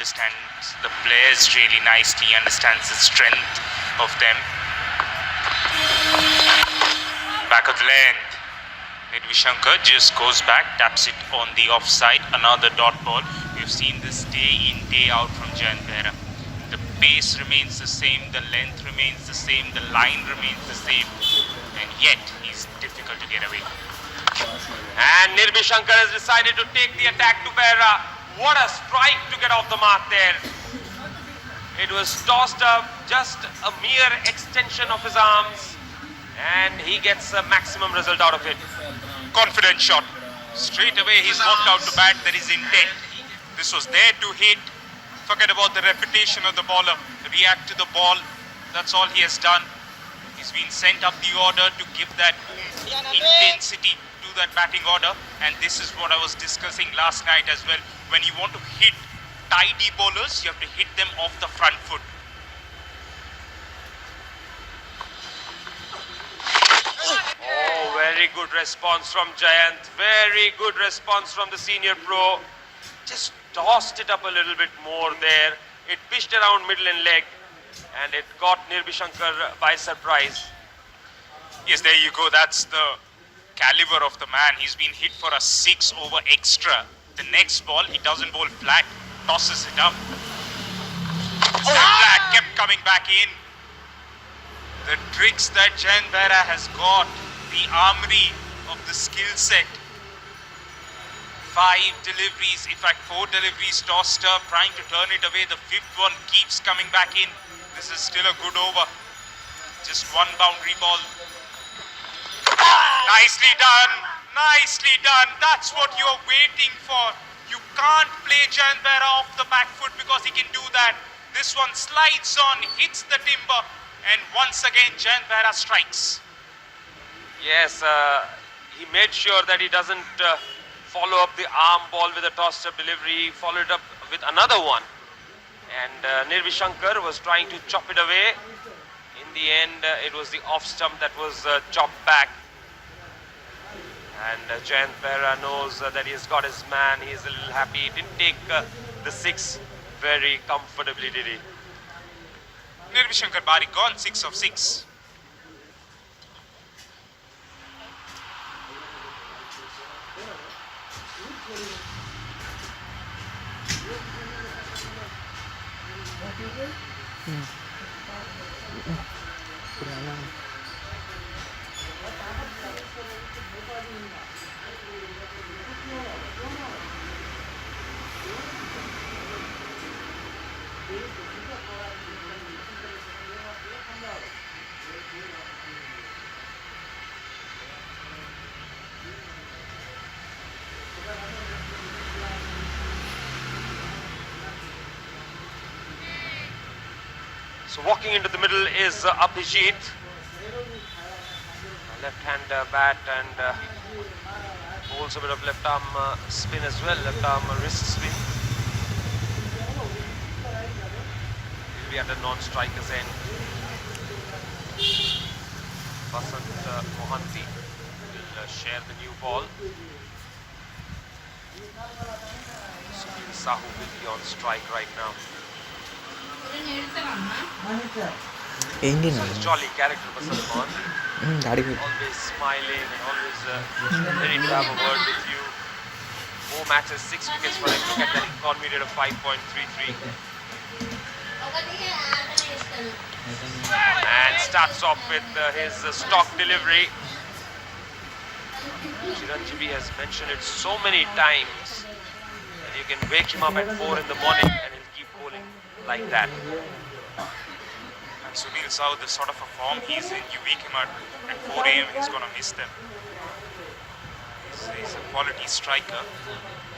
understands the players really nicely, understands the strength of them. Back of the length. Nirvishankar just goes back, taps it on the offside. Another dot ball. We've seen this day in, day out from Jayant Behra. The pace remains the same, the length remains the same, the line remains the same, and yet he's difficult to get away. And Nirvishankar has decided to take the attack to Behra. What a strike to get off the mark there. It was tossed up, just a mere extension of his arms, and he gets a maximum result out of it. Confident shot. Straight away he's walked out to bat. There is intent. This was there to hit. Forget about the reputation of the bowler. React to the ball. That's all he has done. He's been sent up the order to give that intensity to that batting order. And this is what I was discussing last night as well. When you want to hit tidy bowlers, you have to hit them off the front foot. Oh, very good response from Jayant. Very good response from the senior pro. Just tossed it up a little bit more there. It pitched around middle and leg, and it caught Nirvishankar by surprise. Yes, there you go. That's the caliber of the man. He's been hit for a 6 over extra. The next ball, he doesn't bowl flat, tosses it up. Flat, kept coming back in. The tricks that Jayant Behra has got, the armory of the skill set. 5 deliveries, in fact 4 deliveries tossed up, trying to turn it away. The 5th one keeps coming back in. This is still a good over. Just one boundary ball. Nicely done, nicely done. That's what you're waiting for. You can't play Jayant Behra off the back foot because he can do that. This one slides on, hits the timber, and once again Jayant Behra strikes. Yes, he made sure that he doesn't follow up the arm ball with a tossed up delivery. He followed up with another one. And Nirvishankar was trying to chop it away. In the end, it was the off stump that was chopped back. And Jayant Behra knows that he has got his man. He is a little happy. He didn't take the 6 very comfortably, did he? Nirvishankar Bari gone 6 of 6. So walking into the middle is Abhijit. Left-hand bat and bowls a bit of left arm spin as well, left arm wrist spin. He'll be at a non-striker's end. Vasant Mohanty will share the new ball. Sunil Sahu will be on strike right now. So jolly character for Salman. Always smiling and always ready to have a word with you. 4 matches, 6 wickets for him. Look at that economy rate of 5.33. And starts off with his stock delivery. Chiranjeevi has mentioned it so many times that you can wake him up at 4 in the morning and he'll keep bowling like that. And Sunil Sahu, the sort of a form he's in, you wake him up at 4 AM, he's going to miss them. He's a quality striker.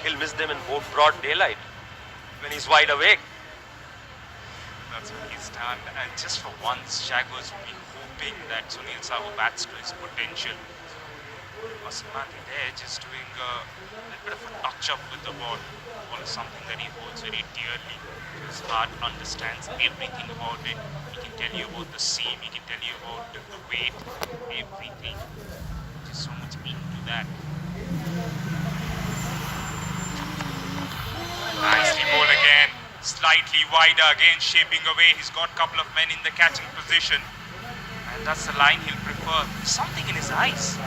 He'll miss them in broad daylight when he's wide awake. That's what he's done. And just for once, Jaguars will be hoping that Sunil Sahu bats to his potential. Vasanmati there just doing a little bit of a touch-up with the ball. The ball is something that he holds very dearly. His heart understands everything about it. He can tell you about the seam, he can tell you about the weight, everything. Just so much into that. Nicely bowled again. Slightly wider again, shaping away. He's got a couple of men in the catching position. And that's the line he'll prefer. Something in his eyes.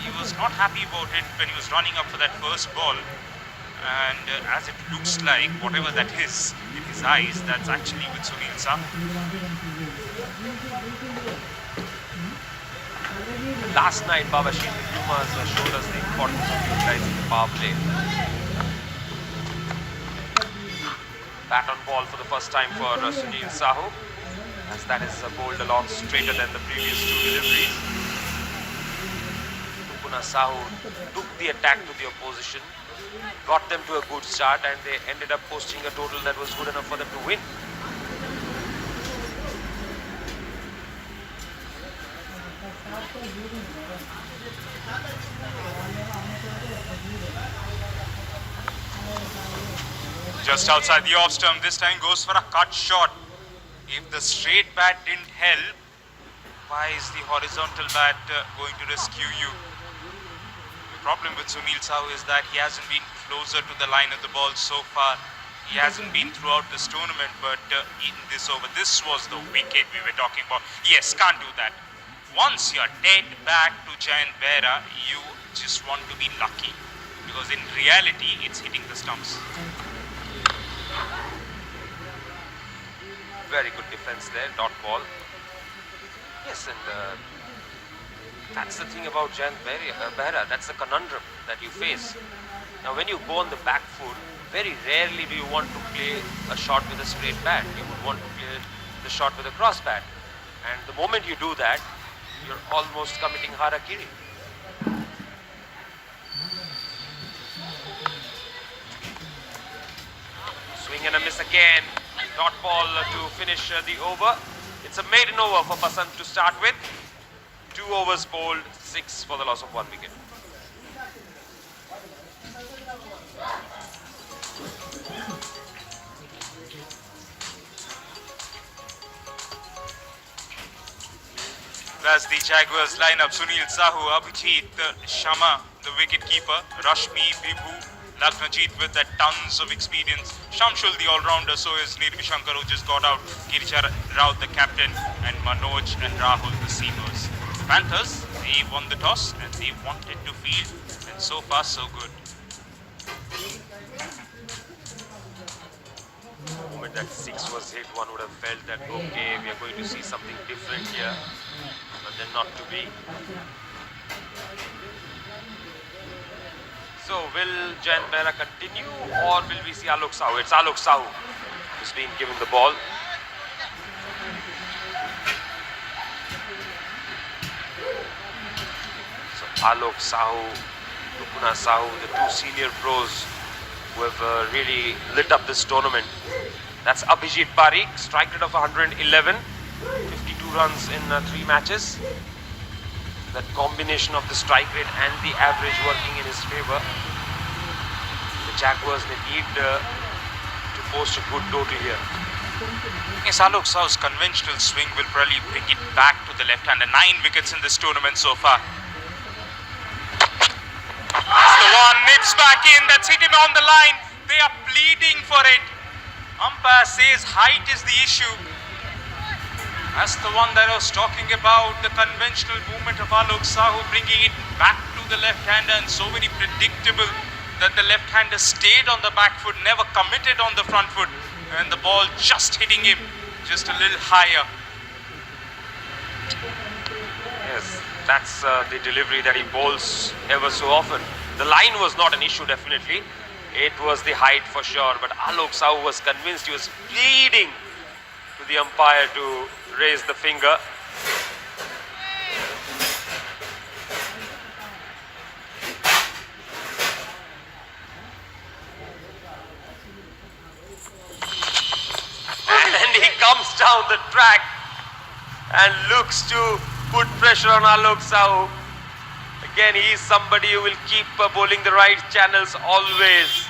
He was not happy about it when he was running up for that first ball. And as it looks like, whatever that is in his eyes, that's actually with Sunil Sahu. Last night, Babashir Yumas showed us the importance of utilizing the power play. Bat on ball for the first time for Sunil Sahu, as that is bowled along straighter than the previous two deliveries. Tupuna Sahu took the attack to the opposition, got them to a good start, and they ended up posting a total that was good enough for them to win. Just outside the off stump, this time goes for a cut shot. If the straight bat didn't help, why is the horizontal bat going to rescue you? The problem with Sunil Sahu is that he hasn't been closer to the line of the ball so far. He hasn't been throughout this tournament, but in this over, this was the wicket we were talking about. Yes, can't do that. Once you're dead back to Jayant Behera, you just want to be lucky, because in reality, it's hitting the stumps. Very good defense there, dot ball. Yes, and that's the thing about Jayant Behera. That's the conundrum that you face. Now, when you go on the back foot, very rarely do you want to play a shot with a straight bat. You would want to play the shot with a cross bat. And the moment you do that, you're almost committing harakiri. Swing and a miss again. Dot ball to finish the over. It's a maiden over for Basant to start with. 2 overs bowled, 6 for the loss of 1 wicket. That's the Jaguars lineup. Sunil Sahu, Abhijit Sharma, the wicketkeeper, Rashmi, Vibhu, Lagnajit with that tons of experience. Shamshul, the all-rounder, so is Nirvi Shankar, who just got out. Girija Raut, the captain, and Manoj and Rahul, the seamers. Panthers, they won the toss and they wanted to field, and so far so good. The moment that 6 was hit, one would have felt that, okay, we are going to see something different here, but then not to be. So, will Jayant Behera continue, or will we see Alok Sahu? It's Alok Sahu who's been given the ball. So, Alok Sahu, Tupuna Sahu, the 2 senior pros who have really lit up this tournament. That's Abhijit Parikh, strike rate of 111, 52 runs in 3 matches. That combination of the strike rate and the average working in his favor. The Jaguars, they need to post a good total here. Yes, Alok Sahu's conventional swing will probably bring it back to the left-hander. 9 wickets in this tournament so far. That's the one, nips back in, that's hit him on the line. They are pleading for it. Umpire says height is the issue. That's the one that I was talking about, the conventional movement of Alok Sahu, bringing it back to the left-hander, and so very predictable that the left-hander stayed on the back foot, never committed on the front foot, and the ball just hitting him just a little higher. Yes, that's the delivery that he bowls ever so often. The line was not an issue, definitely. It was the height for sure, but Alok Sahu was convinced, he was pleading to the umpire to raise the finger. And he comes down the track and looks to put pressure on Alok Sahu. Again, he is somebody who will keep bowling the right channels always.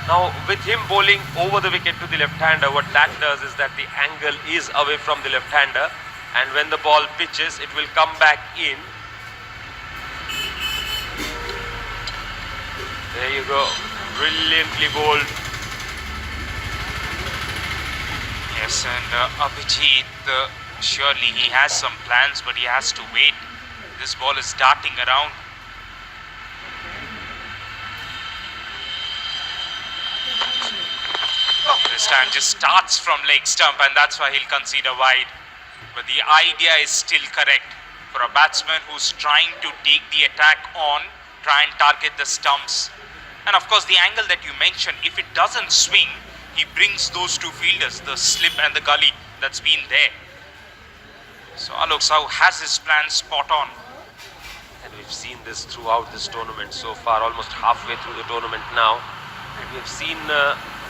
Now, with him bowling over the wicket to the left-hander, what that does is that the angle is away from the left-hander, and when the ball pitches, it will come back in. There you go. Brilliantly bowled. Yes, and Abhijit, surely he has some plans, but he has to wait. This ball is darting around. This time just starts from leg stump, and that's why he'll concede a wide. But the idea is still correct. For a batsman who's trying to take the attack on, try and target the stumps. And of course, the angle that you mentioned, if it doesn't swing, he brings those two fielders, the slip and the gully that's been there. So Alok Sahu has his plans spot on. And we've seen this throughout this tournament so far, almost halfway through the tournament now. And we've seen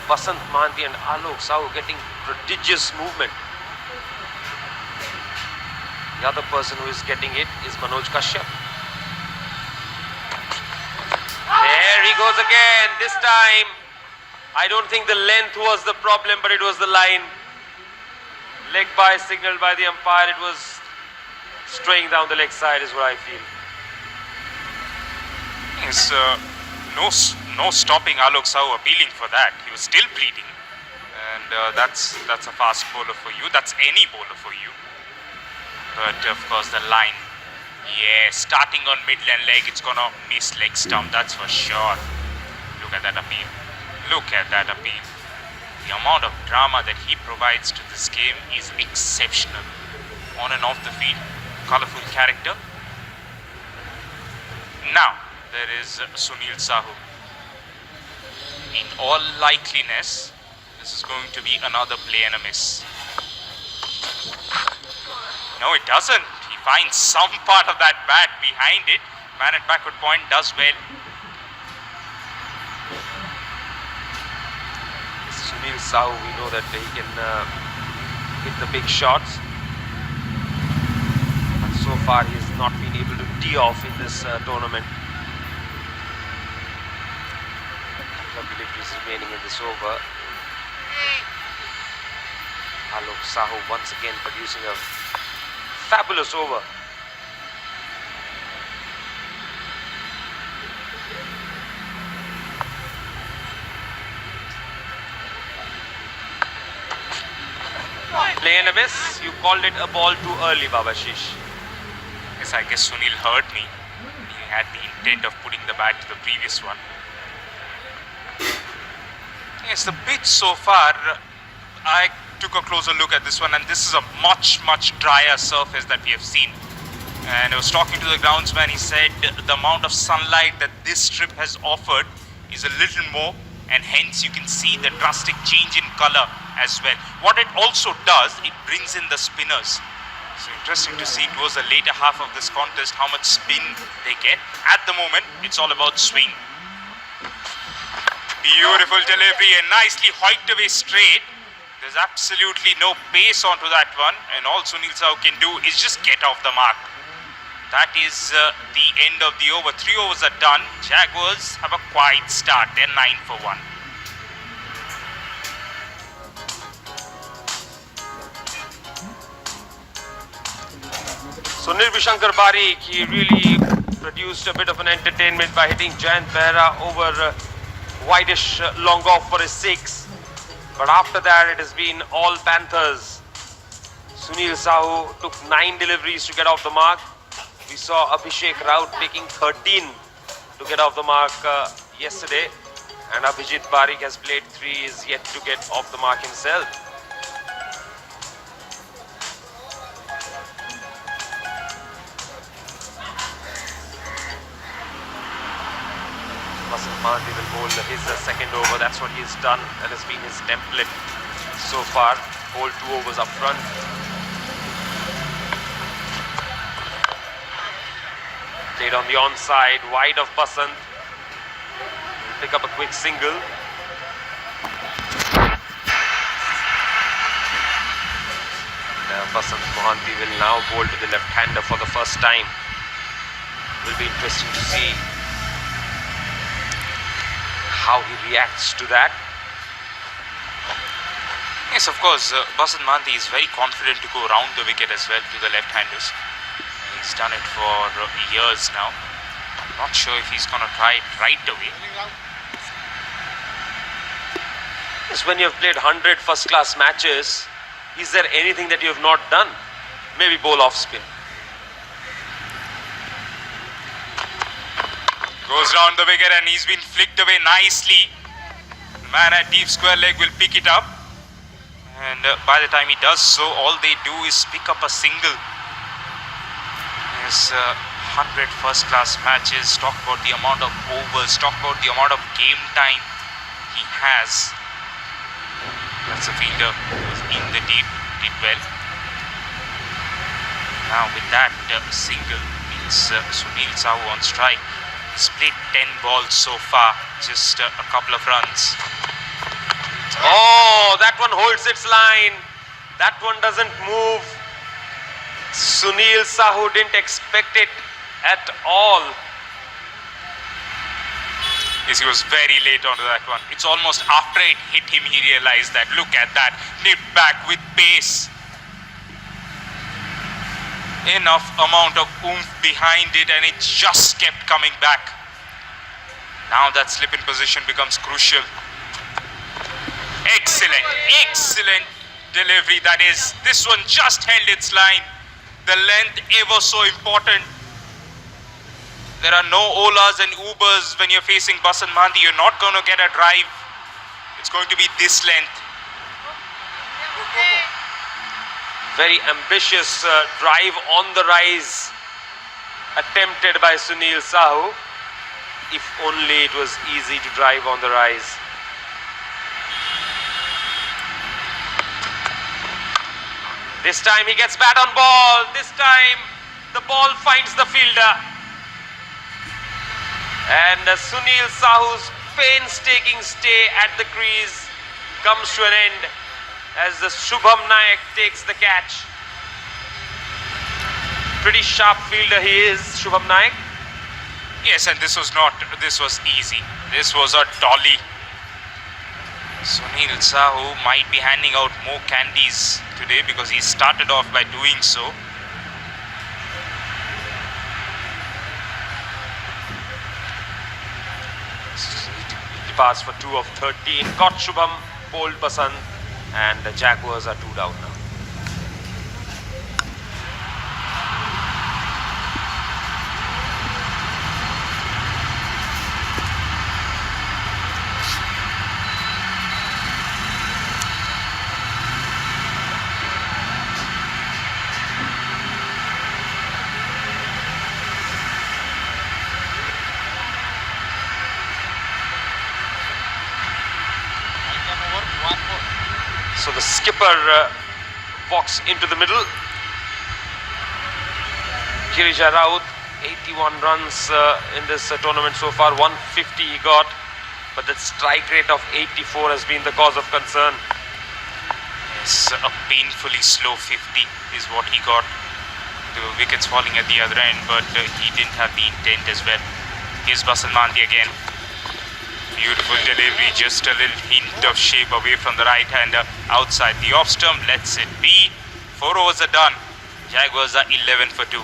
Basant Mahanti and Alok Sahu getting prodigious movement. The other person who is getting it is Manoj Kashyap. There he goes again. This time, I don't think the length was the problem, but it was the line. Leg by signaled by the umpire. It was straying down the leg side is what I feel. Yes, no stopping Alok Sahu appealing for that. He was still pleading. And that's a fast bowler for you. That's any bowler for you. But of course the line. Yeah, starting on midland leg, it's gonna miss leg stump, that's for sure. Look at that appeal. Look at that appeal. The amount of drama that he provides to this game is exceptional. On and off the field, colourful character. Now, there is Sunil Sahu. In all likeliness, this is going to be another play and a miss. No, it doesn't. He finds some part of that bat behind it. Man at backward point does well. Sunil Sahu, we know that he can hit the big shots. But so far he has not been able to tee off in this tournament. Couple of deliveries remaining in this over. Alok Sahu once again producing a fabulous over. Play and a miss. You called it a ball too early, Babashish. Yes, I guess Sunil heard me. He had the intent of putting the bat to the previous one. Yes, the pitch so far, I took a closer look at this one, and this is a much drier surface that we have seen. And I was talking to the groundsman. He said the amount of sunlight that this strip has offered is a little more, and hence you can see the drastic change in color as well. What it also does, it brings in the spinners. So interesting to see towards the later half of this contest how much spin they get. At the moment, it's all about swing. Beautiful delivery and nicely hiked away straight. There's absolutely no pace onto that one, and all Sunil Sahu can do is just get off the mark. That is the end of the over. 3 overs are done. Jaguars have a quiet start. They're 9 for 1. So Nirbishankar Barik, he really produced a bit of an entertainment by hitting Jayant Behra over wideish long off for a 6. But after that, it has been all Panthers. Sunil Sahu took 9 deliveries to get off the mark. We saw Abhishek Raut taking 13 to get off the mark yesterday. And Abhijit Barik has played 3, is yet to get off the mark himself. Basant Mahanti will bowl his second over. That's what he's done. That has been his template so far. Bowl 2 overs up front. Played on the onside, wide of Basant. He'll pick up a quick single. Basant Mahanti will now bowl to the left-hander for the first time. Will be interesting to see how he reacts to that. Yes, of course, Basant Mahanti is very confident to go round the wicket as well to the left-handers. He's done it for years now. I'm not sure if he's going to try it right away. Yes, when you have played 100 first-class matches, Is there anything that you have not done? Maybe bowl off spin. Goes round the wicket and he's been flicked away nicely. The man at deep square leg will pick it up. And by the time he does so, all they do is pick up a single. His 100 first-class matches, talk about the amount of overs, talk about the amount of game time he has. That's a fielder who's in the deep, did well. Now with that single means Sunil Sahu on strike. He's played 10 balls so far, just a couple of runs. Oh, that one holds its line. That one doesn't move. Sunil Sahu didn't expect it at all. Yes, he was very late onto that one. It's almost after it hit him, he realized that. Look at that. Nipped back with pace. Enough amount of oomph behind it and it just kept coming back. Now that slip in position becomes crucial. Excellent, excellent delivery that is. This one just held its line. The length ever so important. There are no Olas and Ubers when you're facing Basan Mandi. You're not going to get a drive. It's going to be this length. Very ambitious drive on the rise attempted by Sunil Sahu. If only it was easy to drive on the rise. This time he gets bat on ball. This time the ball finds the fielder. And Sunil Sahu's painstaking stay at the crease comes to an end as the Shubham Nayak takes the catch. Pretty sharp fielder he is, Shubham Nayak. Yes, and this was easy. This was a dolly. Sunil Sahu might be handing out more candies today because he started off by doing so. He passed for 2 of 13. Caught Shubham, bowled Basant, and the Jaguars are 2 down now. So the skipper walks into the middle. Girija Raut, 81 runs in this tournament so far, 150 he got, but the strike rate of 84 has been the cause of concern. Yes, a painfully slow 50 is what he got. The wickets falling at the other end, but he didn't have the intent as well. Here's Basan Mandi again. Beautiful delivery, just a little hint of shape away from the right hander outside the off stump. Lets it be. 4 overs are done. Jaguars are 11 for 2.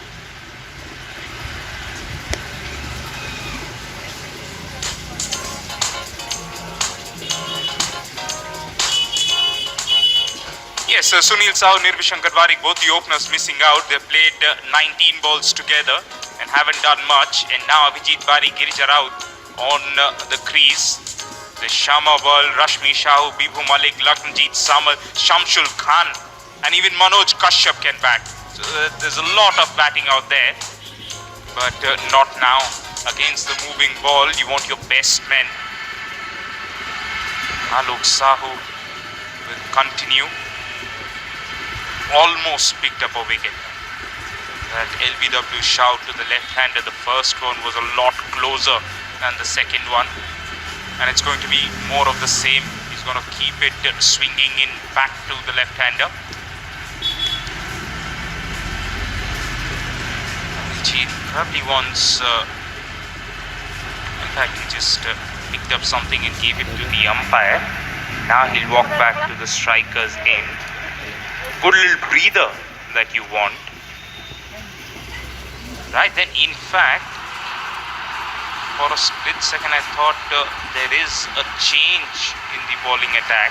Yes, Sunil Sahu, Nirbishankar Warik, both the openers missing out. They played 19 balls together and haven't done much. And now Abhijit Bari, Girija Raut on the crease. The Shama ball, Rashmi Shahu, Bibhu Malik, Lakhnjit Samal, Shamshul Khan, and even Manoj Kashyap can bat. So there's a lot of batting out there, but not now. Against the moving ball, you want your best men. Alok Sahu will continue. Almost picked up a wicket. That LBW shout to the left-hander, the first one was a lot closer than the second one. And it's going to be more of the same. He's going to keep it swinging in back to the left-hander. He probably wants... in fact, he just picked up something and gave it to the umpire. Now he'll walk back to the striker's end. Good little breather that you want. Right then, in fact, for a split second I thought there is a change in the bowling attack.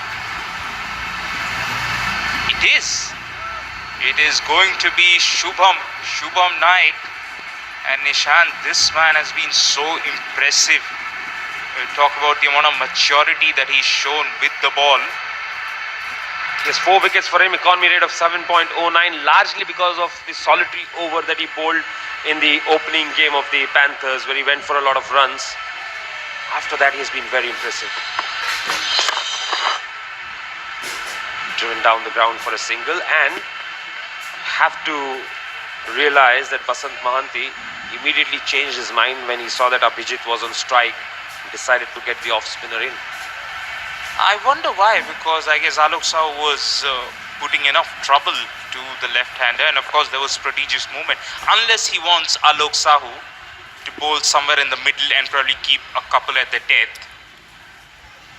It It is. It is going to be Shubham Naik. And Nishant, this man has been so impressive. We talk about the amount of maturity that he's shown with the ball. He has 4 wickets for him, economy rate of 7.09, largely because of the solitary over that he bowled in the opening game of the Panthers, where he went for a lot of runs. After that, he has been very impressive. Driven down the ground for a single, and have to realize that Basant Mahanti immediately changed his mind when he saw that Abhijit was on strike and decided to get the off-spinner in. I wonder why, because I guess Alok Sahu was putting enough trouble to the left-hander, and of course there was prodigious movement. Unless he wants Alok Sahu to bowl somewhere in the middle and probably keep a couple at the death.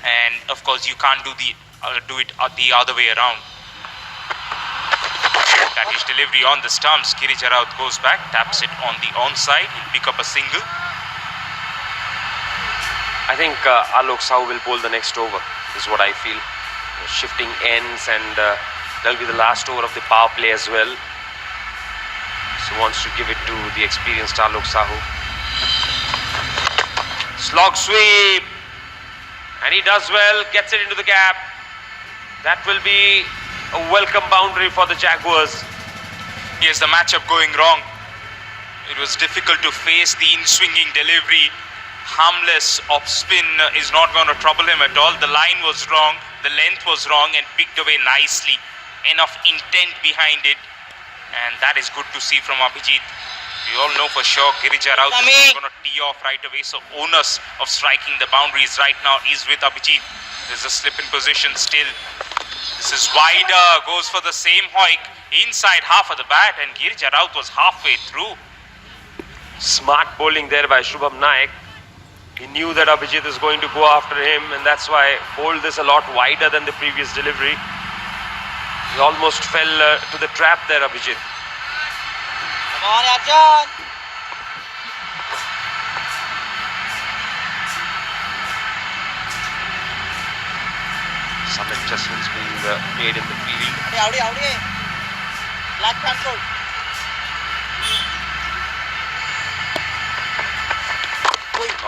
And of course you can't do it the other way around. That is delivery on the stumps. Girija Raut goes back, taps it on the onside. He'll pick up a single. I think Alok Sahu will bowl the next over, is what I feel. Shifting ends, and that'll be the last over of the power play as well. So wants to give it to the experienced Alok Sahu. Slog sweep, and he does well, gets it into the gap. That will be a welcome boundary for the Jaguars. Yes, the matchup going wrong. It was difficult to face the in-swinging delivery. Harmless off-spin is not going to trouble him at all. The line was wrong, the length was wrong, and picked away nicely. Enough intent behind it, and that is good to see from Abhijit. We all know for sure Girija Raut is going to tee off right away, so onus of striking the boundaries right now is with Abhijit. There's a slip in position still. This is wider, goes for the same hoik, inside half of the bat, and Girija Raut was halfway through. Smart bowling there by Shubham Naik. He knew that Abhijit is going to go after him, and that's why bowled this a lot wider than the previous delivery. He almost fell to the trap there, Abhijit. Come on, Arjun! Some adjustments being made in the field. Howdy. Black control.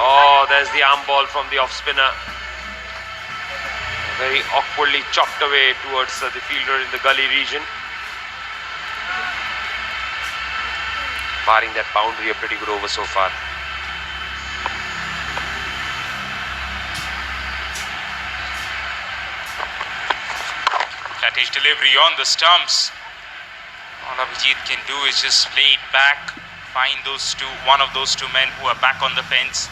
Oh, there's the arm ball from the off-spinner. Very awkwardly chopped away towards the fielder in the gully region. Barring that boundary, a pretty good over so far. That is delivery on the stumps. All Abhijit can do is just play it back, find one of those two men who are back on the fence.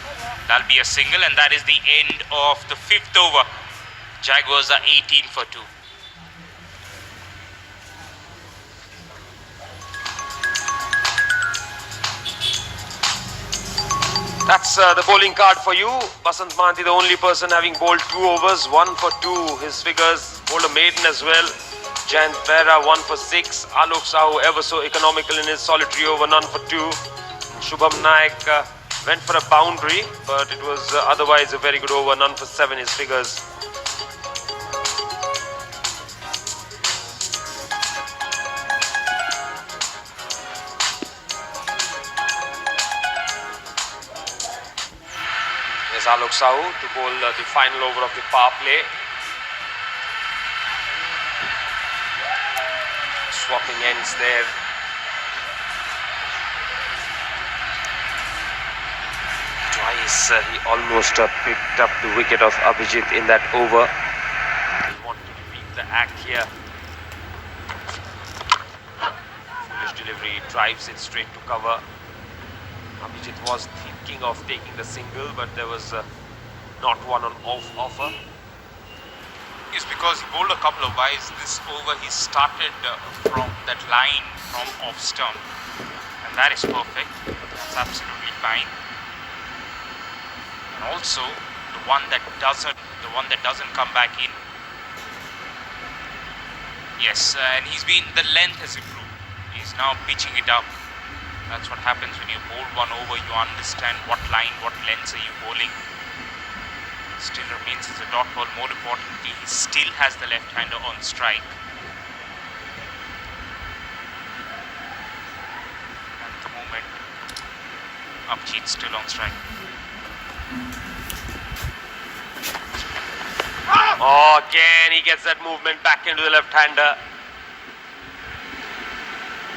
That'll be a single, and that is the end of the 5th over. Jaguars are 18 for 2. That's the bowling card for you. Basant Mahanti, the only person having bowled 2 overs, 1 for 2. His figures, bowled a maiden as well. Jayant Behra 1 for 6. Alok Sahu ever so economical in his solitary over, none for 2. Shubham Naik went for a boundary, but it was otherwise a very good over, none for 7. His figures. There's Alok Sahu to bowl the final over of the power play. Swapping ends there. Twice he almost picked up the wicket of Abhijit in that over. He wanted to repeat the act here. Foolish delivery, drives it straight to cover. Abhijit was thinking of taking the single, but there was not one on offer. Is because he bowled a couple of wides. This over he started from that line from off stump, and that is perfect. That's absolutely fine. And also the one that doesn't come back in. Yes, and the length has improved. He's now pitching it up. That's what happens when you bowl one over. You understand what line, what lengths are you bowling. Still remains as a dot ball. More importantly, he still has the left-hander on strike. Abhijit still on strike. Oh, again he gets that movement back into the left-hander.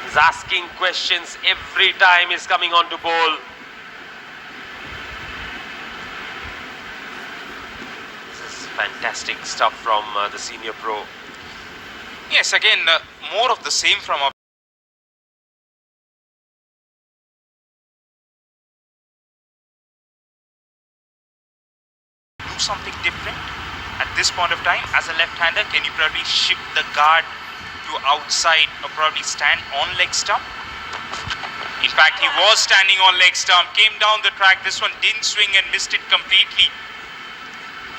He's asking questions every time he's coming on to bowl. This is fantastic stuff from the senior pro. Yes, again, more of the same from Abhijit. Do something different at this point of time. As a left-hander, can you probably shift the guard to outside or probably stand on leg stump? In fact, he was standing on leg stump, came down the track. This one didn't swing and missed it completely.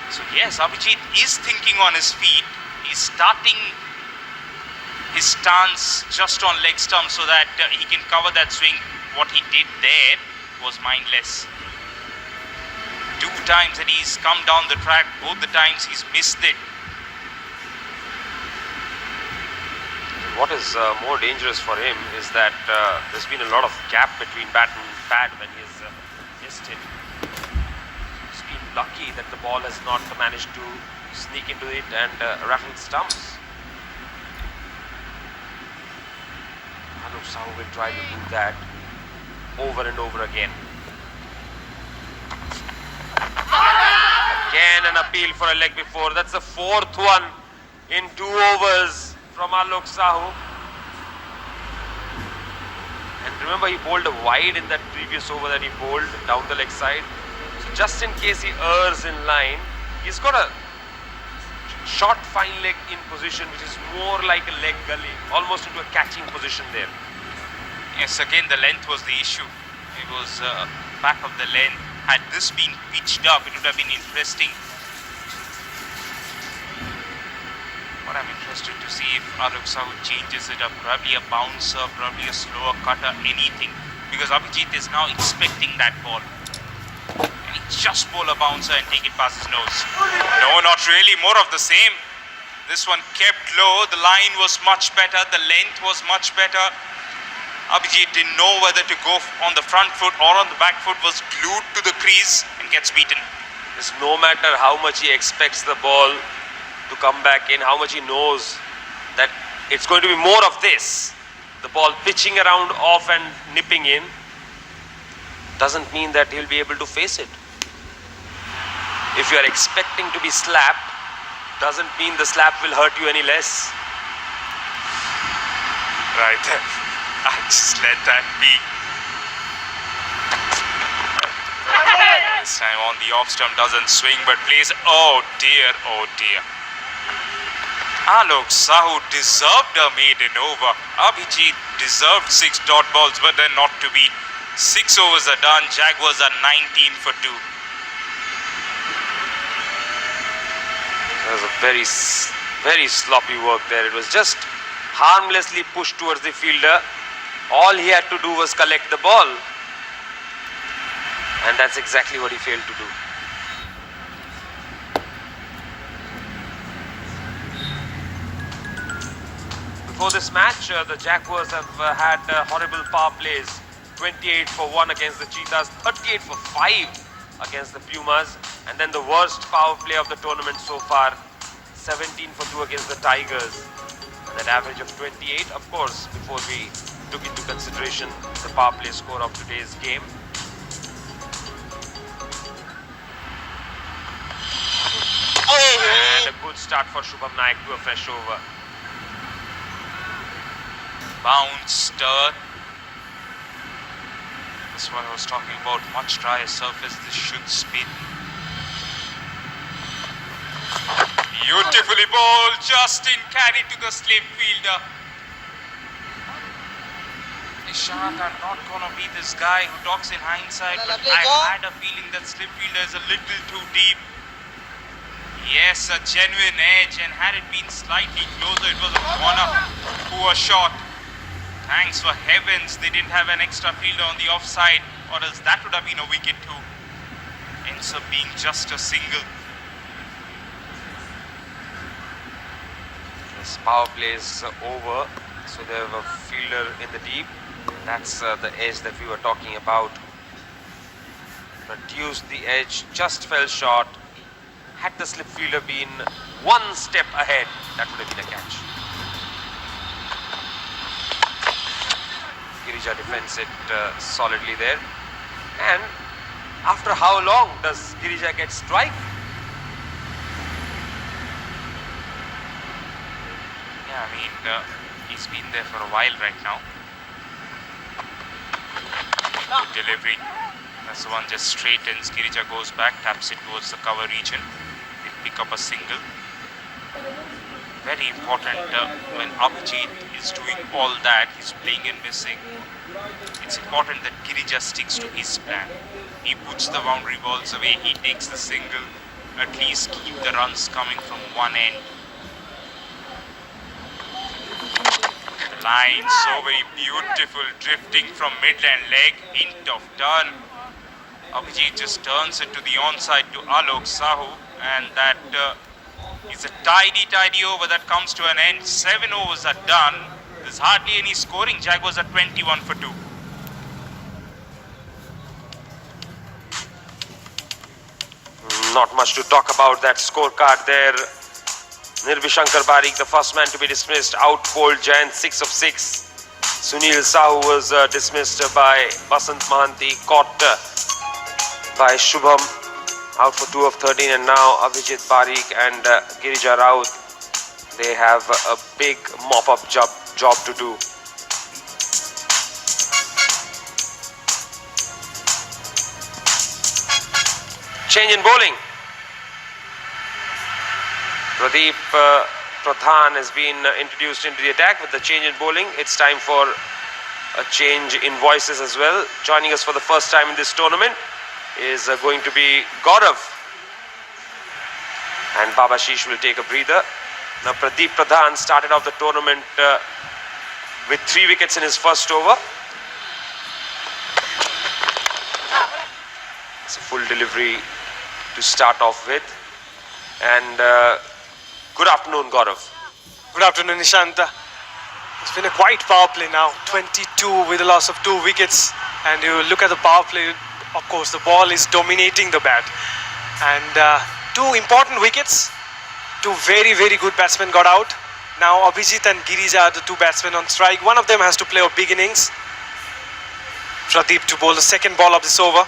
So yes, Abhijit is thinking on his feet. He's starting his stance just on leg stump so that he can cover that swing. What he did there was mindless. 2 times that he's come down the track, both the times he's missed it. What is more dangerous for him is that there's been a lot of gap between bat and pad when he has missed it. He's been lucky that the ball has not managed to sneak into it and rattle stumps. Alok Sahu will try to do that over and over again. Again an appeal for a leg before. That's the 4th one in 2 overs from Alok Sahu. And remember, he bowled a wide in that previous over that he bowled down the leg side. So just in case he errs in line, he's got a short fine leg in position which is more like a leg gully, almost into a catching position there. Yes, again the length was the issue. It was back of the length. Had this been pitched up, it would have been interesting. But I'm interested to see if Alok Sahu changes it up, probably a bouncer, probably a slower cutter, anything. Because Abhijit is now expecting that ball. And he just bowl a bouncer and take it past his nose. No, not really, more of the same. This one kept low, the line was much better, the length was much better. Abhijit didn't know whether to go on the front foot or on the back foot, was glued to the crease and gets beaten. It's no matter how much he expects the ball to come back in, how much he knows that it's going to be more of this. The ball pitching around off and nipping in doesn't mean that he'll be able to face it. If you are expecting to be slapped, doesn't mean the slap will hurt you any less. Right there. I just let that be. This time on the off stump, doesn't swing but plays. Oh dear, oh dear. Alok Sahu deserved a maiden over. Abhijit deserved 6 dot balls, but then not to be. 6 overs are done. Jaguars are 19 for 2. That was a very sloppy work there. It was just harmlessly pushed towards the fielder. All he had to do was collect the ball. And that's exactly what he failed to do. Before this match, the Jaguars have had horrible power plays. 28 for 1 against the Cheetahs, 38 for 5 against the Pumas. And then the worst power play of the tournament so far, 17 for 2 against the Tigers. And that average of 28, of course, before we took into consideration the power play score of today's game. And a good start for Shubham Naik to a fresh over. Bounce, turn. That's what I was talking about. Much drier surface. This should spin. Beautifully bowled. Justin carried to the slip fielder. Ishant, I'm not gonna be this guy who talks in hindsight, but I had a feeling that slip fielder is a little too deep. Yes, a genuine edge, and had it been slightly closer, it was a corner. Poor shot. Thanks for heavens they didn't have an extra fielder on the offside, or else that would have been a wicket too. Ends up being just a single. This power play is over, so they have a fielder in the deep. That's the edge that we were talking about. reduced the edge, just fell short. Had the slip fielder been one step ahead, that would have been a catch. Girija defends it solidly there. And after how long does Girija get strike? Yeah, I mean, he's been there for a while right now. Good delivery. That's the one just straightens. Girija goes back, taps it towards the cover region. They pick up a single. Very important when Abhijit is doing all that, he's playing and missing. It's important that Girija sticks to his plan. He puts the boundary balls away, he takes the single, at least keep the runs coming from one end. The line, so very beautiful, drifting from midland leg, hint of turn. Abhijit just turns it to the onside to Alok Sahu, and that is a tidy over that comes to an end. 7 overs are done. There's hardly any scoring. Jaguars are 21 for 2. Not much to talk about that scorecard there. Nirbhishankar Parikh, the first man to be dismissed, out-bowled Jayant 6 of 6. Sunil Sahu was dismissed by Basant Mahanti, caught by Shubham, out for 2 of 13, and now Abhijit Parikh and Girija Raut, they have a big mop-up job to do. Change in bowling. Pradeep Pradhan has been introduced into the attack with the change in bowling. It's time for a change in voices as well. Joining us for the first time in this tournament is going to be Gaurav, and Babashish will take a breather. Now Pradeep Pradhan started off the tournament with 3 wickets in his first over. It's a full delivery to start off with. And good afternoon, Gaurav. Good afternoon, Nishant. It's been a quiet power play now, 22 with a loss of 2 wickets. And you look at the power play, of course, the ball is dominating the bat. And 2 important wickets, 2 very good batsmen got out. Now Abhijit and Girija are the 2 batsmen on strike. One of them has to play a big innings. Pradeep to bowl the second ball of this over.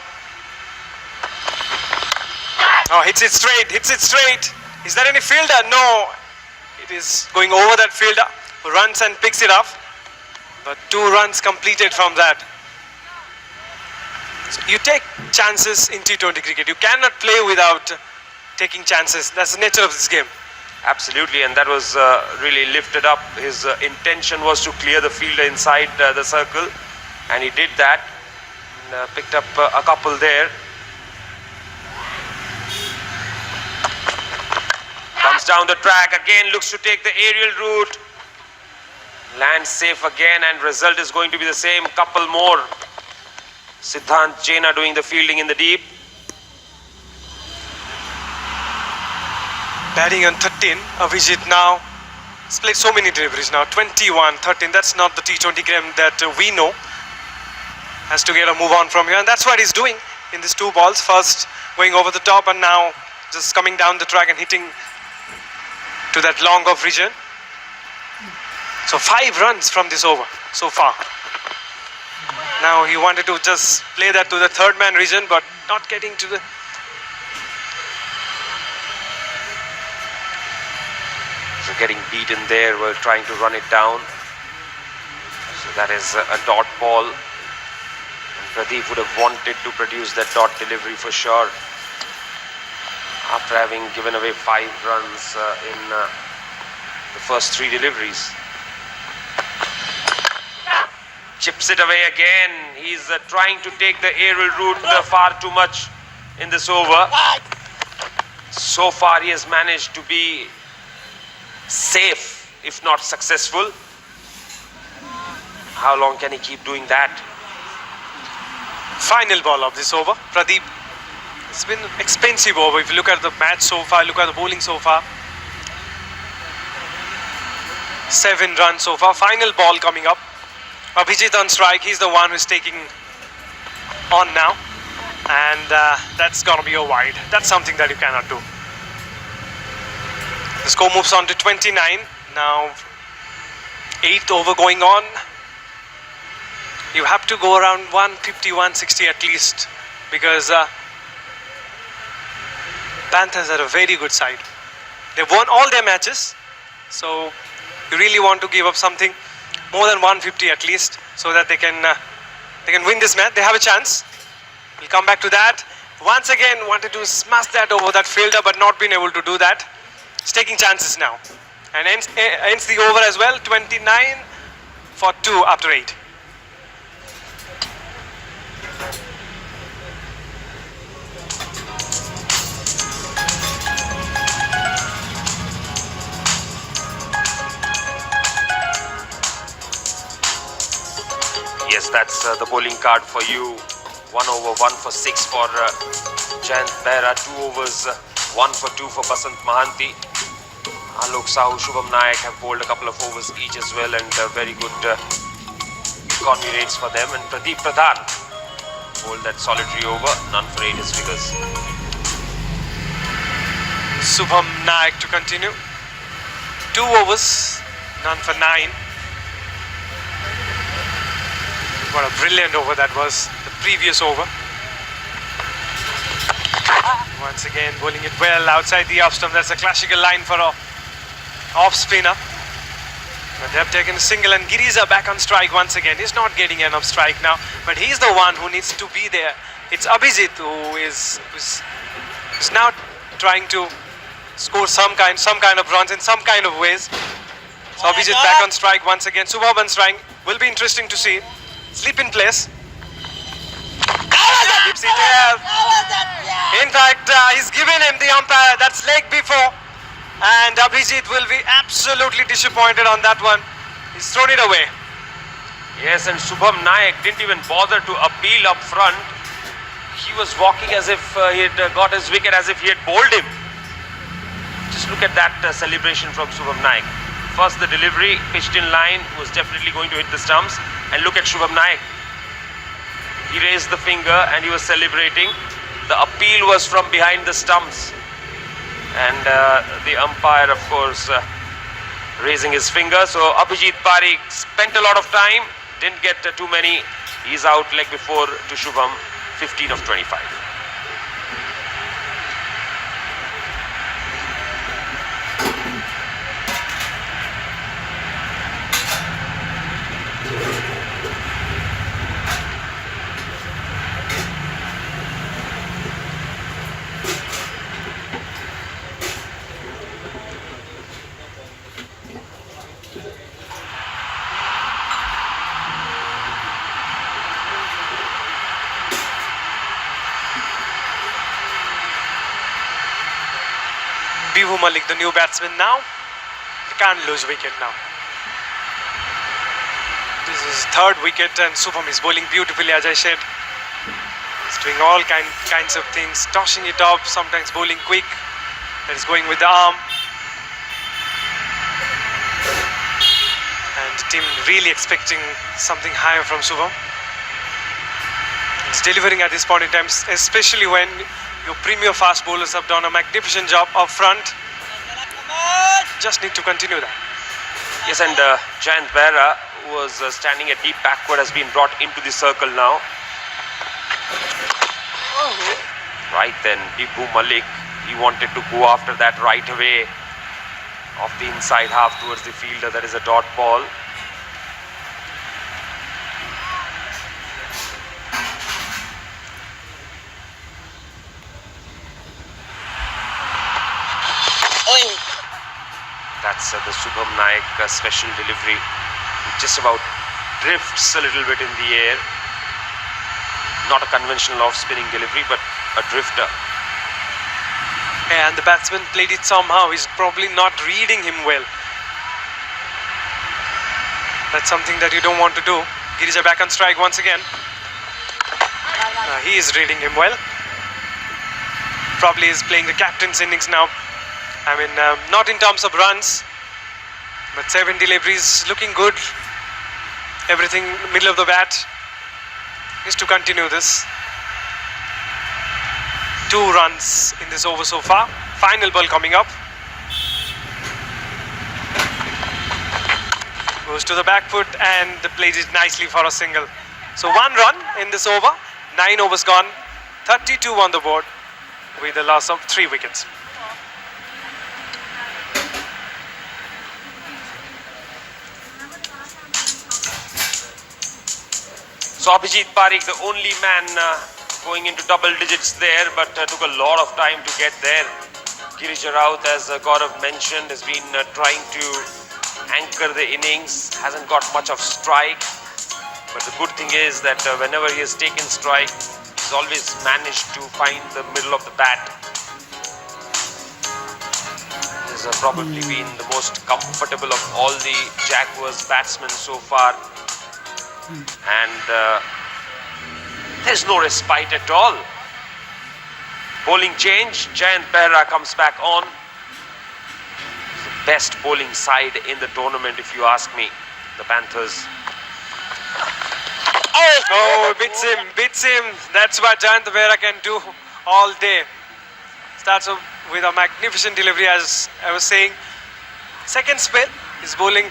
Oh, hits it straight. Is there any fielder? No. It is going over that fielder, who runs and picks it up. But 2 runs completed from that. So you take chances in T20 cricket. You cannot play without taking chances. That's the nature of this game. Absolutely, and that was really lifted up. His intention was to clear the fielder inside the circle, and he did that. And, picked up a couple there. Comes down the track again, looks to take the aerial route. Lands safe again, and result is going to be the same. Couple more. Siddhant Jaina doing the fielding in the deep. Batting on 13, Abhijit now has played so many deliveries now, 21, 13. That's not the T20 game that we know. Has to get a move on from here, and that's what he's doing in these 2 balls. First going over the top, and now just coming down the track and hitting to that long off region. So 5 runs from this over so far. Now he wanted to just play that to the third man region, but not getting to the... So getting beaten there while trying to run it down. So that is a dot ball. And Pradeep would have wanted to produce that dot delivery for sure, after having given away 5 runs in the first 3 deliveries. Chips it away again. He's trying to take the aerial route far too much in this over. So far he has managed to be safe, if not successful. How long can he keep doing that? Final ball of this over. Pradeep, it's been expensive over. If you look at the match so far, look at the bowling so far. 7 runs so far. Final ball coming up. Abhijit on strike. He's the one who's taking on now. and that's gonna be a wide. That's something that you cannot do. The score moves on to 29. Now 8th over going on. You have to go around 150, 160 at least, because Panthers are a very good side. They've won all their matches, so you really want to give up something more than 150 at least, so that they can win this match. They have a chance. We'll come back to that. Once again, wanted to smash that over that fielder, but not been able to do that. He's taking chances now, and ends the over as well. 29 for 2 after 8. Yes, that's the bowling card for you. 1 over 1 for 6 for Jayant Behra. 2 overs, 1 for 2 for Basant Mahanti. Alok Sahu, Shubham Nayak have bowled a couple of overs each as well, and very good economy rates for them. And Pradeep Pradhan bowled that solitary over, none for 8 his figures. Shubham Nayak to continue. 2 overs, none for 9. What a brilliant over that was, the previous over. Once again, bowling it well outside the off stump. That's a classical line for a off spinner. But they have taken a single, and Giriza back on strike once again. He's not getting enough strike now, but he's the one who needs to be there. It's Abhijit who's now trying to score some kind of runs in some kind of ways. So Abhijit back on strike once again. Subhaban strike. Will be interesting to see. Sleep in place. Keeps it there. In fact, he's given him the umpire. That's leg before. And Abhijit will be absolutely disappointed on that one. He's thrown it away. Yes, and Shubham Nayak didn't even bother to appeal up front. He was walking as if he had got his wicket, as if he had bowled him. Just look at that celebration from Shubham Nayak. First the delivery, pitched in line, was definitely going to hit the stumps. And look at Shubham Nayak. He raised the finger and he was celebrating. The appeal was from behind the stumps. And the umpire, of course, raising his finger. So Abhijit Parikh spent a lot of time, didn't get too many. He's out leg before to Shubham, 15 of 25. Bihu Malik, the new batsman now. He can't lose wicket now. This is 3rd wicket, and Shubham is bowling beautifully, as I said. He's doing all kinds of things, tossing it up, sometimes bowling quick. That is going with the arm. And the team really expecting something higher from Shubham. He's delivering at this point in time, especially when your premier fast bowlers have done a magnificent job up front. Just need to continue that. Yes, and Jayant Behra, who was standing a deep backward, has been brought into the circle now. Right then, Bihu Malik, he wanted to go after that right away off the inside half towards the fielder. That is a dot ball. That's the Shubham Nayak special delivery. It just about drifts a little bit in the air. Not a conventional off-spinning delivery, but a drifter. And the batsman played it somehow. He's probably not reading him well. That's something that you don't want to do. Girija back on strike once again. He is reading him well. Probably is playing the captain's innings now. I mean, not in terms of runs, but 7 deliveries, looking good. Everything middle of the bat. Needs to continue this. 2 runs in this over so far. Final ball coming up. Goes to the back foot and plays it nicely for a single. So 1 run in this over. 9 overs gone. 32 on the board with a loss of 3 wickets. So Abhijit Parikh, the only man going into double digits there, but took a lot of time to get there. Girija Raut, as Gaurav mentioned, has been trying to anchor the innings, hasn't got much of strike. But the good thing is that whenever he has taken strike, he's always managed to find the middle of the bat. He's probably been the most comfortable of all the Jaguars batsmen so far. And there's no respite at all. Bowling change, Jayant Behra comes back on. The best bowling side in the tournament, if you ask me, the Panthers. Oh, beats him. That's what Jayant Behra can do all day. Starts off with a magnificent delivery, as I was saying. Second spell, he's bowling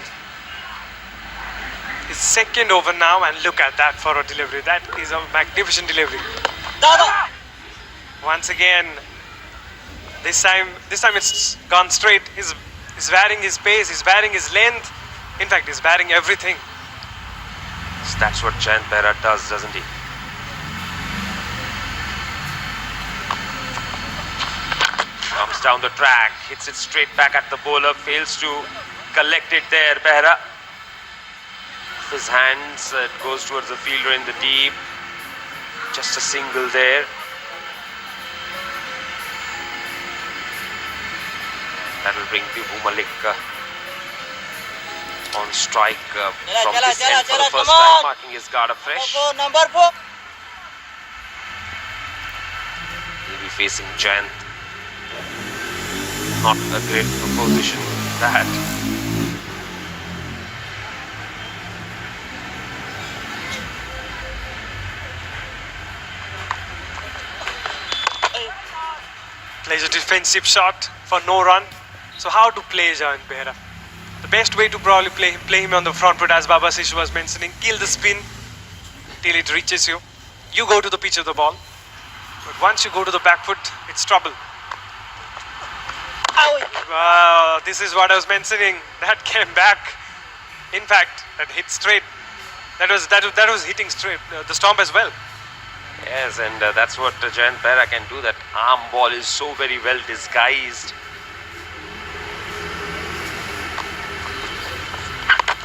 his second over now, and look at that for a delivery. That is a magnificent delivery. Once again, this time it's gone straight. He's varying his pace, he's varying his length. In fact, he's varying everything. So that's what Jayant Behra does, doesn't he? Comes down the track, hits it straight back at the bowler, fails to collect it there, Behra. His hands, it goes towards the fielder in the deep. Just a single there. That will bring Vibhu Malik on strike from this end for the first time, marking his guard afresh. Number 4. He'll be facing Jayant. Not a great proposition, that. Plays a defensive shot for no run. So how to play Jayant Behra? The best way to probably play him on the front foot, as Babasish was mentioning. Kill the spin till it reaches you. You go to the pitch of the ball. But once you go to the back foot, it's trouble. This is what I was mentioning. That came back. In fact, that hit straight. That was hitting straight the stump as well. Yes, and that's what Jayant Behra can do. That arm ball is so very well disguised.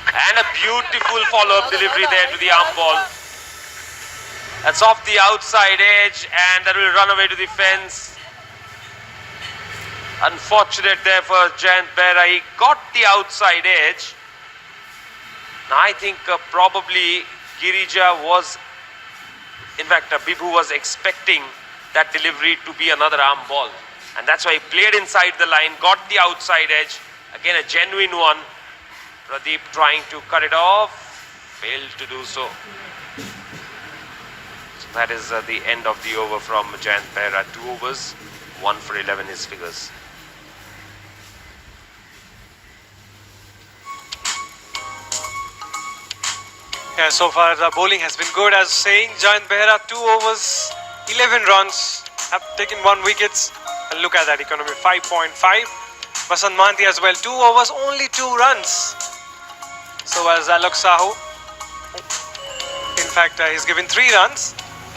And a beautiful follow-up delivery there to the arm ball. That's off the outside edge, and that will run away to the fence. Unfortunate there for Jayant Behra. He got the outside edge. Now I think probably Girija was, in fact Vibhu was expecting that delivery to be another arm ball. And that's why he played inside the line, got the outside edge. Again a genuine one. Pradeep trying to cut it off, failed to do so. So that is the end of the over from Jayant Behra. 2 overs, 1 for 11 his figures. Yeah, so far the bowling has been good. As saying, Jayant Behra 2 overs, 11 runs, have taken 1 wickets. And look at that economy, 5.5. Vasant Mahanti as well, 2 overs, only 2 runs. So as Alok Sahu, in fact he's given 3 runs.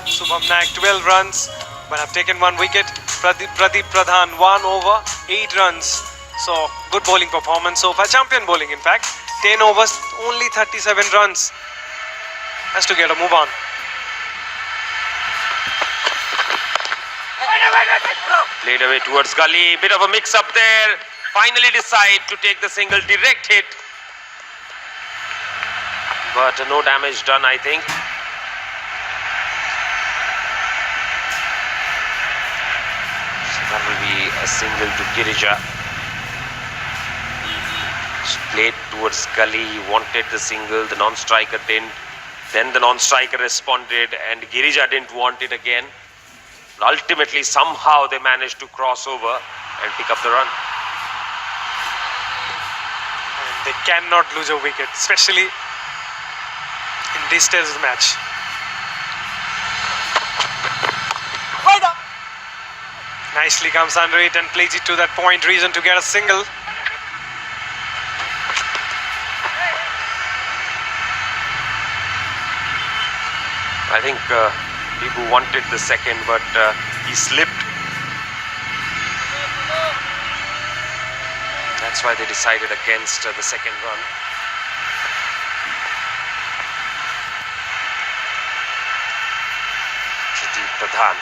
Subham Naik 12 runs, but have taken 1 wicket. Pradeep Pradhan 1 over, 8 runs. So good bowling performance so far, champion bowling in fact. 10 overs, only 37 runs. Has to get a move on. Played away towards gully, bit of a mix up there. Finally decide to take the single, direct hit. But no damage done, I think. So that will be a single to Girija. Played towards gully, he wanted the single, the non-striker didn't. Then the non-striker responded and Girija didn't want it again. Ultimately, somehow they managed to cross over and pick up the run. And they cannot lose a wicket, especially in this stage of the match. Right up. Nicely comes under it and plays it to that point region to get a single. I think Bibu wanted the second, but he slipped. That's why they decided against the second run. Pradhan.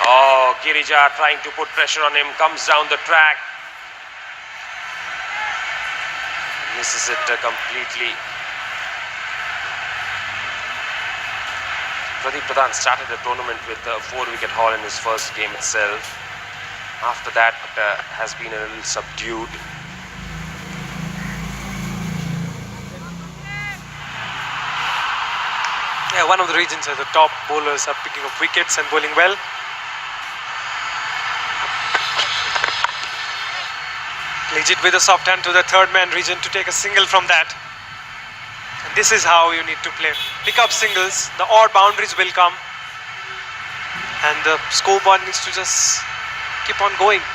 Oh, Girija trying to put pressure on him, comes down the track. Misses it completely. Pradeep Pradhan started the tournament with a 4-wicket haul in his first game itself. After that, has been a little subdued. Yeah, one of the regions where the top bowlers are picking up wickets and bowling well. Plays it with a soft hand to the third man region to take a single from that. And this is how you need to play. Pick up singles, the odd boundaries will come. And the scoreboard needs to just keep on going.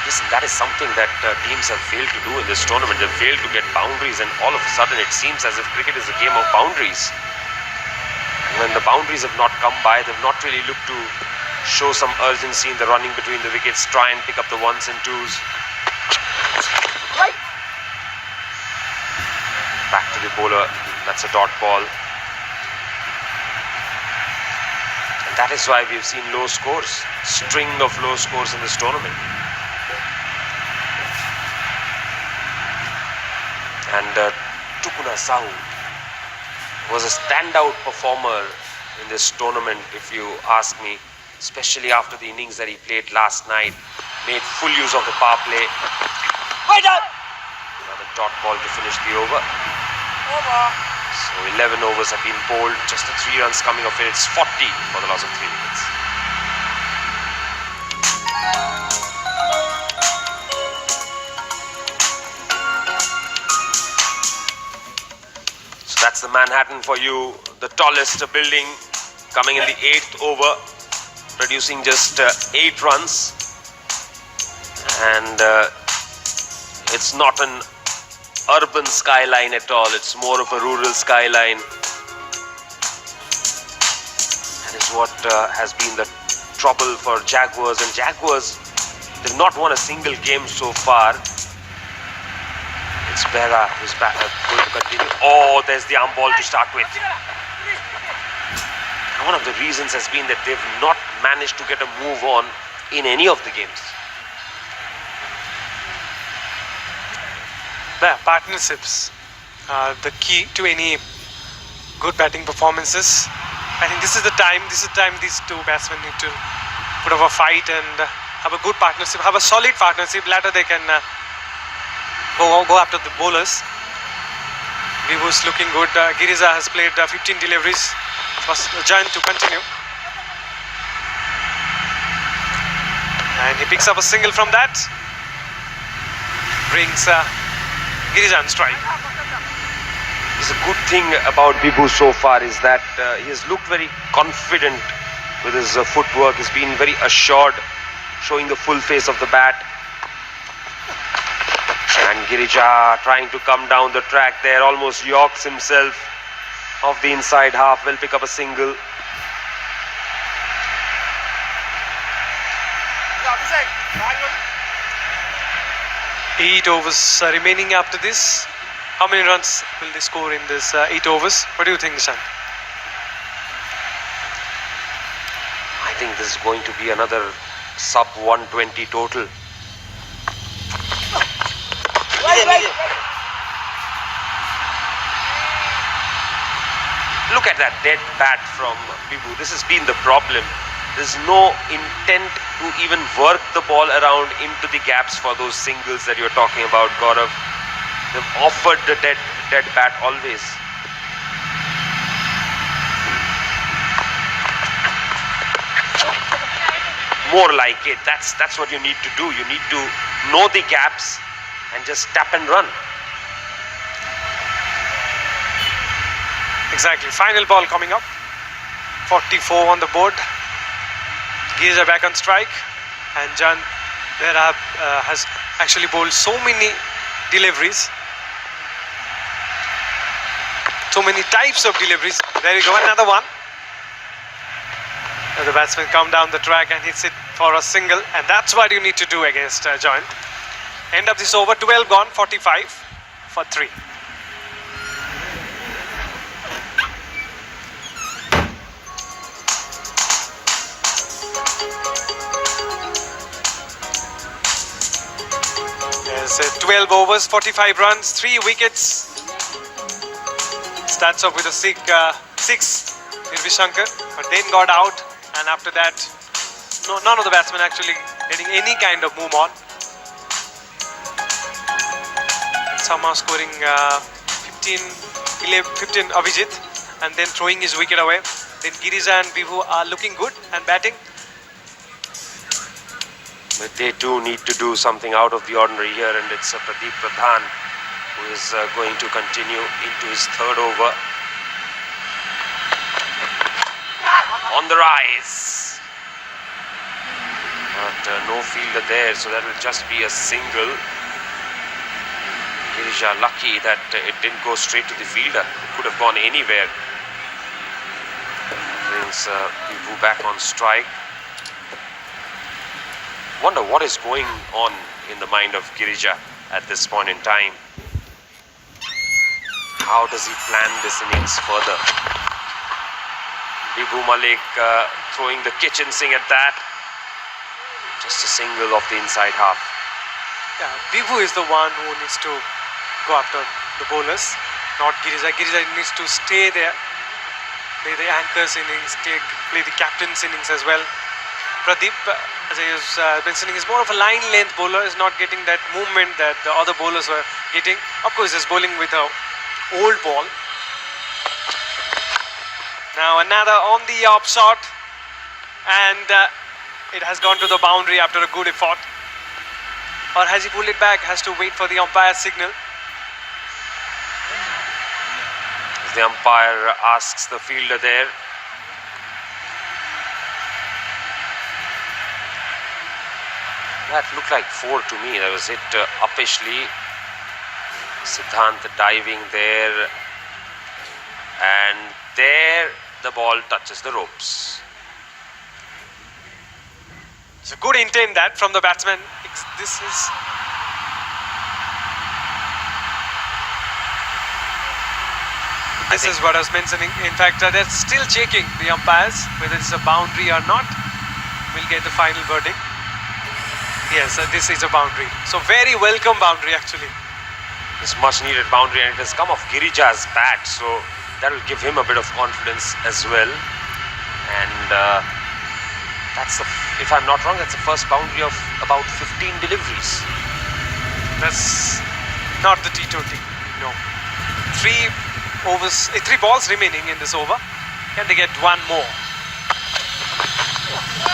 Listen, that is something that teams have failed to do in this tournament. They've failed to get boundaries, and all of a sudden it seems as if cricket is a game of boundaries. When the boundaries have not come by, they've not really looked to show some urgency in the running between the wickets, try and pick up the ones and twos. Right. Back to the bowler, that's a dot ball. And that is why we've seen low scores, string of low scores in this tournament. And Tukuna Sahu was a standout performer in this tournament, if you ask me, especially after the innings that he played last night. Made full use of the power play. Right up. Another dot ball to finish the over. Over. So 11 overs have been bowled, just the 3 runs coming off it. It's 40 for the loss of 3 wickets. So that's the Manhattan for you, the tallest building, coming in the 8th over, producing just 8 runs. And it's not an urban skyline at all, it's more of a rural skyline. That is what has been the trouble for Jaguars, and Jaguars, they've not won a single game so far. It's Behra who's back, going to continue. Oh, there's the arm ball to start with. And one of the reasons has been that they've not managed to get a move on in any of the games. Partnerships are the key to any good batting performances. I think this is the time these two batsmen need to put up a fight and have a good partnership, have a solid partnership. Later they can go after the bowlers. Vivu's looking good. Girija has played 15 deliveries. Was Giant to continue. And he picks up a single from that. Brings Girija on strike. It's a good thing about Bibu so far is that he has looked very confident with his footwork. He's been very assured, showing the full face of the bat. And Girija trying to come down the track there, almost yorks himself off the inside half, will pick up a single. 8 overs remaining after this. How many runs will they score in this 8 overs? What do you think, Nishan? I think this is going to be another sub 120 total. Right. Look at that dead bat from Bibu. This has been the problem. There's no intent to even work the ball around into the gaps for those singles that you're talking about, Gaurav. They've offered the dead bat always. more like it. That's what you need to do. You need to know the gaps and just tap and run. Exactly. Final ball coming up. 44 on the board. Girija back on strike, and Jan Behra has actually bowled so many deliveries, so many types of deliveries. There you go, another one. Now the batsman come down the track and hits it for a single, and that's what you need to do against Giant. End of this over, 12 gone, 45 for 3. Yes, 12 overs, 45 runs, 3 wickets. Starts off with a 6, Nirvi Shankar, but then got out, and after that, none of the batsmen actually getting any kind of move on. Somehow scoring 15 Avijit, and then throwing his wicket away. Then Girija and Bibhu are looking good and batting. But they too need to do something out of the ordinary here, and it's Pradeep Pradhan who is going to continue into his third over. On the rise. But no fielder there, so that will just be a single. Girija lucky that it didn't go straight to the fielder. It could have gone anywhere. Brings Bibhu back on strike. Wonder what is going on in the mind of Girija at this point in time. How does he plan this innings further? Bibhu Malik throwing the kitchen sink at that. Just a single off the inside half. Yeah, Bibhu is the one who needs to go after the bowlers, not Girija. Girija needs to stay there, play the anchor's innings, play the captain's innings as well. Pradeep, as I was mentioning, is more of a line length bowler, is not getting that movement that the other bowlers were getting. Of course, he's bowling with a old ball. Now another on the off shot, and it has gone to the boundary after a good effort. Or has he pulled it back? Has to wait for the umpire's signal. The umpire asks the fielder there. That looked like 4 to me. That was hit uppishly. Siddhant diving there. And there the ball touches the ropes. It's a good intent that from the batsman. This is what I was mentioning. In fact, they're still checking, the umpires, whether it's a boundary or not. We'll get the final verdict. Yes, this is a boundary. So very welcome boundary actually. This much needed boundary, and it has come off Girija's bat, so that will give him a bit of confidence as well. And that's if I'm not wrong, that's the first boundary of about 15 deliveries. That's not the T20. No. 3 balls remaining in this over. Can they get one more?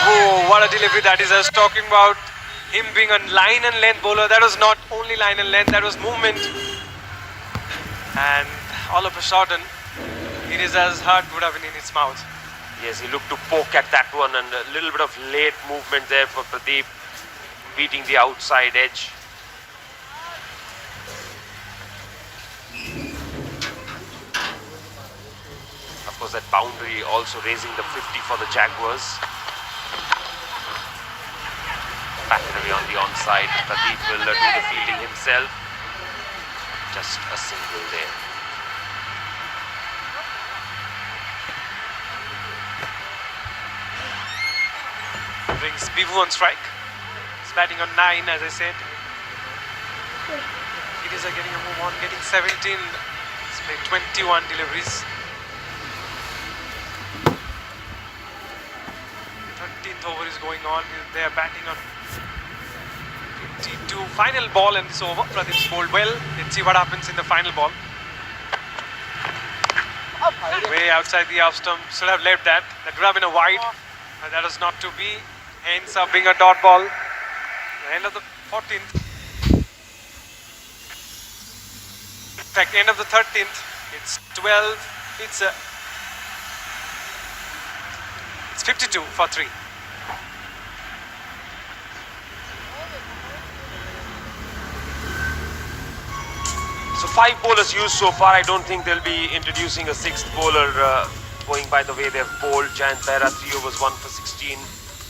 Oh, what a delivery that is. I was talking about him being a line and length bowler. That was not only line and length, that was movement. And all of a sudden, Girija's heart would have been in his mouth. Yes, he looked to poke at that one, and a little bit of late movement there for Pradeep, beating the outside edge. Of course, that boundary also raising the 50 for the Jaguars. Batted away on the onside. Pradeep will do the fielding himself. Just a single there. Brings Bibhu on strike. He's batting on 9, as I said. Girija getting a move on, getting 17. He's made 21 deliveries. 13th over is going on. They are batting on 52. Final ball in this over. Pradeep's bowled well. Let's see what happens in the final ball. Way outside the off stump. Should have left that. That would have been a wide. That was not to be. ends up being a dot ball. The end of the 14th. In fact, end of the 13th. It's 12. It's 52 for 3. So 5 bowlers used so far. I don't think they'll be introducing a 6th bowler going by the way they've bowled. Jayant Behra 3 overs 1 for 16.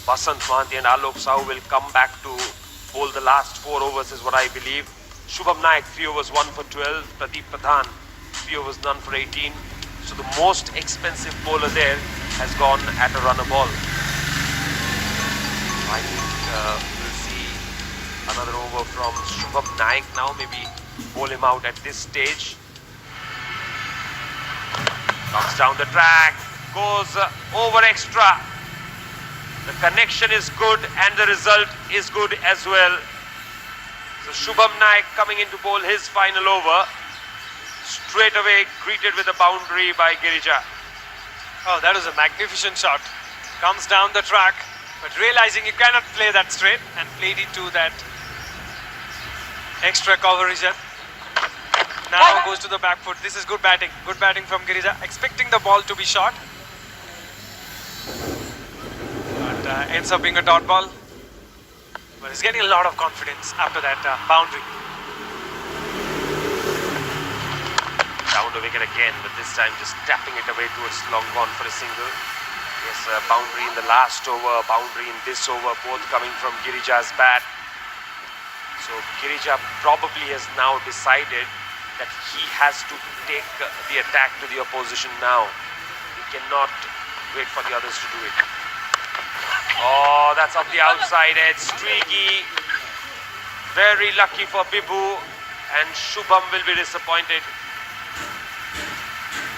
Basant Mahanti and Alok Sahu will come back to bowl the last 4 overs is what I believe. Shubham Naik 3 overs 1 for 12. Pradeep Pradhan 3 overs none for 18. So the most expensive bowler there has gone at a runner ball. I think we'll see another over from Shubham Naik now. Maybe bowl him out at this stage. Comes down the track, goes over extra. The connection is good and the result is good as well. So Shubham Naik coming in to bowl his final over. Straight away greeted with a boundary by Girija. Oh, that was a magnificent shot. Comes down the track, but realizing you cannot play that straight and played into that extra coverage. Now goes to the back foot. This is good batting. Good batting from Girija. Expecting the ball to be short. But ends up being a dot ball. But he's getting a lot of confidence after that boundary. Down the wicket again, but this time just tapping it away towards long gone for a single. Yes, a boundary in the last over, boundary in this over, both coming from Girija's bat. So Girija probably has now decided that he has to take the attack to the opposition now. He cannot wait for the others to do it. Oh, that's off the outside edge. Streaky. Very lucky for Bibu, and Shubham will be disappointed.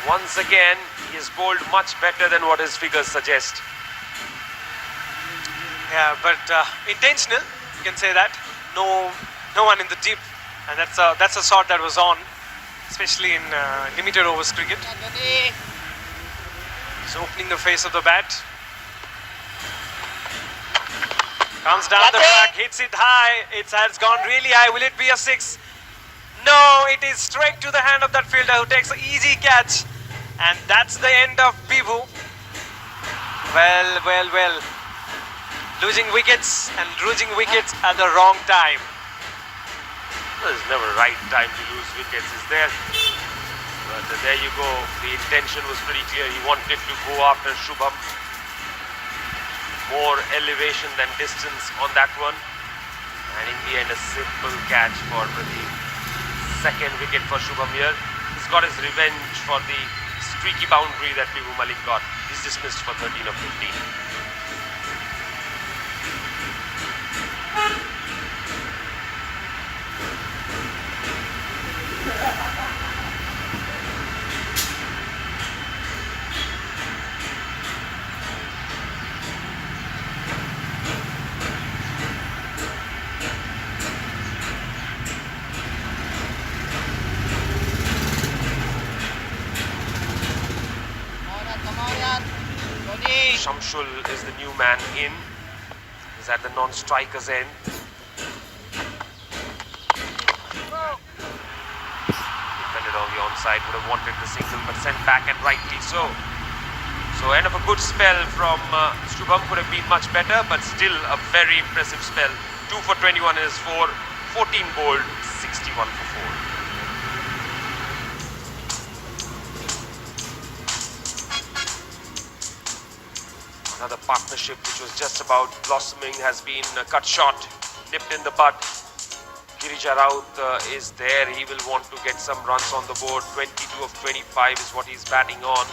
Once again, he has bowled much better than what his figures suggest. Yeah, but intentional, you can say that. No one in the deep, and that's a shot that was on, especially in limited overs cricket. He's opening the face of the bat. Comes down the track, hits it high. It has gone really high. Will it be a 6? No, it is straight to the hand of that fielder who takes an easy catch. And that's the end of Bibu. Well. Losing wickets and losing wickets at the wrong time. There's never a right time to lose wickets, is there? But there you go. The intention was pretty clear. He wanted to go after Shubham. More elevation than distance on that one. And in the end, a simple catch for Pradeep. Second wicket for Shubham here. He's got his revenge for the streaky boundary that Bibu Malik got. He's dismissed for 13 of 15. Shamshul is the new man in. He's at the non-striker's end. Defended on the onside, would have wanted the single but sent back, and rightly so. So end of a good spell from Shubham. Could have been much better, but still a very impressive spell. 2 for 21 in his 4, 14 bowled, 61 for 4. Another partnership which was just about blossoming has been cut short, nipped in the bud. Girija Raut is there. He will want to get some runs on the board. 22 of 25 is what he's batting on.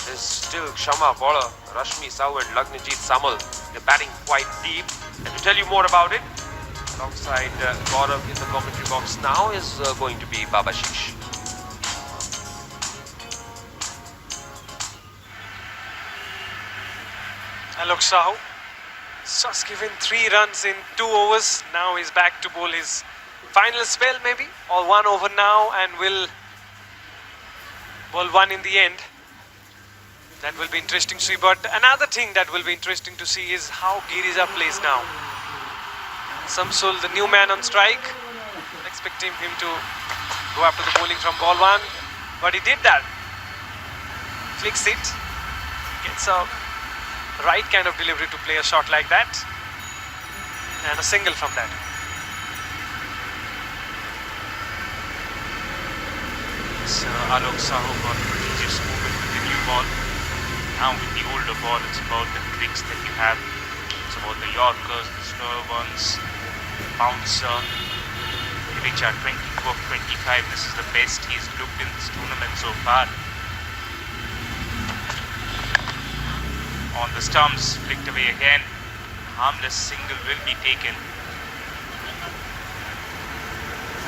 There's still Kshama Bola, Rashmi Sahu and Lagnajit Samal. They're batting quite deep. And to tell you more about it, alongside Gaurav in the commentary box now is going to be Babashish. Alok Sahu just given 3 runs in 2 overs. Now he's back to bowl his final spell maybe, or 1 over now, and will bowl 1 in the end. That will be interesting to see. But another thing that will be interesting to see is how Girija plays now. Samsul, the new man on strike, expecting him to go after the bowling from ball one, but he did that. Flicks it, gets a right kind of delivery to play a shot like that, and a single from that. So Alok Sahu got prodigious movement with the new ball. Now with the older ball, it's about the tricks that you have. It's about the Yorkers, the slower ones, bouncer. Girija 22 of 25. This is the best he's looked in this tournament so far. On the stumps, flicked away again. Harmless single will be taken.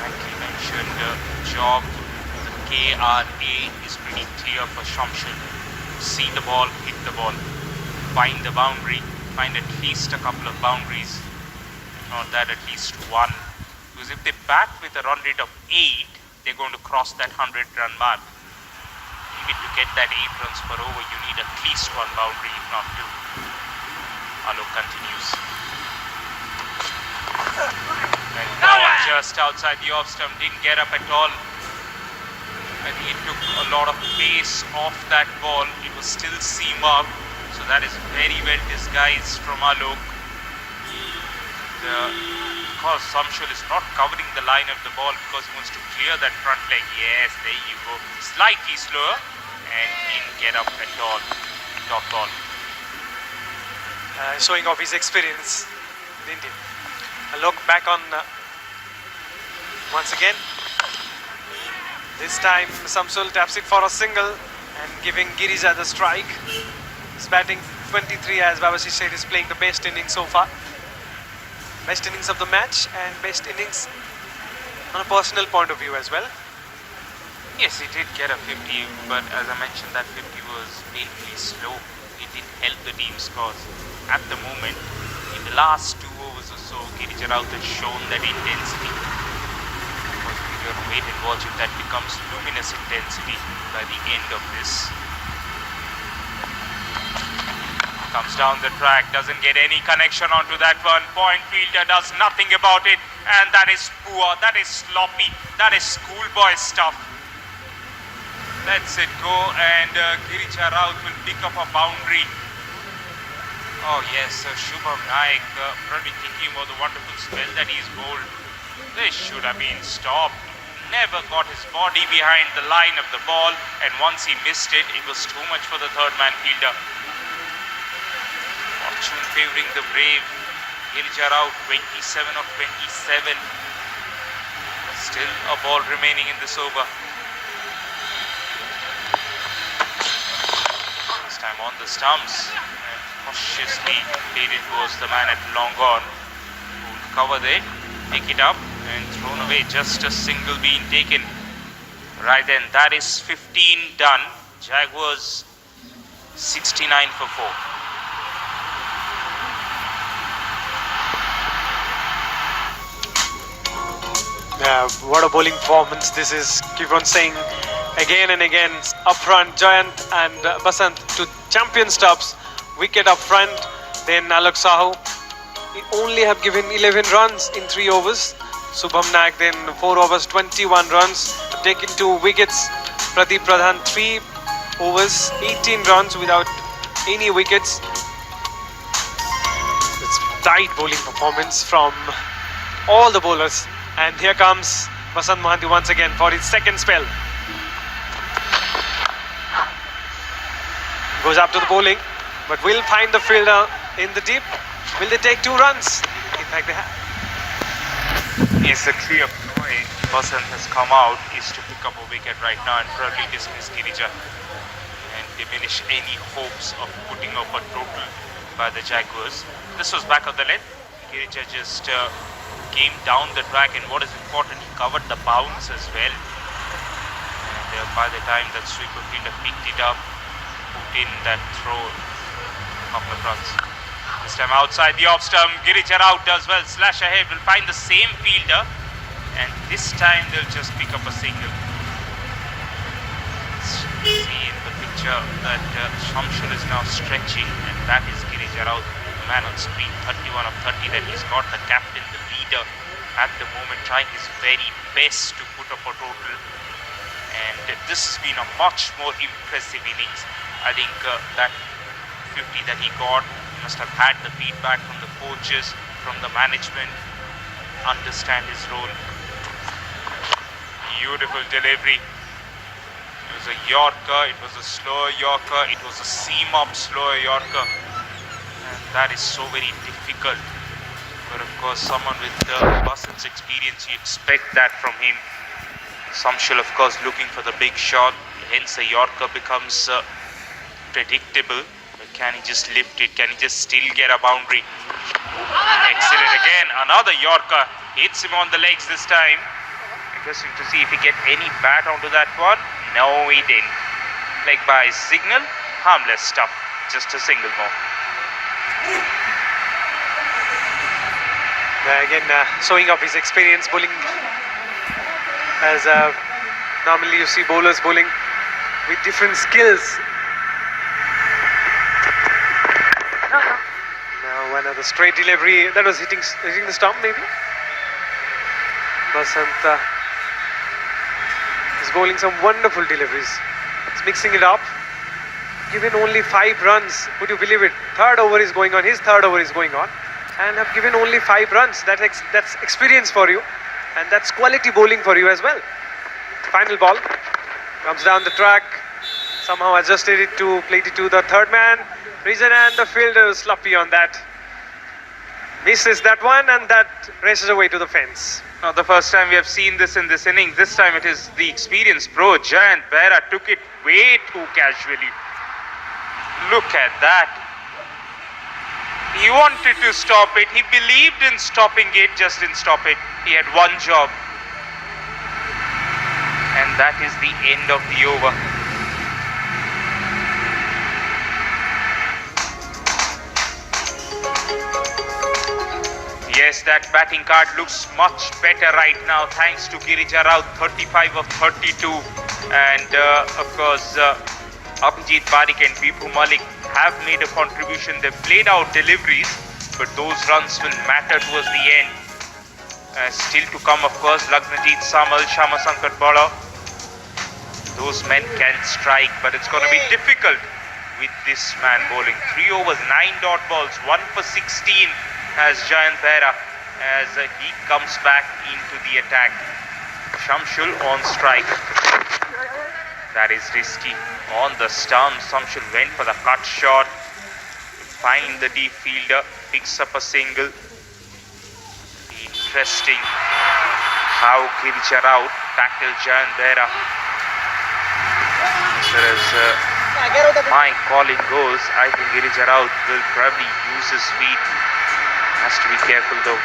Rightly mentioned, job. The KRA is pretty clear for Shamshul. See the ball, hit the ball, find the boundary, find at least a couple of boundaries. If not that, at least one. Because if they bat with a run rate of 8, they're going to cross that 100-run mark. Even to get that 8 runs per over, you need at least one boundary, if not two. Alok continues. And ball just outside the off stump, didn't get up at all. I think it took a lot of pace off that ball. It was still seam up, so that is very well disguised from Alok. Because Shamshul is not covering the line of the ball because he wants to clear that front leg. Yes, there you go. Slightly slower and didn't get up at all. Top ball. Showing off his experience, didn't he? Alok back on once again. This time Shamshul taps it for a single and giving Girija the strike. He's batting 23, as Babaji said, is playing the best innings so far. Best innings of the match and best innings on a personal point of view as well. Yes, he did get a 50, but as I mentioned, that 50 was painfully slow. It didn't help the team scores. At the moment, in the last 2 overs or so, Girija has shown that intensity. We're going to wait and watch if that becomes luminous intensity by the end of this. Comes down the track, doesn't get any connection onto that one. Point fielder does nothing about it, and that is poor, that is sloppy, that is schoolboy stuff. Lets it go, and Girija will pick up a boundary. Oh yes, Shubham Naik probably thinking about the wonderful spell that he's bowled. This should have been stopped. Never got his body behind the line of the ball, and once he missed it, it was too much for the third man fielder. Fortune favouring the brave. Girija 27 of 27. Still a ball remaining in this over. This time on the stumps, and cautiously played it towards the man at long on, who will cover it, pick it up and thrown away. Just a single being taken. Right then, that is 15 done. Jaguars 69 for 4. Yeah, what a bowling performance this is. Keep on saying again and again. Up front, Jayant and Basant to champion stops. Wicket up front. Then Alok Sahu. He only have given 11 runs in 3 overs. Shubham Naik then 4 overs, 21 runs. Taken 2 wickets. Pradeep Pradhan 3 overs, 18 runs without any wickets. It's tight bowling performance from all the bowlers. And here comes Basant Mohanty once again for his second spell. Goes up to the bowling, but will find the fielder in the deep. Will they take 2 runs? In fact, they have. Yes, a clear ploy Basant has come out is to pick up a wicket right now and probably dismiss Girija and diminish any hopes of putting up a total by the Jaguars. This was back of the length. Girija just came down the track, and what is important, he covered the bounce as well. And by the time that sweeper fielder picked it up, put in that throw, couple of runs. This time outside the off stump, Girija does well, slash ahead, will find the same fielder, and this time they'll just pick up a single. See in the picture Shamshul is now stretching, and that is Girish Raut, the man on screen, 31 of 30 that he's got, the captain, the leader at the moment, trying his very best to put up a total. And this has been a much more impressive innings. I think that 50 that he got, he must have had the feedback from the coaches, from the management, understand his role. Beautiful delivery. It was a Yorker, it was a slower Yorker, it was a seam-up slower Yorker. And that is so very difficult. But of course, someone with Basan's experience, you expect that from him. Shamshul, of course, looking for the big shot. Hence, a Yorker becomes predictable. But can he just lift it? Can he just still get a boundary? Excellent again. Another Yorker hits him on the legs this time. Interesting to see if he get any bat onto that one. No, he didn't. Leg by signal. Harmless stuff. Just a single more. Again, showing up his experience bowling, as normally you see bowlers bowling with different skills. Now another straight delivery that was hitting the stump maybe. Basant is bowling some wonderful deliveries. He's mixing it up. Given only 5 runs, would you believe it? Third over is going on. His third over is going on. And have given only 5 runs. That's experience for you, and that's quality bowling for you as well. Final ball comes down the track, somehow adjusted it to plate it to the third man. Reason, and the fielder was sloppy on that. Misses that one, and that races away to the fence. Not the first time we have seen this in this inning. This time it is the experienced pro Jayant Behra took it way too casually. Look at that. He wanted to stop it. He believed in stopping it, just didn't stop it. He had one job. And that is the end of the over. Yes, that batting card looks much better right now thanks to Girish Raut, 35 of 32. And of course, Abhijit Parikh and Vibhu Malik have made a contribution. They've played out deliveries, but those runs will matter towards the end. Still to come, of course, Lagnajit Samal, Shama Sankar Bala. Those men can strike, but it's going to be difficult with this man bowling. 3 overs, 9 dot balls, 1 for 16 as Jayant Behra as he comes back into the attack. Shamshul on strike. That is risky. On the stump, Shamshul went for the cut shot. Find the deep fielder, picks up a single. Interesting how Girish Raut tackled Jayant Behra. As far as my calling goes, I think Girish Raut will probably use his feet. Has to be careful though.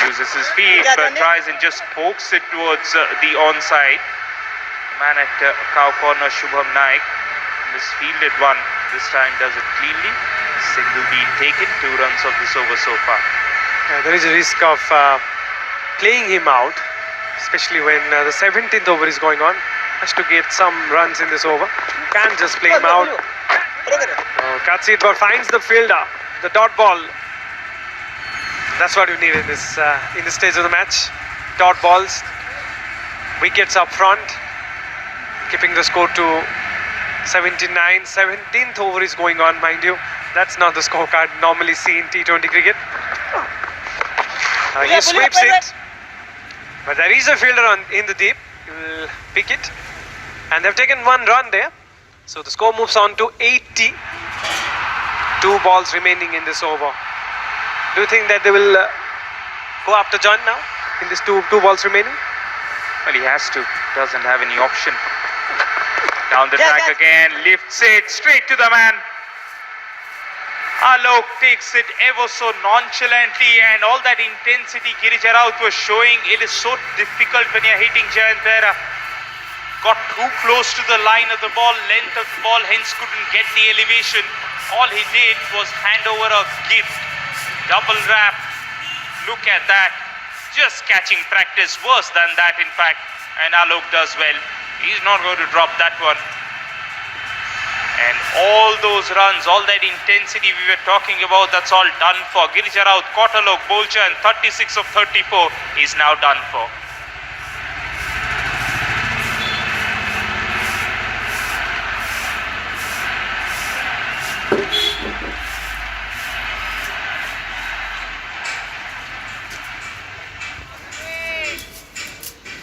Uses his feet, but tries and just pokes it towards the onside. Man at cow corner, Shubham Naik, misfielded one. This time does it cleanly. Single being taken, 2 runs of this over so far. There is a risk of playing him out, especially when the 17th over is going on. Has to get some runs in this over. Can't just play him out. Cuts it, but finds the fielder. The dot ball. That's what you need in this stage of the match. Dot balls, wickets up front, keeping the score to 79. 17th over is going on, mind you. That's not the scorecard normally seen in T20 cricket. He sweeps it, but there is a fielder in the deep. He will pick it, and they've taken 1 run there. So the score moves on to 80. 2 balls remaining in this over. Do you think that they will go after John now in this two balls remaining? Well, he has to. Doesn't have any option. Down the track again, lifts it straight to the man. Alok takes it ever so nonchalantly, and all that intensity Girish Raut was showing, it is so difficult when you're hitting Jayant Behra. Got too close to the line of the ball, length of the ball, hence couldn't get the elevation. All he did was hand over a gift. Double wrap. Look at that. Just catching practice. Worse than that, in fact. And Alok does well. He's not going to drop that one. And all those runs, all that intensity we were talking about, that's all done for. Girija Raut, Kotalok, Bolcha and 36 of 34 is now done for.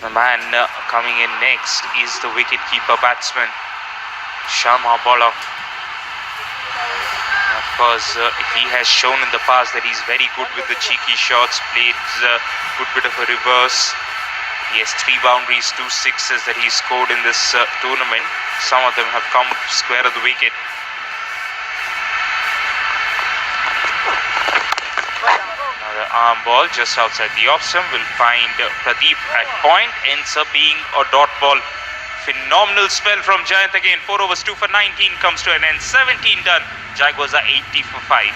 The man coming in next is the wicket-keeper batsman, Shama Bola. Of course, he has shown in the past that he's very good with the cheeky shots, played a good bit of a reverse. He has 3 boundaries, 2 sixes that he scored in this tournament. Some of them have come square of the wicket. The arm ball just outside the off stump will find Pradeep at point, ends up being a dot ball. Phenomenal spell from Jayant again. 4 overs, 2 for 19 comes to an end. 17 done. Jaguars are 80 for 5.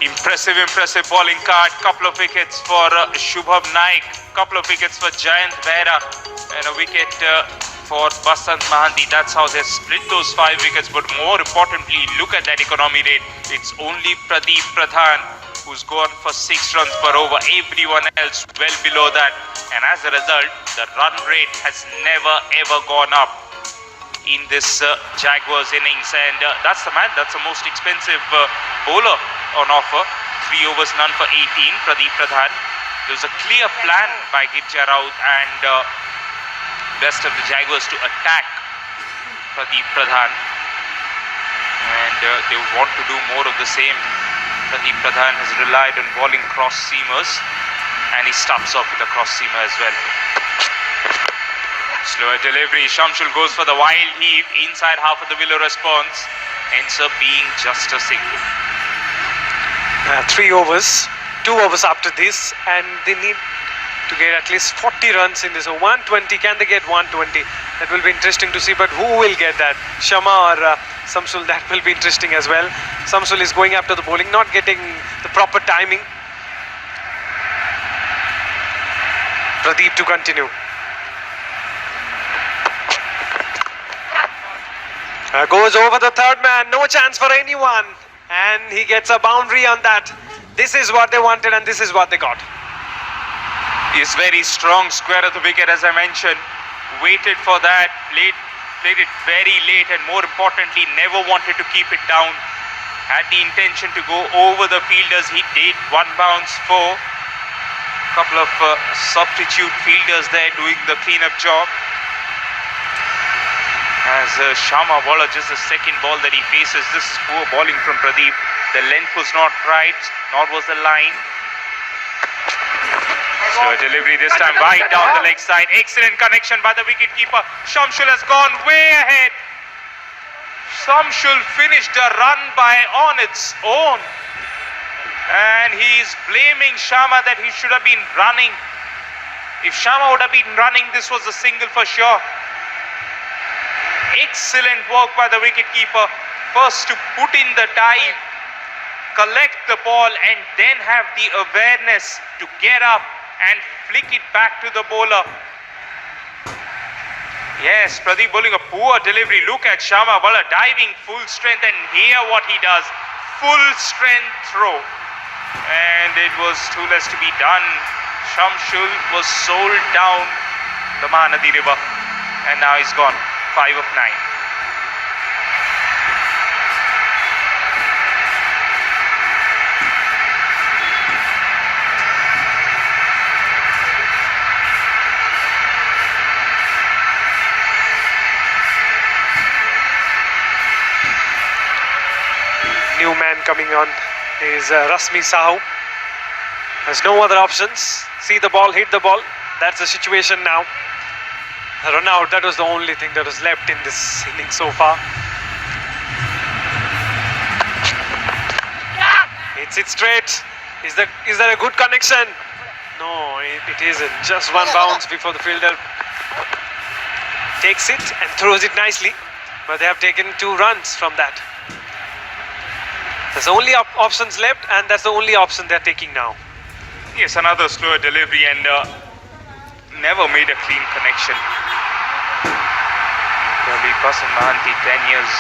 Impressive bowling card. Couple of wickets for Shubham Naik. Couple of wickets for Jayant Behra. And a wicket for Basant Mahanti. That's how they split those 5 wickets. But more importantly, look at that economy rate. It's only Pradeep Pradhan who's gone for 6 runs per over. Everyone else well below that. And as a result, the run rate has never ever gone up in this Jaguars innings. And that's the man. That's the most expensive bowler on offer. 3 overs, none for 18. Pradeep Pradhan. There was a clear plan by Girija Raut and rest of the Jaguars to attack Pradeep Pradhan, and they want to do more of the same. Pradeep Pradhan has relied on bowling cross seamers, and he starts off with a cross seamer as well. Slower delivery. Shamshul goes for the wild heave inside half of the willow response, ends up being just a single. 3 overs, 2 overs after this, and they need to get at least 40 runs in this. So 120, can they get 120? That will be interesting to see, but who will get that? Shama or Samsul? That will be interesting as well. Samsul is going after the bowling, not getting the proper timing. Pradeep to continue. Goes over the third man, no chance for anyone, and he gets a boundary on that. This is what they wanted and this is what they got. Is very strong square of the wicket, as I mentioned. Waited for that, played it very late, and more importantly, never wanted to keep it down. Had the intention to go over the fielders. He did. 1 bounce for. Couple of substitute fielders there doing the cleanup job. As Shama Bola, just the second ball that he faces. This is poor bowling from Pradeep. The length was not right, nor was the line. Slow delivery this time, right down the leg side. Excellent connection by the wicketkeeper. Shamshul has gone way ahead. Shamshul finished a run on its own. And he's blaming Shama that he should have been running. If Shama would have been running, this was a single for sure. Excellent work by the wicketkeeper. First to put in the dive, collect the ball, and then have the awareness to get up and flick it back to the bowler. Yes, Pradeep bowling a poor delivery. Look at Shama Bola diving full strength, and hear what he does. Full strength throw. And it was too less to be done. Shamshul was sold down the Mahanadi River, and now he's gone. 5 of 9. New man coming on is Rasmi Sahu. Has no other options. See the ball, hit the ball. That's the situation now. Run out, that was the only thing that was left in this inning so far. Hits it straight. Is there a good connection? No, it isn't. Just 1 bounce before the fielder takes it and throws it nicely. But they have taken 2 runs from that. There's only options left, and that's the only option they're taking now. Yes, another slower delivery, and never made a clean connection. Probably Basan Mahanti 10 years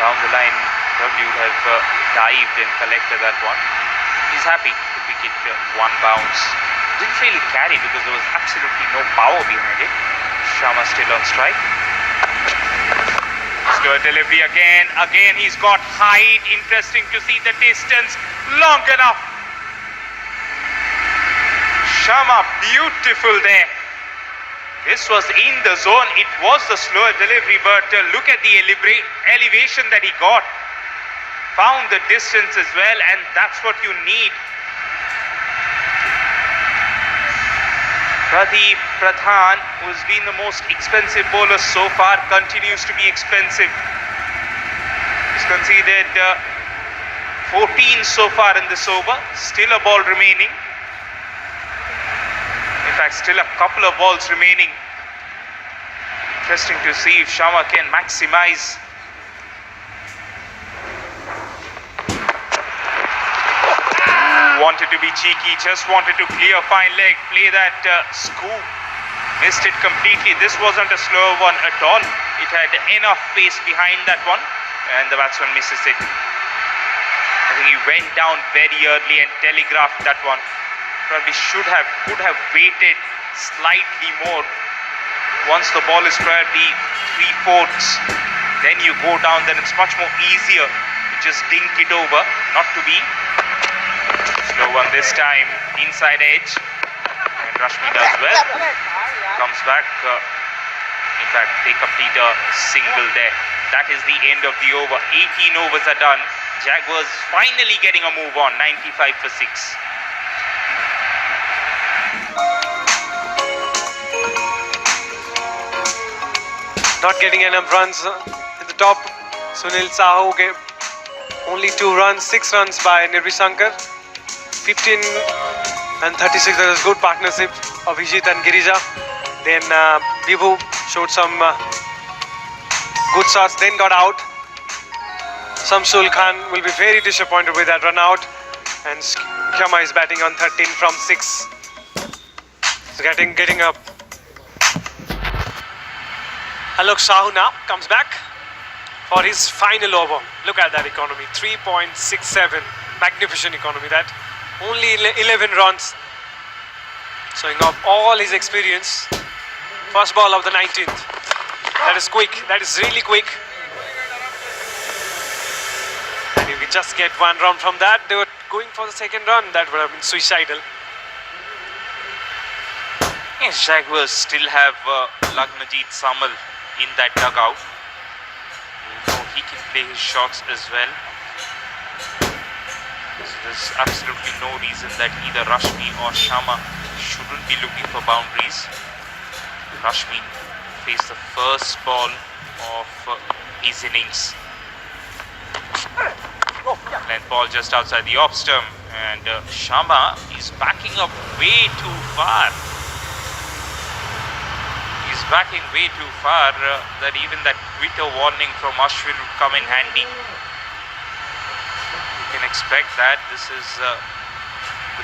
down the line probably would have dived and collected that one. He's happy to pick it one bounce. Didn't really carry because there was absolutely no power behind it. Sharma still on strike. Slow delivery again. Again he's got height. Interesting to see the distance. Long enough. Sharma, beautiful there. This was in the zone. It was the slower delivery, but look at the elevation that he got. Found the distance as well, and that's what you need. Pradeep Pradhan, who's been the most expensive bowler so far, continues to be expensive. He's conceded 14 so far in this over. Still a ball remaining. In fact, still a couple of balls remaining. Interesting to see if Sharma can maximize. Wanted to be cheeky, just wanted to clear fine leg, play that scoop. Missed it completely. This wasn't a slower one at all. It had enough pace behind that one, and the batsman misses it. I think he went down very early and telegraphed that one. Probably could have waited slightly more. Once the ball is probably 3/4, then you go down, then it's much more easier to just dink it over. Not to be. Slow one this time, inside edge, and Rashmi does well. Comes back. In fact, they complete a single there. That is the end of the over. 18 overs are done. Jaguars finally getting a move on. 95 for 6. Not getting enough runs in the top. Sunil Sahu gave only 2 runs, 6 runs by Nirvishankar. 15 and 36, that was good partnership of Vijit and Girija. Then Vibhu showed some good shots, then got out. Shamsul Khan will be very disappointed with that run out. And Khyama is batting on 13 from 6. So getting up. Alok Sahu now comes back for his final over. Look at that economy, 3.67. Magnificent economy that. Only 11 runs. Showing off all his experience. First ball of the 19th. That is quick. That is really quick. And if we just get 1 run from that, they were going for the second run. That would have been suicidal. Yes, Jaguars still have Lagnajit Samal in that dugout. You know he can play his shots as well. So there's absolutely no reason that either Rashmi or Sharma shouldn't be looking for boundaries. Rashmi faced the first ball of his innings. Length ball just outside the off stump, and Sharma is backing up way too far. He's backing way too far that even that Twitter warning from Ashwin would come in handy. You can expect that. This is the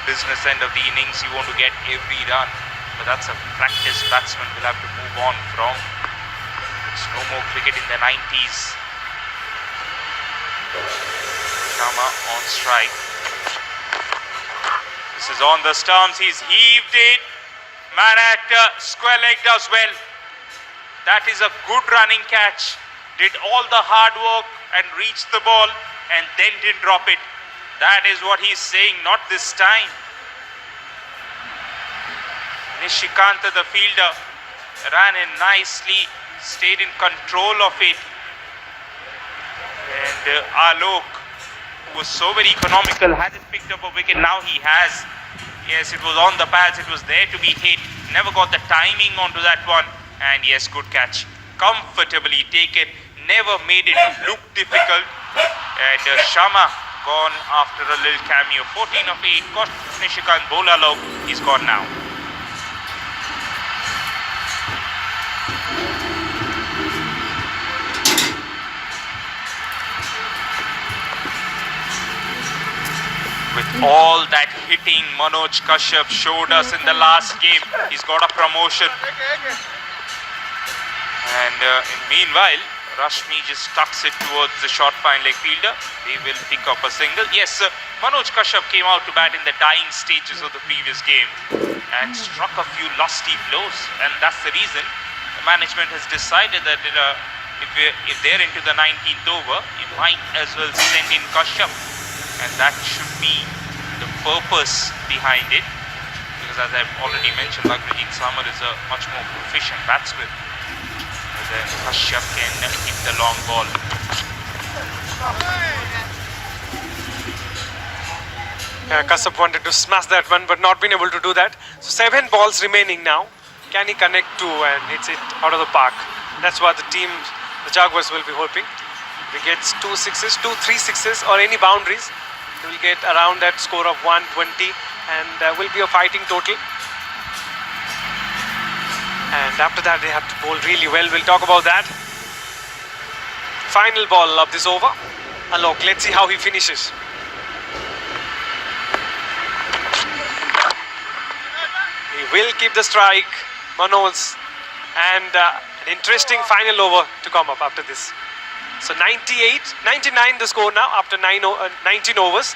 business end of the innings. You want to get every run, but that's a practice batsman will have to move on from. It's no more cricket in the 90s. Sharma on strike. This is on the stumps. He's heaved it. Man at square leg does well. That is a good running catch. Did all the hard work and reached the ball and then didn't drop it. That is what he's saying, not this time. Nishikanta, the fielder, ran in nicely, stayed in control of it. And Alok, who was so very economical, hadn't picked up a wicket. Now he has. Yes, it was on the pads, it was there to be hit. Never got the timing onto that one. And yes, good catch. Comfortably taken. Never made it look difficult. And Sharma gone after a little cameo. 14 of 8. Got Nishikant Bola Alok. He's gone now. With all that hitting Manoj Kashyap showed us in the last game. He's got a promotion. And meanwhile, Rashmi just tucks it towards the short fine leg fielder. They will pick up a single. Yes, Manoj Kashyap came out to bat in the dying stages of the previous game and struck a few lusty blows. And that's the reason the management has decided that if they're into the 19th over, you might as well send in Kashyap. And that should be the purpose behind it. Because as I've already mentioned, Lagrajit Samar is a much more proficient batsman. Then Kashyap can hit the long ball. Yeah, Kashyap wanted to smash that one but not been able to do that. So 7 balls remaining now. Can he connect 2 and hits it out of the park? That's what the team, the Jaguars, will be hoping. If he gets 2 sixes, 2, 3 sixes or any boundaries, he will get around that score of 120 and will be a fighting total. And after that they have to bowl really well. We'll talk about that. Final ball of this over. Alok, let's see how he finishes. He will keep the strike, Manoj. And an interesting final over to come up after this. So 99 the score now after 19 overs.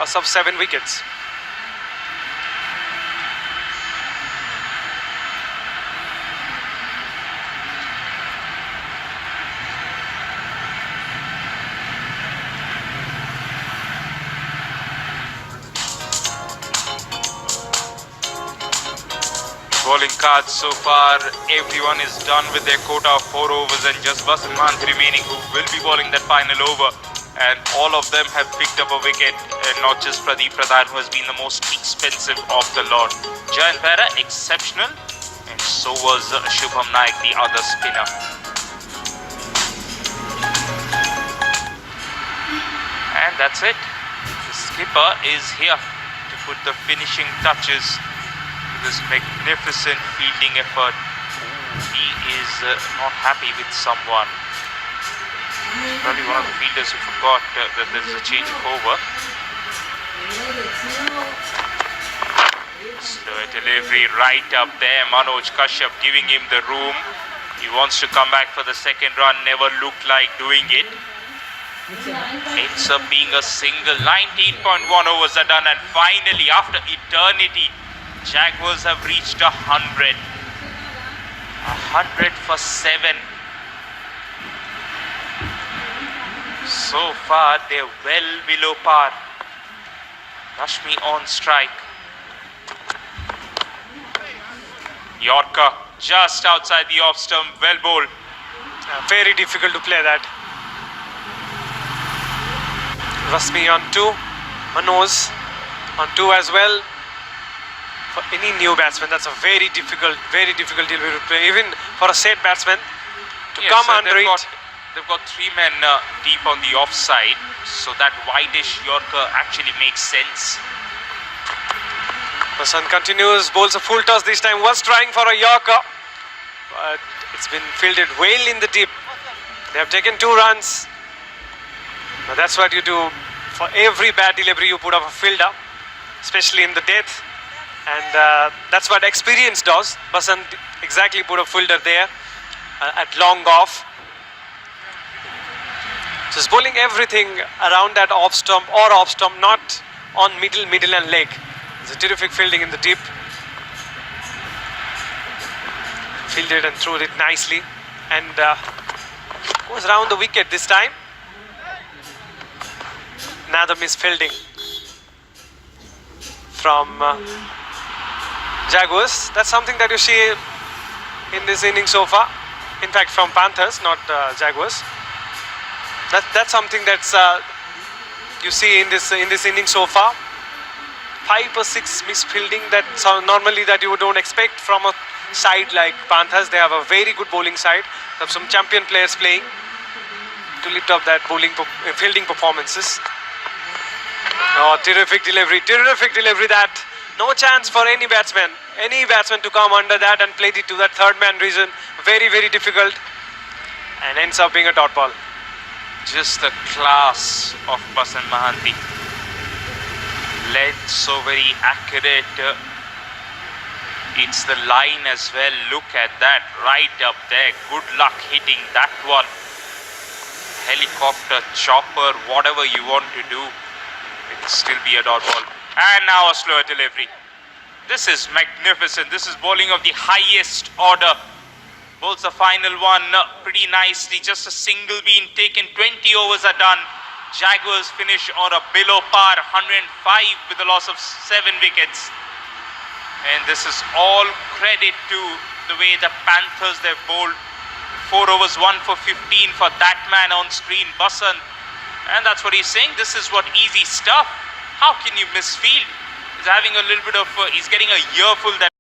Sub 7 wickets. Bowling cards so far, everyone is done with their quota of 4 overs and just Basan Mahanti remaining, who will be bowling that final over. And all of them have picked up a wicket, and not just Pradeep Pradhan, who has been the most expensive of the lot. Jayant Bera, exceptional, and so was Shubham Naik, the other spinner. And that's it. The skipper is here to put the finishing touches to this magnificent fielding effort. Ooh, he is not happy with someone. Probably one of the fielders who forgot that there is a change of over. Slow delivery right up there. Manoj Kashyap giving him the room. He wants to come back for the second run. Never looked like doing it. Ends up being a single. 19.1 overs are done, and finally, after eternity, Jaguars have reached 100. 100 for 7. So far, they're well below par. Rashmi on strike. Yorker just outside the off stump, well bowled. Very difficult to play that. Rashmi on 2, Manoj on 2 as well. For any new batsman, that's a very difficult delivery to play. Even for a set batsman to come under it. They've got 3 men deep on the offside, so that wideish Yorker actually makes sense. Basan continues, bowls a full toss this time, was trying for a Yorker, but it's been fielded well in the deep. They have taken 2 runs. Now that's what you do. For every bad delivery you put up a fielder, especially in the death, and that's what experience does. Basan exactly put a fielder there at long off. Just bowling everything around that off stump or off stump, not on middle and leg. It's a terrific fielding in the deep. Fielded and threw it nicely, and goes round the wicket this time. Another misfielding from Jaguars. That's something that you see in this inning so far. In fact, from Panthers, not Jaguars. That's something that's you see in this inning so far. 5 or 6 misfielding that normally that you don't expect from a side like Panthers. They have a very good bowling side. They have some champion players playing to lift up that fielding performances. Oh, terrific delivery that no chance for any batsman to come under that and play it to that third man region. Very difficult, and ends up being a dot ball. Just the class of Basan Mahanti. length, so very accurate. It's the line as well. Look at that, right up there. Good luck hitting that one. Helicopter, chopper, whatever you want to do, it'll still be a dot ball. And now a slower delivery. This is magnificent. This is bowling of the highest order. Bowls the final one pretty nicely. Just a single bean taken. 20 overs are done. Jaguars finish on a below par, 105 with a loss of 7 wickets. And this is all credit to the way the Panthers, they've bowled. 4 overs, 1 for 15 for that man on screen, Basant. And that's what he's saying. This is what easy stuff. How can you misfield? He's having a little bit of, he's getting a earful that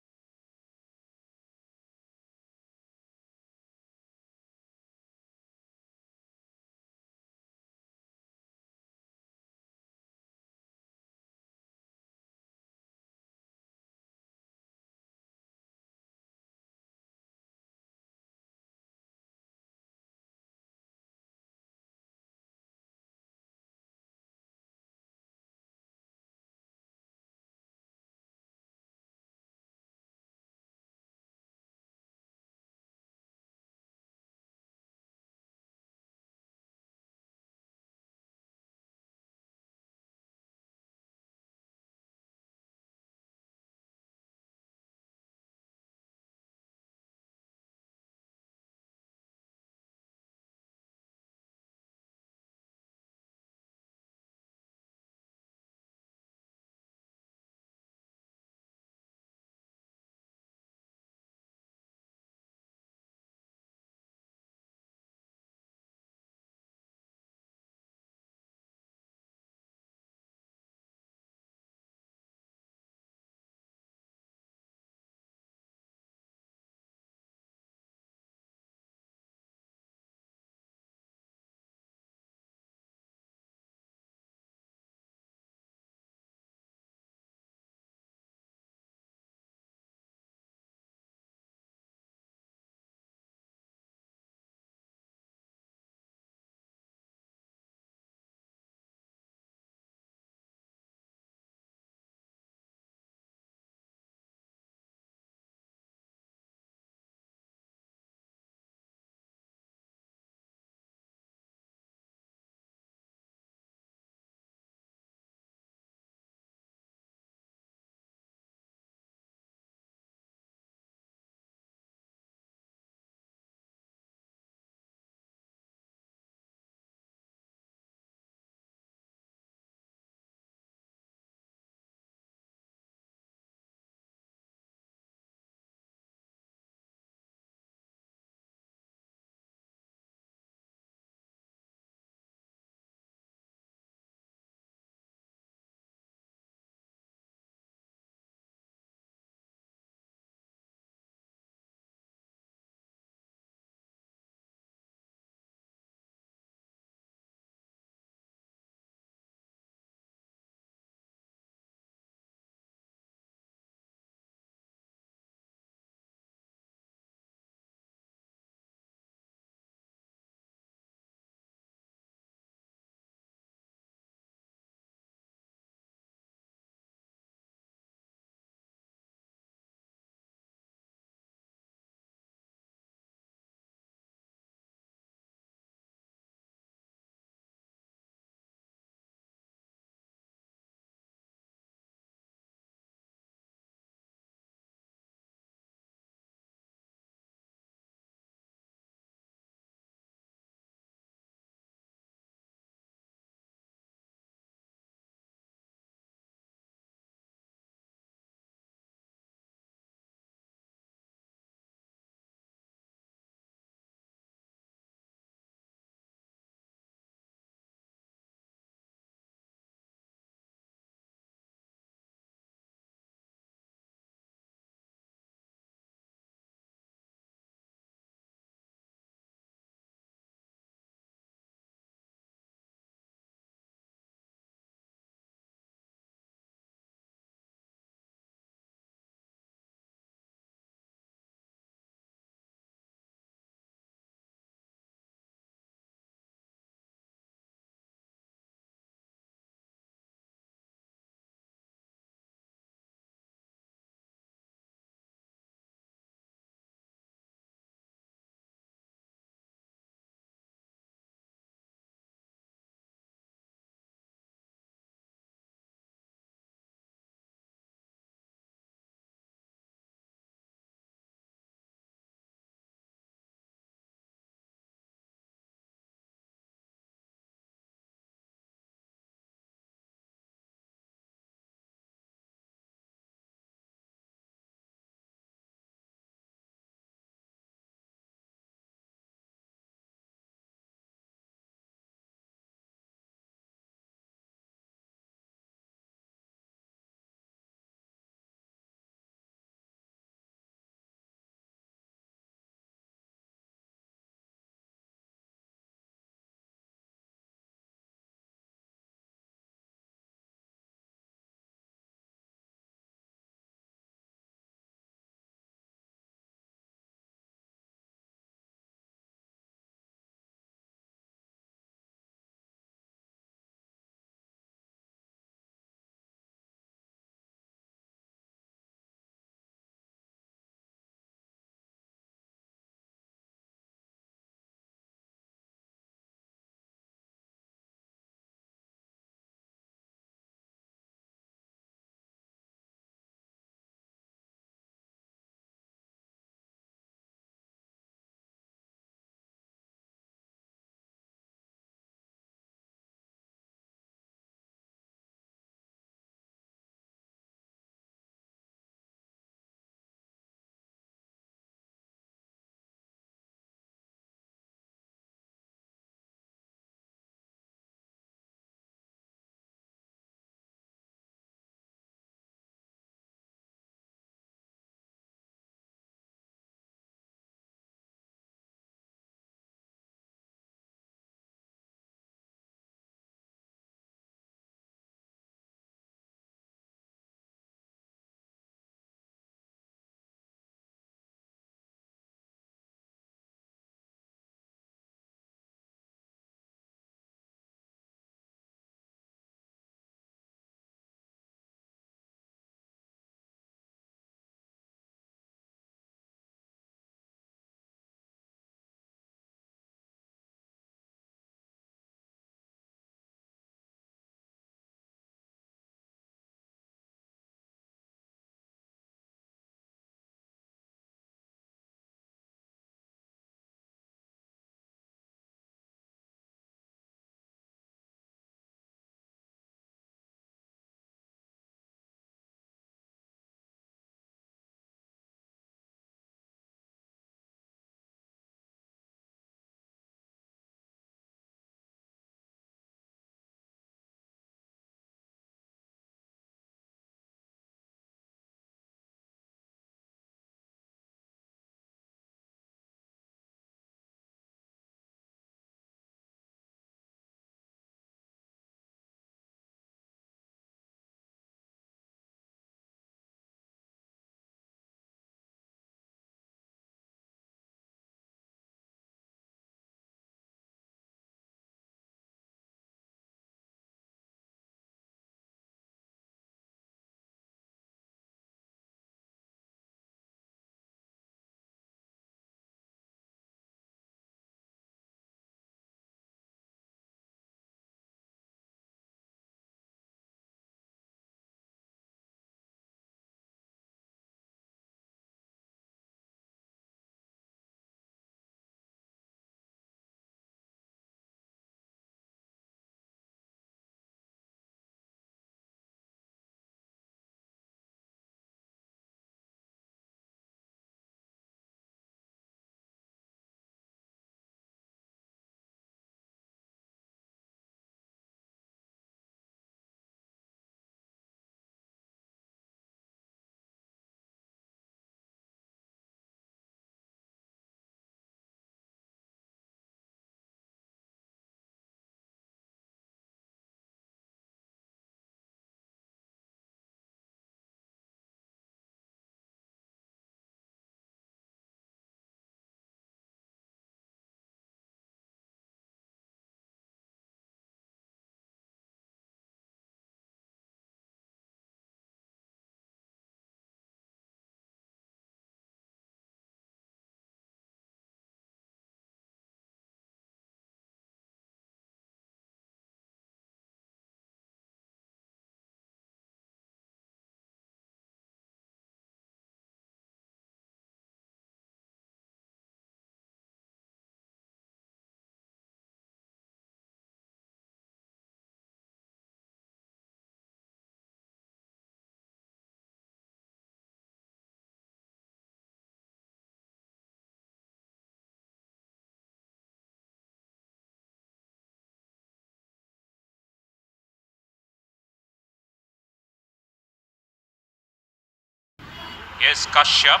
Here's Kashyap,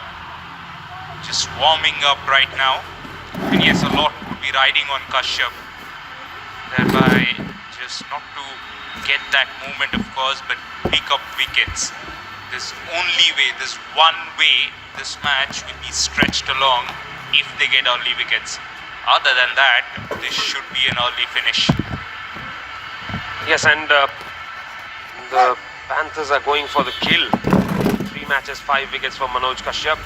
just warming up right now. And yes, a lot would be riding on Kashyap. Thereby, just not to get that movement, of course, but pick up wickets. There's one way this match will be stretched along if they get early wickets. Other than that, this should be an early finish. Yes, and the Panthers are going for the kill. 3 matches, 5 wickets for Manoj Kashyap.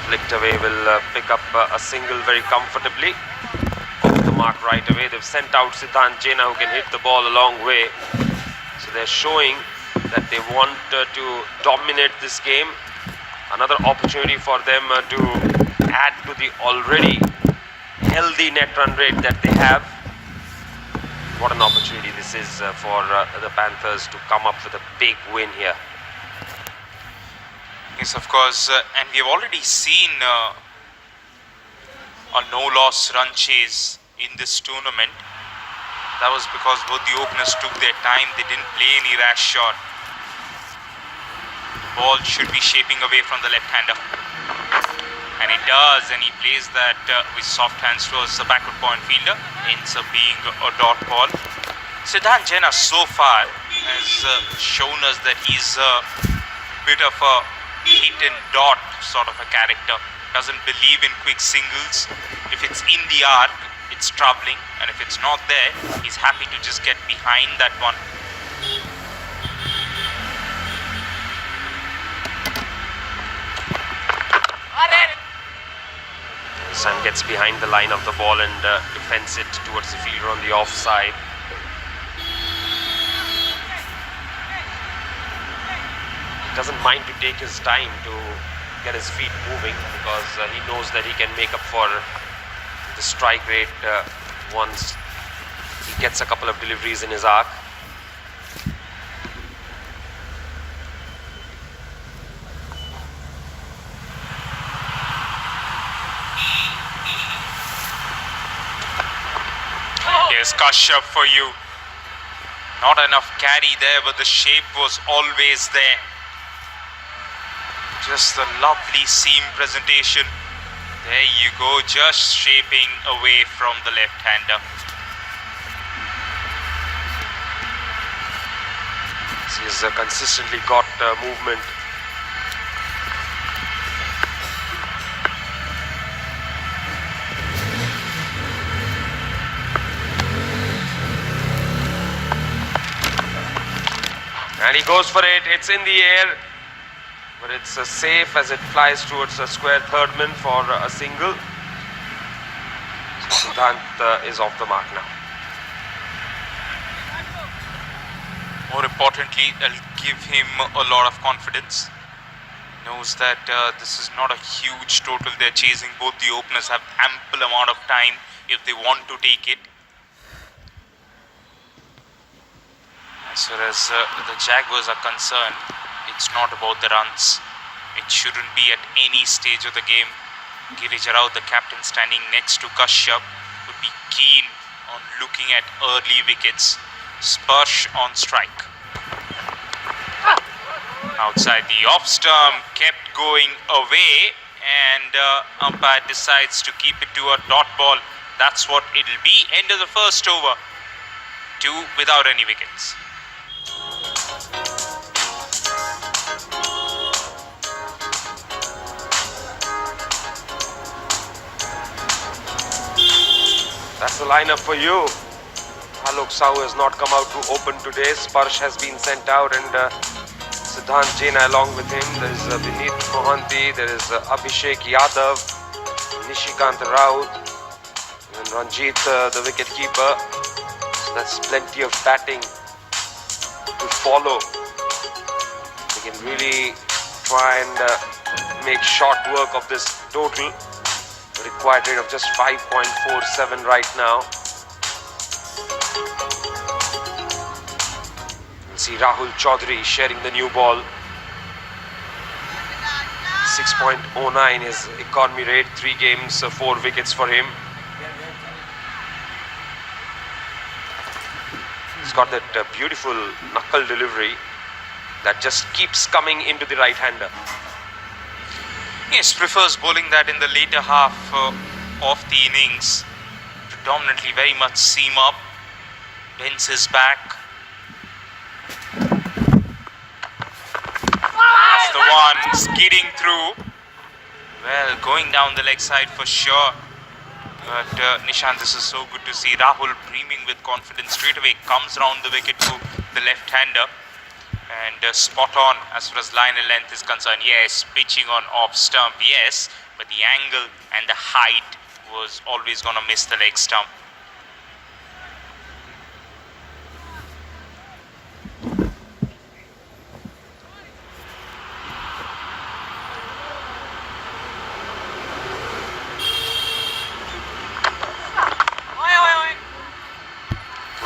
Flicked away, will pick up a single very comfortably. Off the mark right away. They've sent out Siddhant Jaina, who can hit the ball a long way. So they're showing that they want to dominate this game. Another opportunity for them to add to the already healthy net run rate that they have. What an opportunity this is for the Panthers to come up with a big win here. Yes, of course, and we have already seen a no-loss run chase in this tournament. That was because both the openers took their time. They didn't play any rash shot. The ball should be shaping away from the left-hander. And it does, and he plays that with soft hands towards the backward point fielder. Ends up being a dot ball. Siddhant Jaina so far has shown us that he's a bit of a hit and dot sort of a character. Doesn't believe in quick singles. If it's in the arc, it's troubling, and if it's not there, he's happy to just get behind that one. Sam gets behind the line of the ball and defends it towards the fielder on the offside. Doesn't mind to take his time to get his feet moving, because he knows that he can make up for the strike rate once he gets a couple of deliveries in his arc. Here's Kashyap for you. Not enough carry there, but the shape was always there. Just a lovely seam presentation. There you go, just shaping away from the left-hander. He's consistently got movement. And he goes for it. It's in the air, but it's safe as it flies towards a square third man for a single. So Siddhant is off the mark now. More importantly, it'll give him a lot of confidence. Knows that this is not a huge total they're chasing. Both the openers have ample amount of time if they want to take it. As far as the Jaguars are concerned, it's not about the runs. It shouldn't be at any stage of the game. Girija Rao, the captain standing next to Kashyap, would be keen on looking at early wickets. Sparsh on strike. Outside the off stump, kept going away, and umpire decides to keep it to a dot ball. That's what it'll be. End of the first over. 2 without any wickets. That's the lineup for you. Alok Sahu has not come out to open today. Sparsh has been sent out, and Siddhant Jaina along with him. There is Vineet Mohanty, there is Abhishek Yadav, Nishikant Raut, and Ranjit, the wicket keeper. So that's plenty of batting to follow. They can really try and make short work of this total. The required rate of just 5.47 right now. You'll see Rahul Chaudhary sharing the new ball. 6.09 is economy rate, 3 games, 4 wickets for him. He's got that beautiful knuckle delivery. that just keeps coming into the right-hander. Yes, prefers bowling that in the later half of the innings. Predominantly very much seam up, bends his back. That's the one, skidding through. Well, going down the leg side for sure. But Nishant, this is so good to see. Rahul beaming with confidence straight away, comes round the wicket to the left-hander. And spot on as far as line and length is concerned. Yes, pitching on off stump, yes. But the angle and the height was always going to miss the leg stump.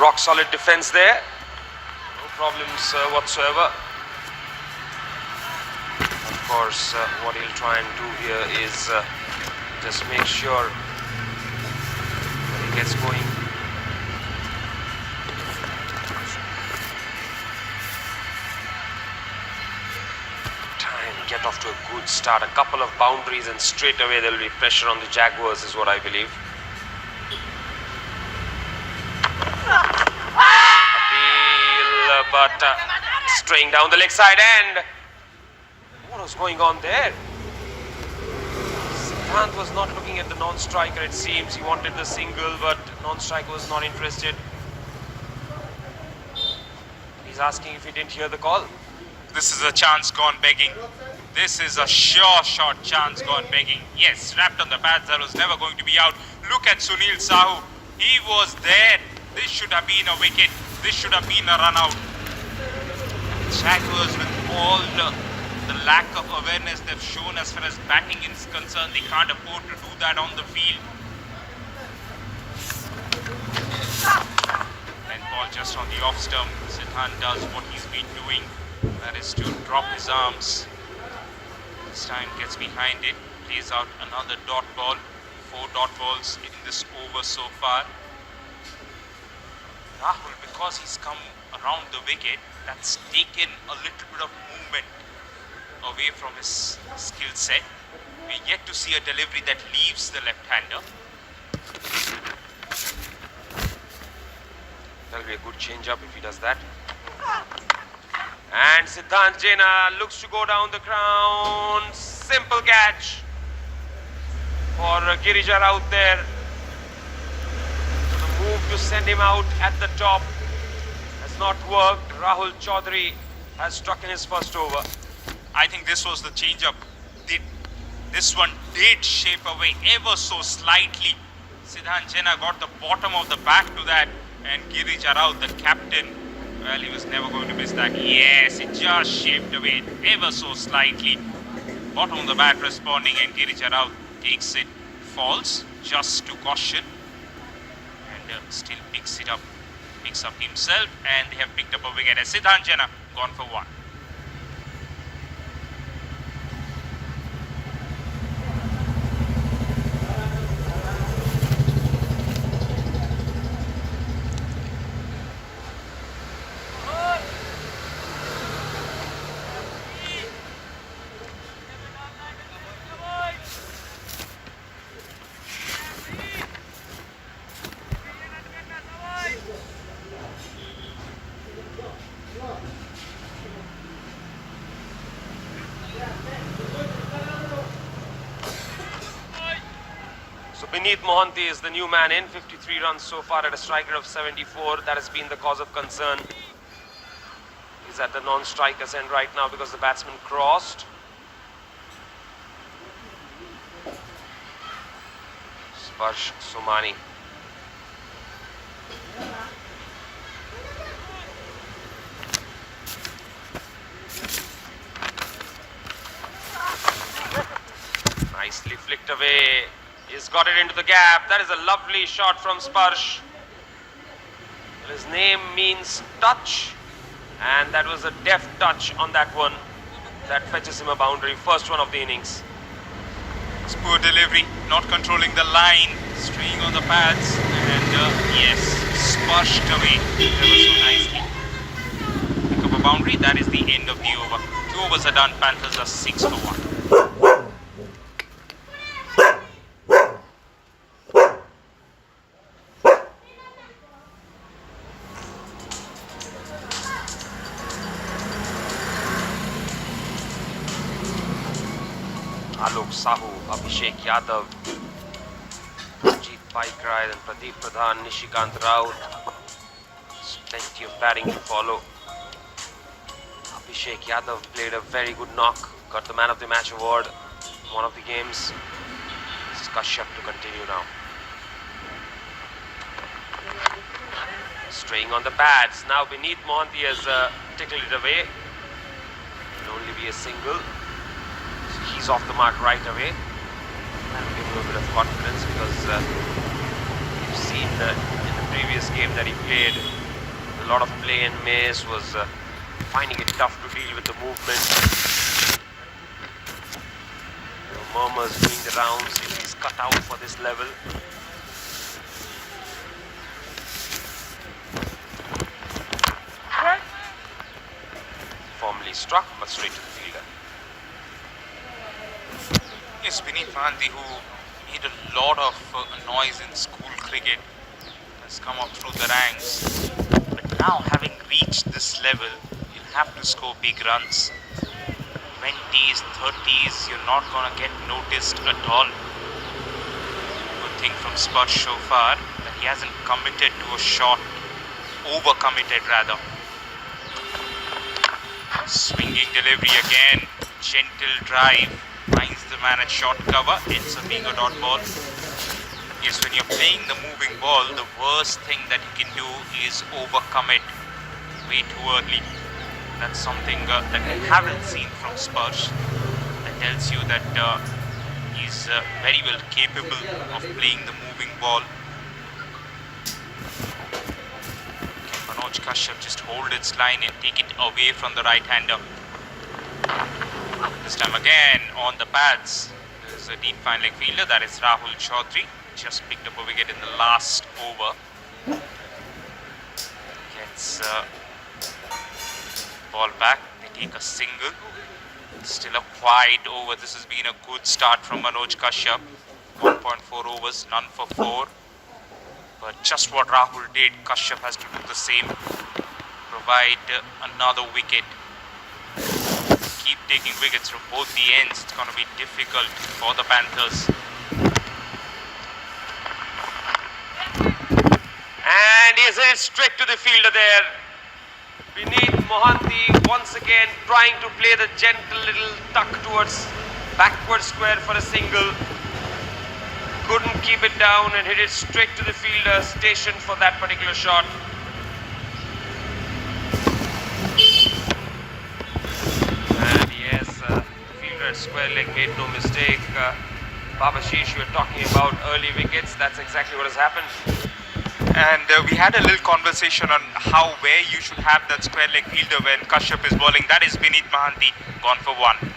Rock solid defense there. No problems whatsoever. Of course, what he'll try and do here is just make sure that he gets going. Try and get off to a good start. A couple of boundaries and straight away there will be pressure on the Jaguars is what I believe. But straying down the leg side, and what was going on there? Siddhant was not looking at the non-striker, it seems. He wanted the single, but non-striker was not interested. He's asking if he didn't hear the call. This is a chance gone begging. This is a sure shot chance gone begging. Yes, wrapped on the pads, that was never going to be out. Look at Sunil Sahu. He was there. This should have been a wicket. This should have been a run out. Jaguars, with all the lack of awareness they've shown as far as batting is concerned, they can't afford to do that on the field. And ball just on the off stump. Siddhant does what he's been doing, that is to drop his arms. This time gets behind it, plays out another dot ball. 4 dot balls in this over so far. Rahul, because he's come around the wicket, that's taken a little bit of movement away from his skill set. We yet to see a delivery that leaves the left-hander. That'll be a good change-up if he does that. And Siddhant Jaina looks to go down the ground. Simple catch for Girija out there. So the move to send him out at the top has not worked. Rahul Chaudhary has struck in his first over. I think this was the change-up. This one did shape away ever so slightly. Siddhant Jaina got the bottom of the bat to that, and Girija Raut, the captain, well, he was never going to miss that. Yes, it just shaped away ever so slightly. Bottom of the bat responding, and Girija Raut takes it, falls just to caution, and still picks up himself, and they have picked up a wicket as Siddhant Jaina gone for 1. Beneath Mohanty is the new man in, 53 runs so far at a striker of 74. That has been the cause of concern. He's at the non-striker's end right now because the batsman crossed. Sparsh Somani. Nicely flicked away. He's got it into the gap. That is a lovely shot from Sparsh. His name means touch, and that was a deft touch on that one. That fetches him a boundary. First one of the innings. It's poor delivery, not controlling the line, straying on the pads, and yes, splashed away ever so nicely. Pick up a boundary. That is the end of the over. 2 overs are done. Panthers are 6 for 1. Alok Sahu, Abhishek Yadav, Ajit Paikrai and Pradeep Pradhan, Nishikant Raut. Plenty of batting to follow. Abhishek Yadav played a very good knock, got the man of the match award in one of the games. This is Kashyap to continue now. Straying on the pads. Now beneath Mohanty has tickled it away. It'll only be a single. So he's off the mark right away. That'll give him a bit of confidence because you've seen that in the previous game that he played, a lot of play and Mace was finding it tough to deal with the movement. Murmurs doing the rounds if he's cut out for this level. Firmly struck, but straight to the fielder. Yes, Vineet Mohanty, who made a lot of noise in school cricket, has come up through the ranks. But now, having reached this level, you'll have to score big runs. 20s, 30s, you're not going to get noticed at all. Good thing from Sparsh so far that he hasn't committed to a shot, over-committed rather. Swinging delivery again, gentle drive, finds the man at short cover, ends up being a dot ball. Yes, when you're playing the moving ball, the worst thing that you can do is overcommit way too early. That's something that I haven't seen from Sparsh. That tells you that he's very well capable of playing the moving ball. Can Manoj Kashyap just hold its line and take it away from the right-hander? This time again on the pads. There's a deep fine leg fielder, that is Rahul Chaudhary. Just picked up a wicket in the last over. Gets ball back, they take a single. Still a quiet over. This has been a good start from Manoj Kashyap. 1.4 overs, none for 4. But just what Rahul did, Kashyap has to do the same. Provide another wicket. Keep taking wickets from both the ends. It's going to be difficult for the Panthers. And he has hit straight to the fielder there. Beneath Mohanty once again trying to play the gentle little tuck towards backward square for a single. Couldn't keep it down and hit it straight to the fielder stationed for that particular shot. And yes, the fielder at square leg made no mistake. Babashish, you were talking about early wickets. That's exactly what has happened. And we had a little conversation on where you should have that square leg fielder when Kashyap is bowling. That is Vineet Mohanty, gone for 1.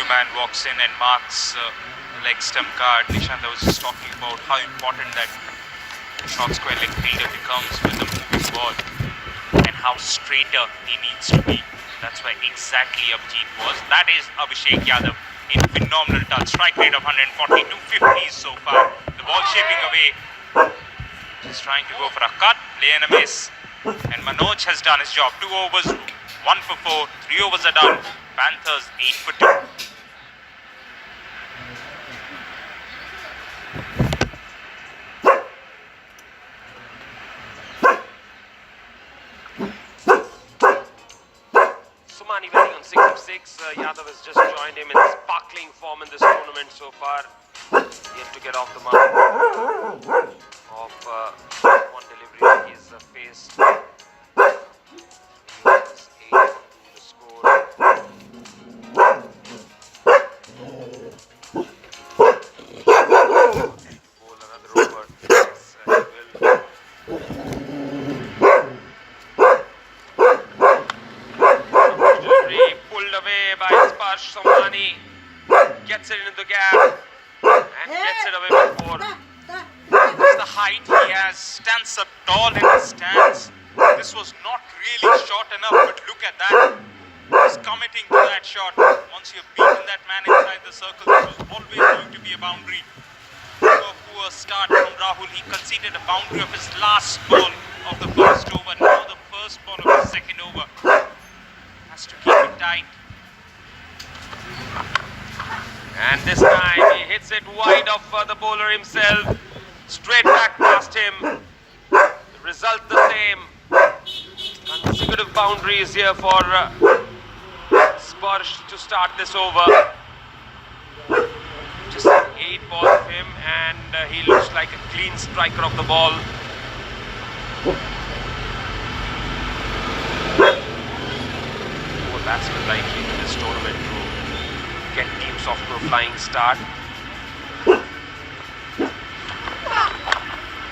Man walks in and marks the leg stump guard. Nishanta was just talking about how important that short square leg fielder becomes with the moving ball and how straighter he needs to be. That's where exactly Abhijit was. That is Abhishek Yadav in phenomenal touch. Strike rate of 140, 250 so far. The ball shaping away. Just trying to go for a cut, play and a miss. And Manoj has done his job. 2 overs, 1 for 4, 3 overs are done. Panthers 8 for 2. Sumani batting on 6 of 6. Yadav has just joined him in sparkling form in this tournament so far. yet to get off the mark of one delivery he's faced. He was 8 for 2 to score. Bowl another over. Yes, he will. Delivery pulled away by Sparsh Somani. Gets it into the gap and gets it away before. Just the height he has, stands up tall in his stance. This was not really short enough, but look at that. He's committing to that shot. Once you've beaten that man inside the circle, this was always going to be a boundary. A poor start from Rahul. He conceded a boundary of his last ball of the first over. Now the first ball of the second over. Has to keep it tight. And this time he hits it wide of the bowler himself. Straight back past him. The result the same. Consecutive boundaries here for Sparsh to start this over. Just 8 balls of him and he looks like a clean striker of the ball. Poor batsmen likely in this tournament to get teams off to a flying start.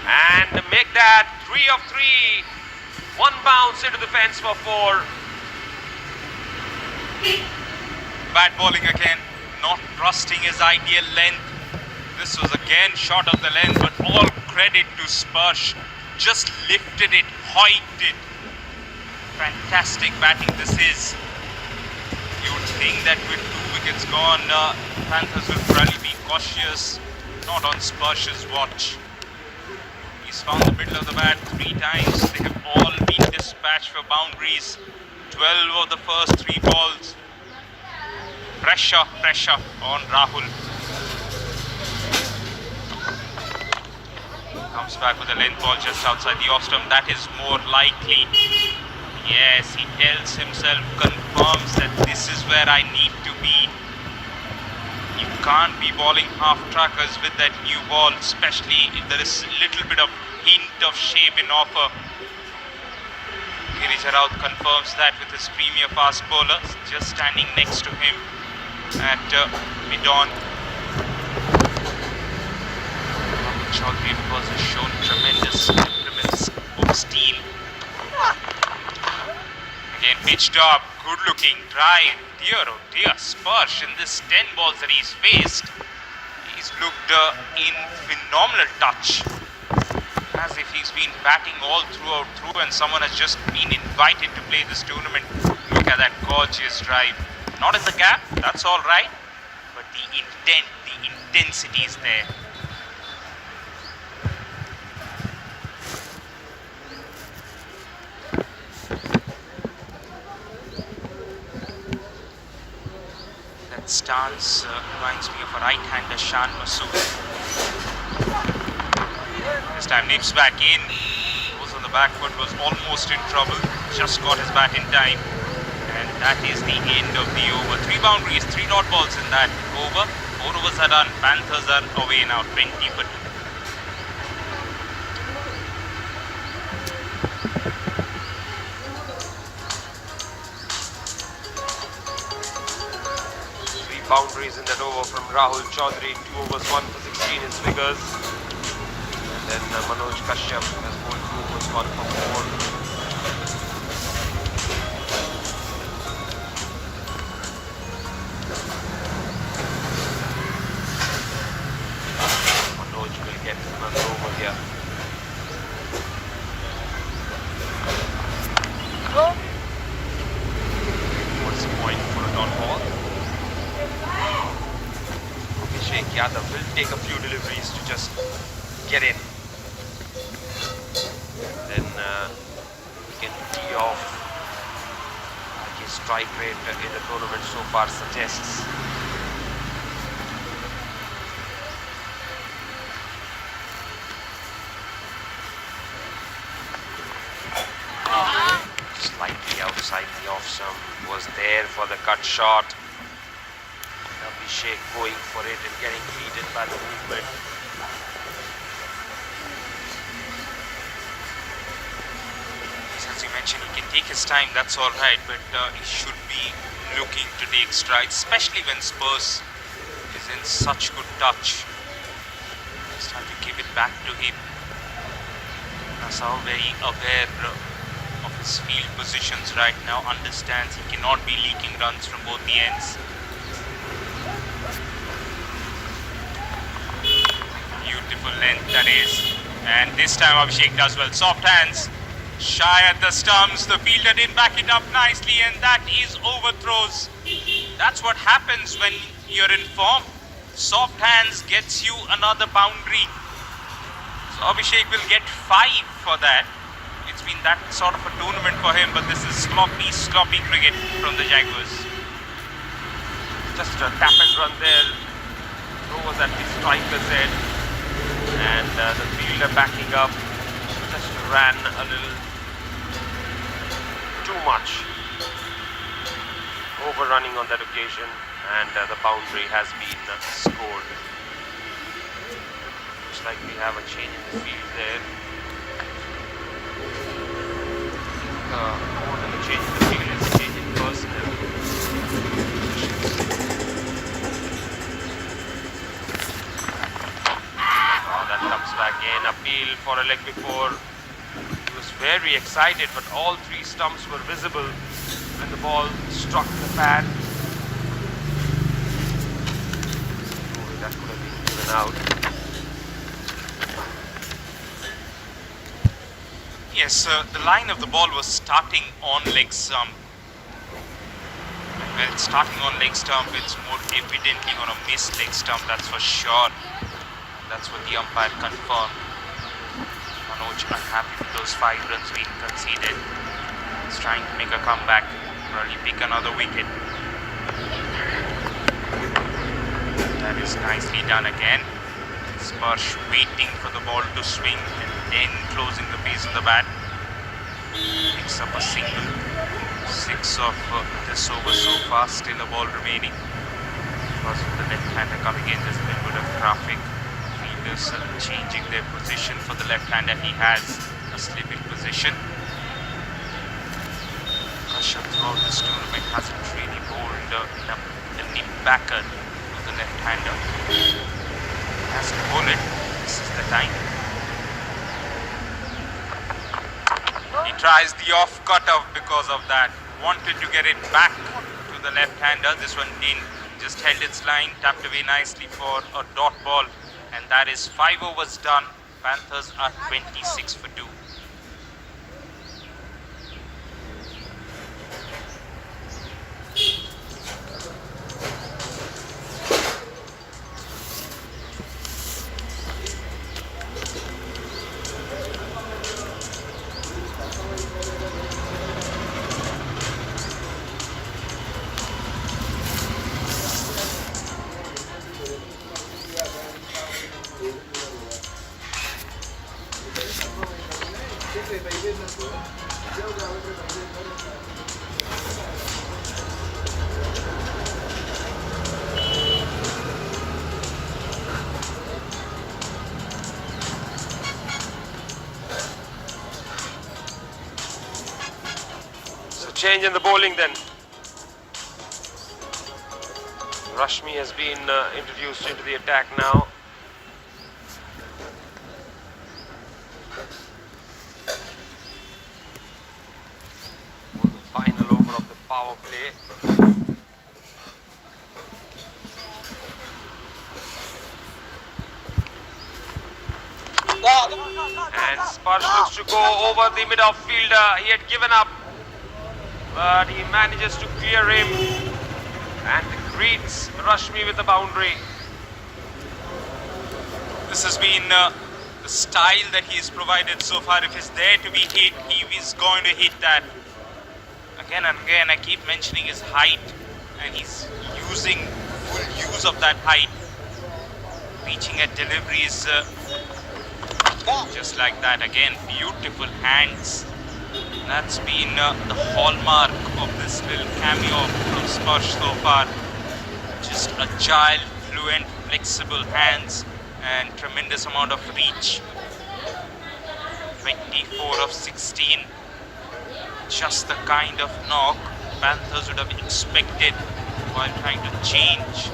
And make that 3 of 3. One bounce into the fence for 4. Bad bowling again, not trusting his ideal length. This was again short of the length, but all credit to Sparsh. Just lifted it, hoiked it. Fantastic batting this is. You would think that with 2 wickets gone, Panthers will probably be cautious. Not on Sparsh's watch. He's found the middle of the bat 3 times. They have all been dispatched for boundaries. 12 of the first 3 balls. Pressure on Rahul. Comes back with a length ball just outside the off stump. That is more likely. Yes, he tells himself, confirms that this is where I need to be. You can't be bowling half-trackers with that new ball, especially if there is a little bit of hint of shape in offer. Girish Raut confirms that with his premier fast bowler just standing next to him at mid-on. Chaudhary, of course, has shown tremendous temperaments of steel. Again, pitched up, good-looking drive. Dear, oh dear, Sparsh in this 10 balls that he's faced, he's looked in phenomenal touch. As if he's been batting all through and someone has just been invited to play this tournament. Look at that gorgeous drive. Not in the gap, that's all right, but the intent, the intensity is there. That stance reminds me of a right-hander, Shan Masood. This time nips back in, goes on the back foot, was almost in trouble, just got his bat in time. And that is the end of the over. 3 boundaries, 3 dot balls in that over. 4 overs are done. Panthers are away now, 20 for 2. Boundaries in that over from Rahul Chaudhary. 2 overs, 1 for 16 in figures. And then Manoj Kashyap has bowled 2 overs, 1 for 4. Manoj will get another over here. What's the point for a dot ball? Yadav will take a few deliveries to just get in. Then he can tee off, like his strike rate in the tournament so far suggests. Slightly outside the off stump, was there for the cut shot. Abhishek going for it and getting heated by the movement. As you mentioned, he can take his time, that's alright, but he should be looking to take strides, especially when Spurs is in such good touch. Just have to give it back to him. Nassau very aware of his field positions right now, understands he cannot be leaking runs from both the ends. Beautiful length that is, and this time Abhishek does well. Soft hands, shy at the stumps, the fielder didn't back it up nicely, and that is overthrows. That's what happens when you're in form. Soft hands gets you another boundary. So Abhishek will get 5 for that. It's been that sort of a tournament for him, but this is sloppy cricket from the Jaguars. Just a tap and run there. Throw was at the striker's head, and the fielder backing up just ran a little too much, overrunning on that occasion, and the boundary has been scored. Looks like we have a change in the field there. More than a change in the field, it's a change in personnel. Oh, that comes back in. Appeal for a leg before. He was very excited, but all 3 stumps were visible when the ball struck the pad. Oh, that could have been given out. Yes, the line of the ball was starting on leg stump. When it's starting on leg stump, it's more evidently on a missed leg stump, that's for sure. That's what the umpire confirmed. Manoj unhappy with those 5 runs being conceded. He's trying to make a comeback, probably pick another wicket. That is nicely done again. Sparsh waiting for the ball to swing and then closing the base of the bat. Picks up a single. 6 of this over so far, still a ball remaining. Because of the left-hander coming in, there's a little bit of traffic. Fielders changing their position for the left-hander. He has a slipping position. Kashyap throughout this tournament hasn't really bowled a nip backer to the left-hander. Has to bowl it. This is the time. He tries the off cutoff because of that. Wanted to get it back to the left-hander. This one didn't. Just held its line, tapped away nicely for a dot ball. And that is 5 overs done. Panthers are 26 for 2. Change in the bowling then. Rashmi has been introduced into the attack now. For the final over of the power play. And Sparsh looks to go over the mid-off fielder. He had given up, but he manages to clear him and greets Rashmi with a boundary. This has been the style that he's provided so far. If he's there to be hit, he is going to hit that. Again and again, I keep mentioning his height, and he's using full use of that height. Reaching at deliveries just like that. Again, beautiful hands. That's been the hallmark of this little cameo from Sparsh so far. Just agile, fluent, flexible hands and tremendous amount of reach. 24 of 16. Just the kind of knock Panthers would have expected while trying to change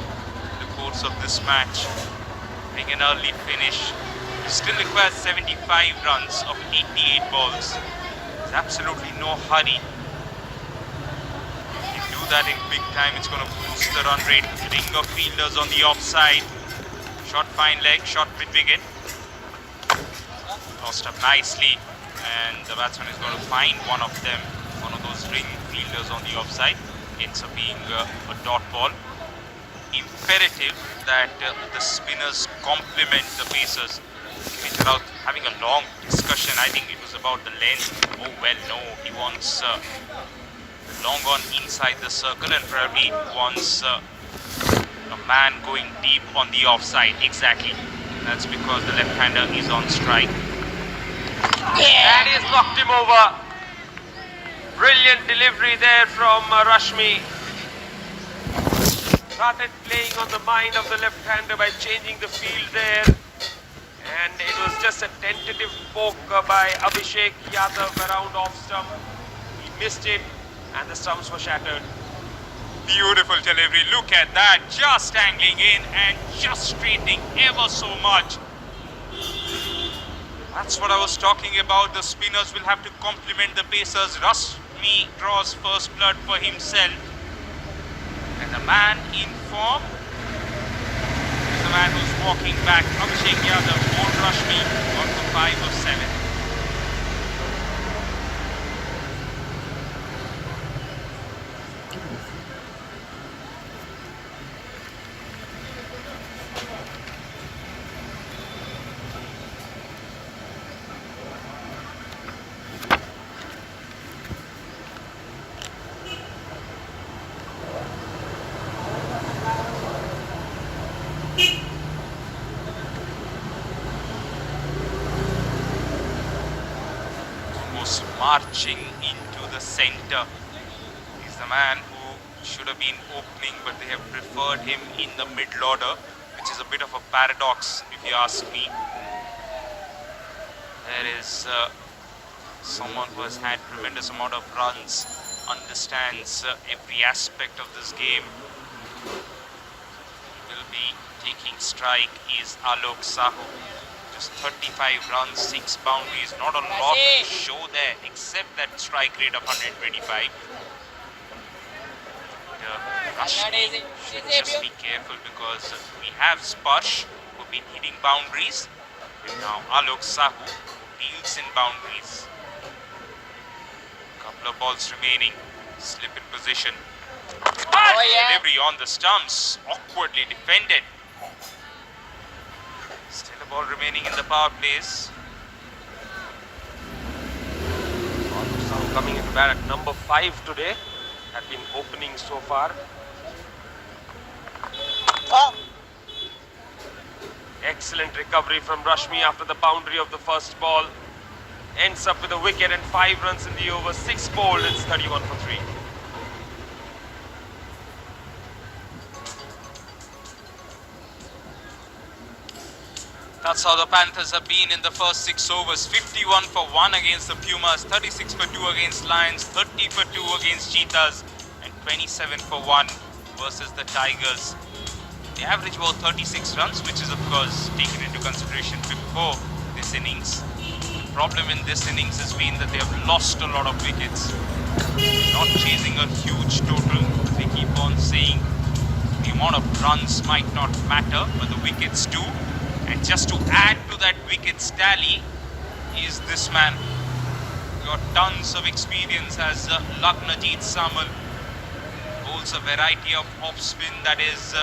the course of this match. Bring an early finish. It still requires 75 runs of 88 balls. There's absolutely no hurry. If you do that in big time, it's going to boost the run rate. Ring of fielders on the offside. Shot fine leg, shot mid-wicket. Tossed up nicely, and the batsman is going to find one of them, one of those ring fielders on the offside. Ends up being a dot ball. Imperative that the spinners complement the pacers. Without having a long discussion, I think it was about the length. Oh well, no, he wants long on inside the circle and probably wants a man going deep on the offside. Exactly. That's because the left-hander is on strike. And he's knocked him over. Brilliant delivery there from Rashmi. Started playing on the mind of the left-hander by changing the field there. And it was just a tentative poke by Abhishek Yadav around off stump. He missed it and the stumps were shattered. Beautiful delivery. Look at that. Just angling in and just straightening ever so much. That's what I was talking about. The spinners will have to complement the pacers. Rashmi draws first blood for himself. And the man in form is the man who's walking back. Abhishek Yadav, bowled Rashmi, on for 5 of 7. Marching into the center. He's the man who should have been opening, but they have preferred him in the middle order, which is a bit of a paradox if you ask me. There is someone who has had tremendous amount of runs, understands every aspect of this game. Will be taking strike is Alok Sahu. Just 35 runs, 6 boundaries, not a lot to show there except that strike rate of 125. Rashmi should just be careful because we have Sparsh who've been hitting boundaries. Now Alok Sahu deals in boundaries. Couple of balls remaining, slip in position. Delivery on the stumps, awkwardly defended. Still a ball remaining in the power plays. Coming into bat at number 5 today. Had been opening so far. Excellent recovery from Rashmi after the boundary of the first ball. Ends up with a wicket and 5 runs in the over. 6 bowled, it's 31 for 3. That's how the Panthers have been in the first 6 overs. 51 for 1 against the Pumas, 36 for 2 against Lions, 30 for 2 against Cheetahs, and 27 for 1 versus the Tigers. They average about 36 runs, which is of course taken into consideration before this innings. The problem in this innings has been that they have lost a lot of wickets. Not chasing a huge total. They keep on saying the amount of runs might not matter, but the wickets do. And just to add to that wickets tally is this man. Got tons of experience as Lagnajit Samal. Holds a variety of off-spin that is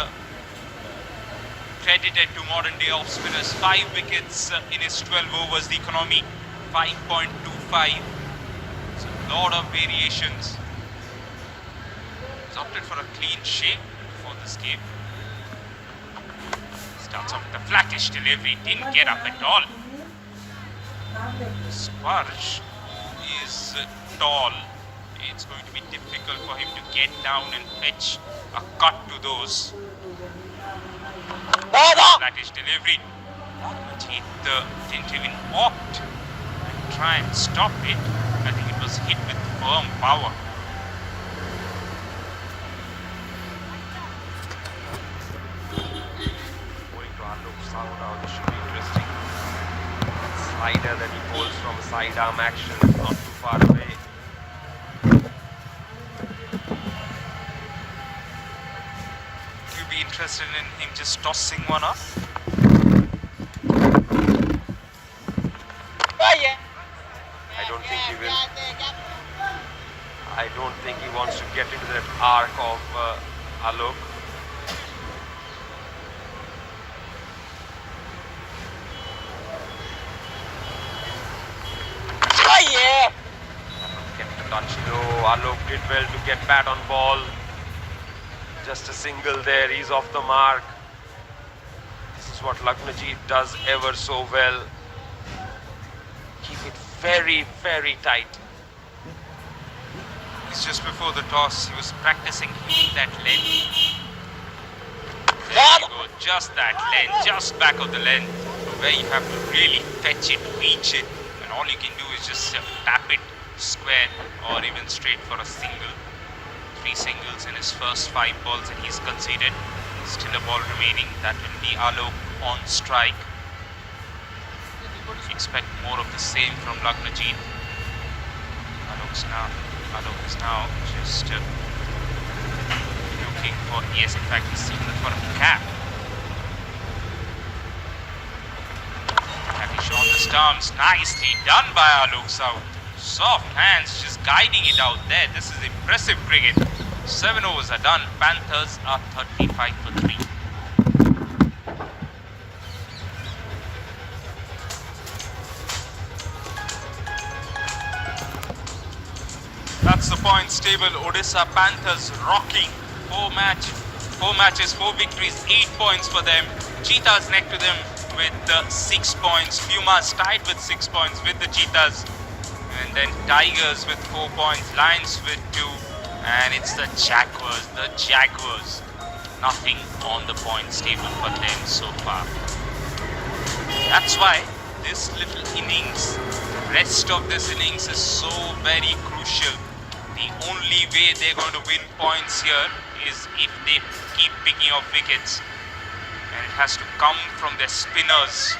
credited to modern-day off-spinners. 5 wickets in his 12 overs. The economy 5.25. So a lot of variations. He's opted for a clean shave before this game. Starts off with a flattish delivery, didn't get up at all. Sparsh is tall. It's going to be difficult for him to get down and fetch a cut to those. Flattish delivery. Raghunath didn't even opt and try and stop it. I think it was hit with firm power. Going to Alok Sahu now, this should be interesting. Slider that he pulls from sidearm action, not too far away. Would you be interested in him just tossing one up? I don't think he will. I don't think he wants to get into that arc of Alok. Kept the touch low. Alok did well to get bat on ball. Just a single there. He's off the mark. This is what Raghunath does ever so well. Keep it very, very tight. It's just before the toss, he was practicing hitting that length. There you go, just that length, just back of the length, where you have to really fetch it, reach it, and all you can do is just tap it square or even straight for a single. 3 singles in his first 5 balls that he's conceded. Still a ball remaining. That will be Alok on strike. Expect more of the same from Raghunath. Alok is now just looking for, yes, in fact, he's seeking for a cap. Flattish on the stumps. Nicely done by Alok Sahu. Soft hands just guiding it out there. This is impressive cricket. 7 overs are done. Panthers are 35 for 3. That's the points table. Odisha Panthers rocking. 4 matches, 4 victories, 8 points for them. Cheetahs next to them with 6 points. Pumas tied with 6 points with the Cheetahs. And then Tigers with 4 points. Lions with 2. And it's the Jaguars. Nothing on the points table for them so far. That's why this little innings, the rest of this innings is so very crucial. The only way they're going to win points here is if they keep picking up wickets. And it has to come from their spinners.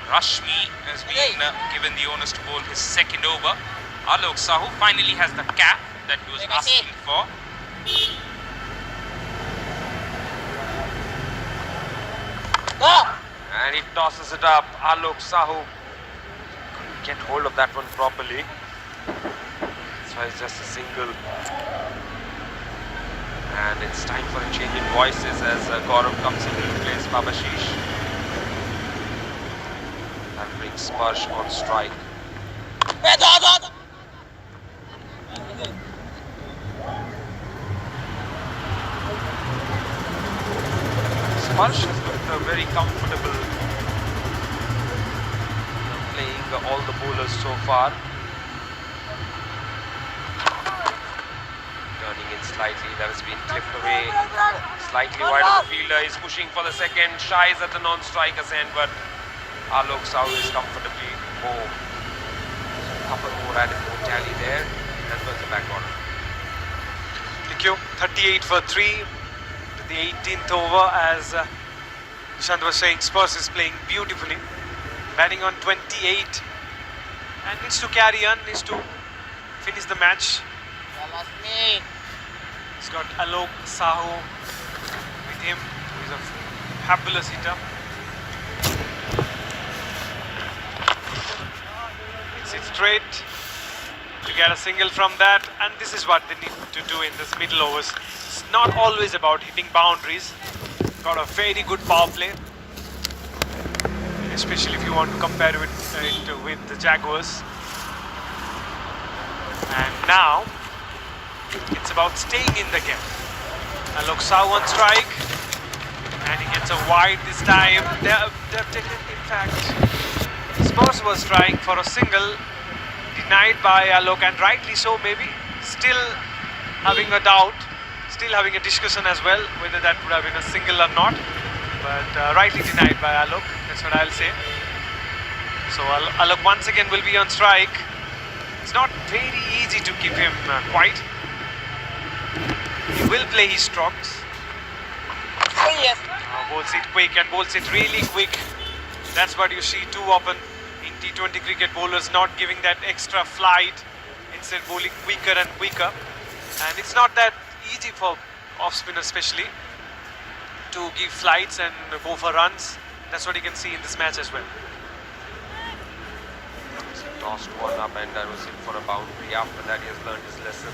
Rashmi has been given the onus to bowl his second over. Alok Sahu finally has the cap that he was asking for. And he tosses it up. Alok Sahu couldn't get hold of that one properly. So it's just a single. And it's time for a change in voices as Gaurav comes in to replace Babashish. That brings Sparsh on strike. Sparsh has looked very comfortable playing all the bowlers so far. Turning in slightly, that has been clipped away. Slightly wide of the fielder, he's pushing for the second, shies at the non-striker's end, but Alok Sahu is comfortably home. So a couple more added more tally there, as well as the back order. Thank you. 38 for 3 to the 18th over as Nishant was saying, Spurs is playing beautifully. Batting on 28 and needs to carry on, needs to finish the match. He's got Alok Sahu with him, who is a fabulous hitter. Hits it straight to get a single from that, and this is what they need to do in this middle overs. It's not always about hitting boundaries. Got a very good power play, especially if you want to compare it with the Jaguars. And now it's about staying in the game. Alok Sahu on strike, and he gets a wide this time. They've taken, in fact, Spurs was trying for a single, denied by Alok, and rightly so maybe. Still having a doubt, still having a discussion as well whether that would have been a single or not. but rightly denied by Alok. That's what I'll say. So Alok once again will be on strike. It's not very easy to keep him quiet. He will play his strokes. Oh yes. Bowls it quick and bowls it really quick. That's what you see too often in T20 cricket, bowlers not giving that extra flight, instead bowling quicker and quicker. And it's not that easy for off spinner especially to give flights and go for runs. That's what you can see in this match as well. He tossed one up and that was it for a boundary. After that he has learned his lesson.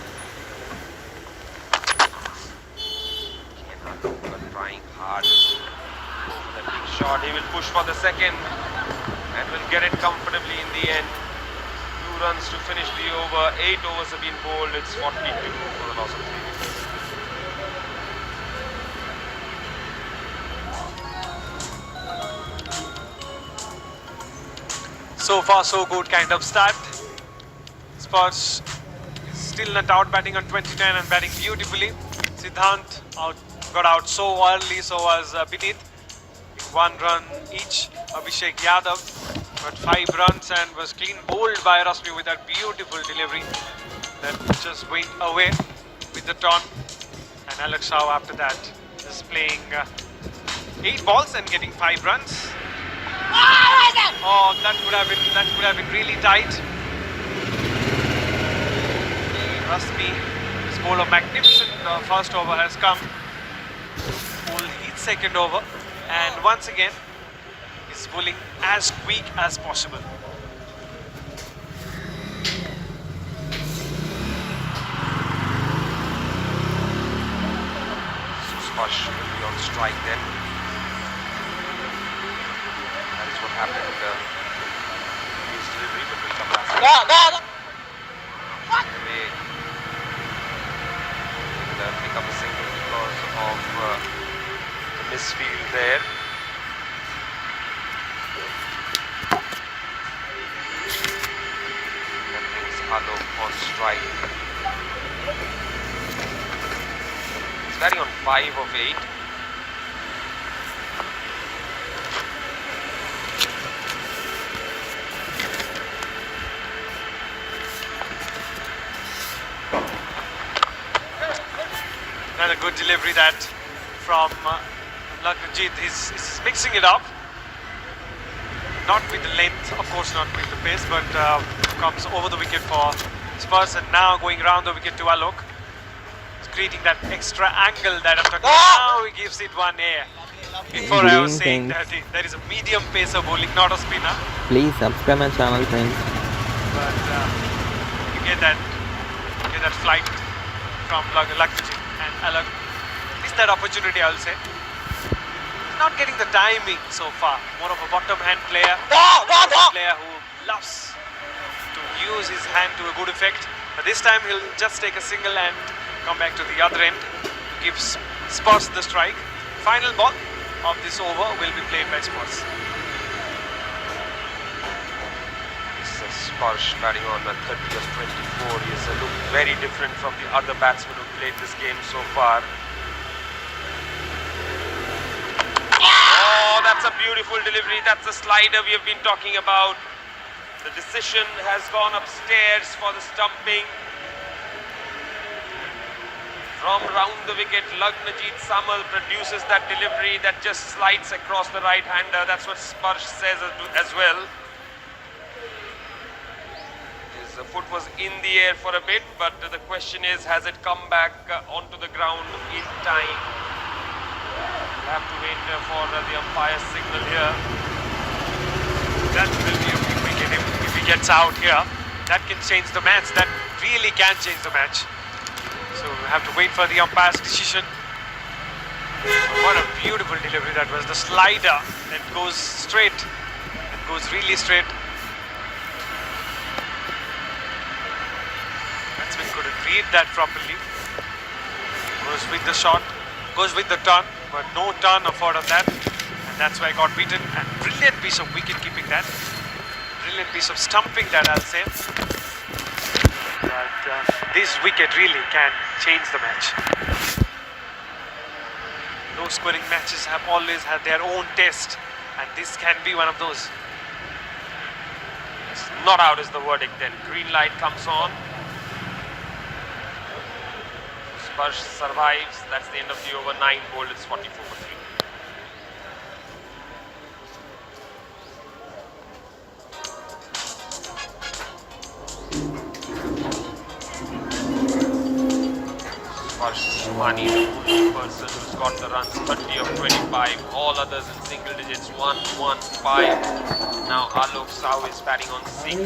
But trying hard for that big shot. He will push for the second and will get it comfortably in the end. 2 runs to finish the over. 8 overs have been bowled. It's 42 for the loss of 3 wickets. So far so good kind of start. Spurs is still not out, batting on 29 and batting beautifully. Siddhant got out so early, so was Binit. 1 run each. Abhishek Yadav got 5 runs and was clean bowled by Rasmi with that beautiful delivery that just went away with the ton. And Alex Shaw after that just playing 8 balls and getting 5 runs. Oh, that would have been really tight. Rasmi, his bowler magnificent first over has come. Bowl his second over, and once again is bowling as quick as possible. So Sparsh will be on strike then. That is what happened in his delivery, but will come back. No. Anyway, he'll pick up a single because of the misfield there. That brings Alok on strike. He's batting on 5 of 8. Another good delivery that from Lakhanjit. He's mixing it up. Not with the length, of course not with the pace, but comes over the wicket for Spurs and now going round the wicket to Alok. He's creating that extra angle that I'm talking about. Now he gives it one air. Before I was saying that there is a medium pacer bowling, not a spinner. Please subscribe my channel, friends. But you get that flight from Lakhanjit and Alok. Missed that opportunity, I'll say. Not getting the timing so far. More of a bottom hand player. Player who loves to use his hand to a good effect. But this time he'll just take a single and come back to the other end. Gives Spurs the strike. Final ball of this over will be played by Spurs. This is Sparsh batting on the 30 of 24. He has looked very different from the other batsmen who played this game so far. Oh, that's a beautiful delivery. That's the slider we have been talking about. The decision has gone upstairs for the stumping. From round the wicket, Lakhanjit Samal produces that delivery that just slides across the right-hander. That's what Sparsh says as well. His foot was in the air for a bit, but the question is, has it come back onto the ground in time? We'll have to wait for the umpire's signal here. That will be a big wicket if he gets out here. That can change the match. That really can change the match. So we have to wait for the umpire's decision. What a beautiful delivery that was. The slider that goes straight and goes really straight. Batsman couldn't read that properly. Goes with the shot, goes with the turn, but no turn afford of that. And that's why I got beaten. And brilliant piece of wicket keeping that. Brilliant piece of stumping that, I'll say. But this wicket really can change the match. low scoring matches have always had their own test, and this can be one of those. Not out is the verdict then. Green light comes on. Sparsh survives. That's the end of the over. 9 bowled. It's 44 for 3. Sparsh Somani, the only person who's got the runs, 30 of 25. All others in single digits. 1, 1, 5. Now Alok Sahu is batting on 6.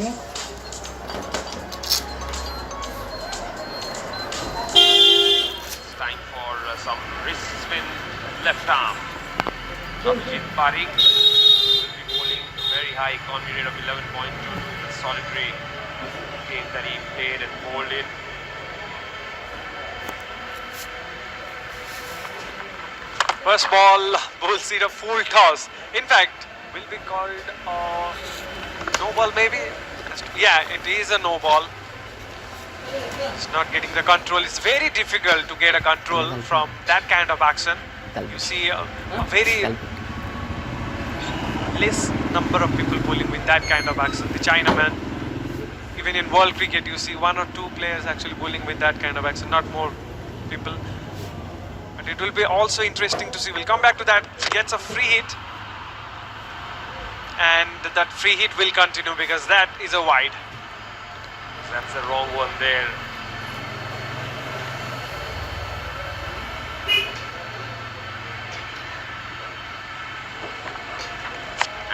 It's time for some wrist spin left arm. Abhijit Parikh will be bowling very high economy rate of 11.22 in the solitary game that he played and bowled in. First ball, bull seed a full toss. In fact, will be called no ball maybe? Yeah, it is a no ball. It's not getting the control. It's very difficult to get a control from that kind of action. You see a very less number of people bowling with that kind of action. The Chinaman, even in world cricket, you see 1 or 2 players actually bowling with that kind of action, not more people. But it will be also interesting to see. We'll come back to that. He gets a free hit, and that free hit will continue because that is a wide. That's the wrong one there.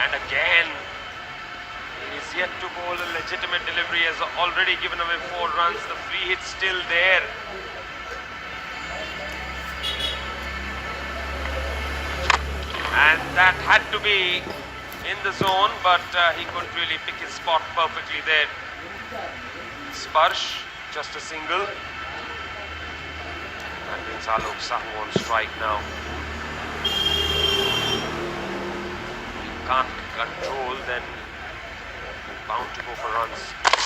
And again, he is yet to bowl a legitimate delivery. Has already given away 4 runs. The free hit's still there. And that had to be in the zone, but he couldn't really pick his spot perfectly there. Sparsh, just a single. That means Alok Sahu on strike now. If he can't control, then bound to go for runs.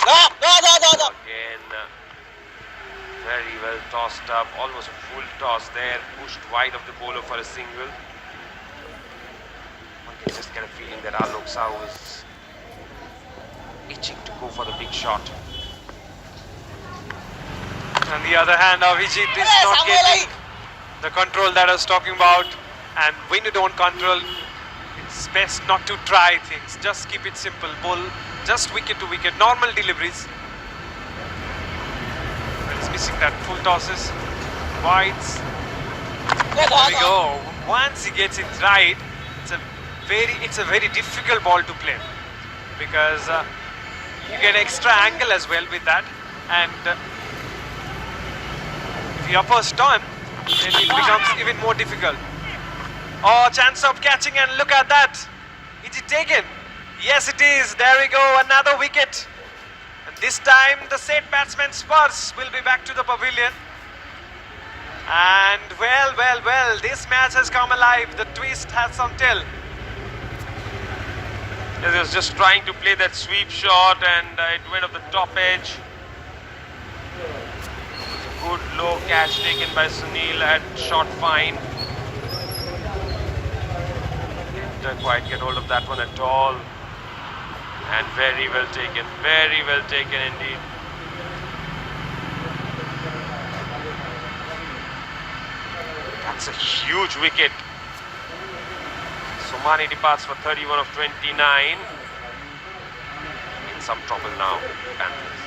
No. Again, very well tossed up, almost a full toss there, pushed wide of the bowler for a single. One can just get a feeling that Alok Sahu is itching to go for the big shot. On the other hand, Abhijit is not getting the control that I was talking about. And when you don't control, it's best not to try things. Just keep it simple. Bowl just wicket to wicket, normal deliveries. But he's missing that full tosses, wides. There we go. Once he gets it right, it's a very difficult ball to play because you get extra angle as well with that, and if he uppers turn, then it becomes even more difficult. Oh, chance of catching, and look at that. Is it taken? Yes, it is. There we go, another wicket. And this time the set batsman Sparsh will be back to the pavilion. And well, this match has come alive. The twist has some tail. He was just trying to play that sweep shot, and it went off the top edge. Good low catch taken by Sunil at short fine. Didn't quite get hold of that one at all. And very well taken indeed. That's a huge wicket. Somani departs for 31 of 29. In some trouble now, Panthers.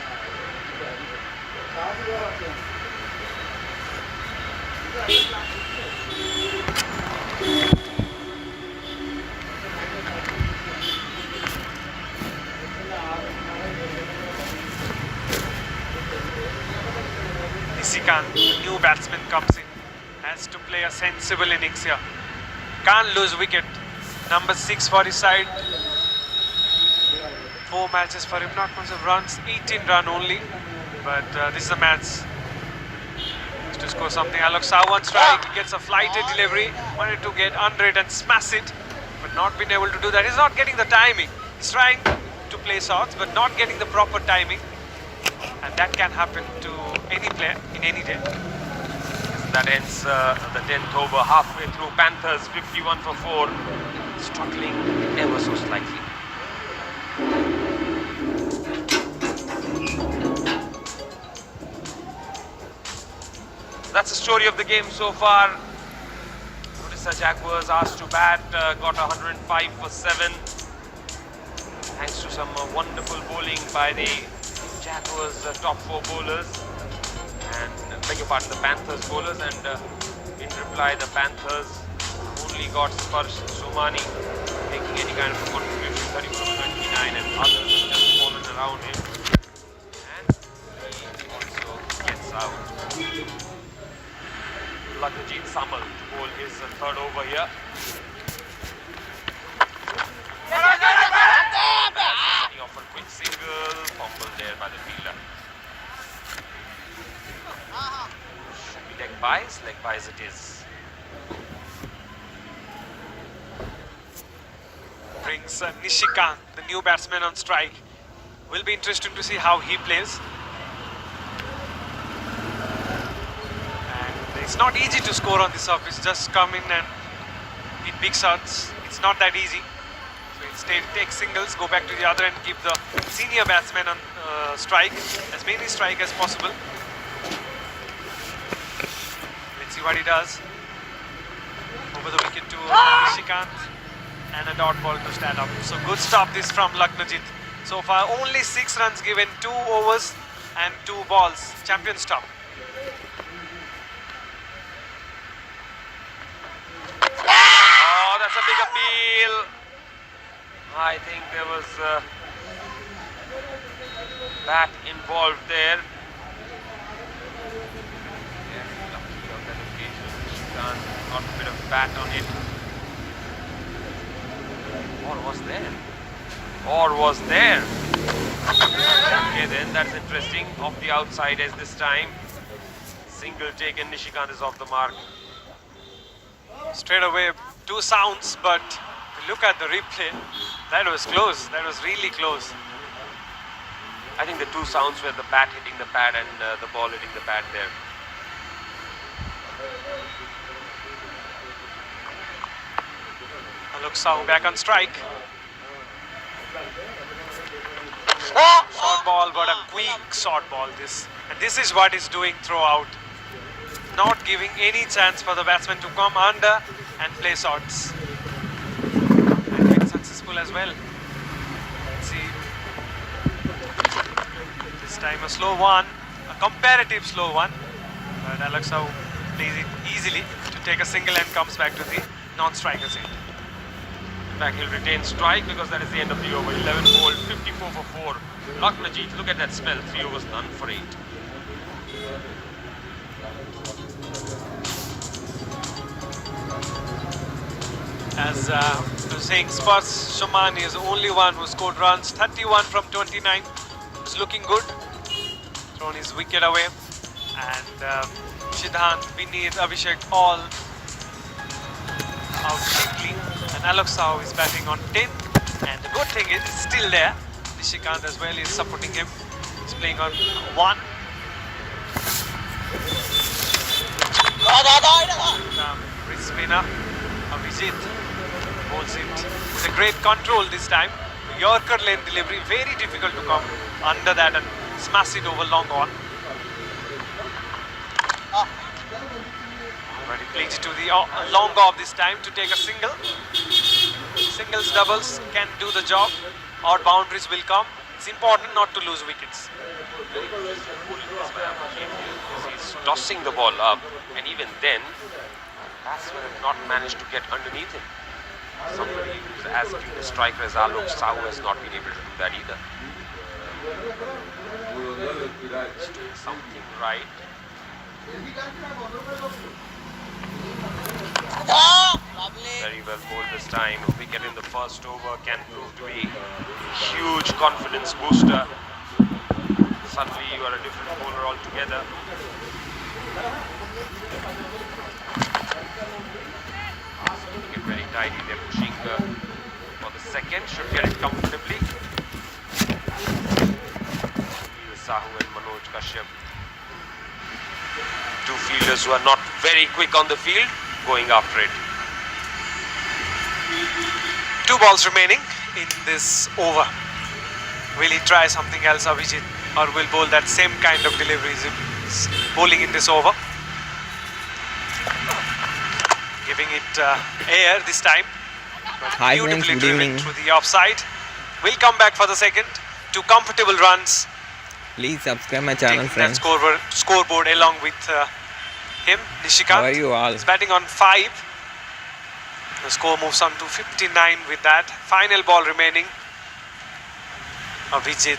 Nisikant, the new batsman, comes in, has to play a sensible innings here. Can't lose wicket. Number 6 for his side. 4 matches for him, not much of runs, 18 run only. But this is a match to score something. Alok Sahu on strike, he gets a flighted delivery, wanted to get under it and smash it, but not been able to do that. He's not getting the timing. He's trying to play shots, but not getting the proper timing. And that can happen to any player in any day. that ends the 10th over. Halfway through, Panthers 51 for 4, struggling ever so slightly. That's the story of the game so far. Odisha Jaguars asked to bat, got 105 for 7. Thanks to some wonderful bowling by the Jaguars' top 4 bowlers. And beg your pardon, the Panthers bowlers. And in reply, the Panthers only got Sparsh Somani making any kind of a contribution, 30 from 29, and others have just fallen around him. And he also gets out. Lakhajit Samal to bowl his third over here. He offered a quick single, fumble there by the fielder. Should be leg byes it is. Brings Nishikant, the new batsman, on strike. Will be interesting to see how he plays. And it's not easy to score on this surface. Just come in and hit big shots. It's not that easy. So instead, take singles, go back to the other and keep the senior batsman on strike, as many strike as possible. Let's see what he does. Over the wicket to Nishikant. And a dot ball to stand up. So good stop this from Lakhnajit. So far only 6 runs given, 2 overs and 2 balls. Champion stop. Oh, that's a big appeal. I think there was bat involved there. Yeah, lucky on that occasion. Nishikant got a bit of bat on it. Or was there? Okay then, that's interesting. Off the outside as this time. Single taken, Nishikant is off the mark. Straight away 2 sounds, but look at the replay. That was close. That was really close. I think the 2 sounds were the bat hitting the pad and the ball hitting the pad there. Alok Sahu back on strike. Short ball, but a quick short ball this. And this is what he's doing throughout. Not giving any chance for the batsman to come under and play shots. And been successful as well. Let's see. This time a slow one, a comparative slow one. But Alok Sahu plays it easily to take a single and comes back to the non-striker's end. In fact, he'll retain strike because that is the end of the over. 11 bowled, 54 for 4. Lakhnajit, look at that spell. 3 overs, none for 8. As I was saying, Sparsh Somani is the only one who scored runs. 31 from 29. It's looking good. Thrown his wicket away. And Siddhant, Vineet, Abhishek all out quickly. And Alok Sahu is batting on 10. And the good thing is, it's still there. Nishikant as well is supporting him. He's playing on 1. Wrist spinner, Avijit holds it with a great control this time. Yorker lane delivery, very difficult to come under that and smash it over long on. But he plays it to the long off this time to take a single. Singles, doubles can do the job. Odd boundaries will come. It's important not to lose wickets. He's tossing the ball up, and even then, batsman has not managed to get underneath him. Somebody who's as keen a striker as Alok Sahu has not been able to do that either. He's doing something right. Very well bowled this time. A wicket in the first over can prove to be a huge confidence booster. Suddenly you are a different bowler altogether. Get very tidy. They're pushing for the second. Should get it comfortably. Sahu and Manoj Kashyap. Two fielders who are not very quick on the field going after it. 2 balls remaining in this over. Will he try something else, Abhijit, or will bowl that same kind of deliveries bowling in this over? Giving it air this time. But Hi friends, beautifully good driven evening. through the offside. Will come back for the second. 2 comfortable runs. Please subscribe my channel, Taking that friends. scoreboard along with him, Nishikant. How are you all? He's batting on 5. The score moves on to 59 with that. Final ball remaining. Abhijit.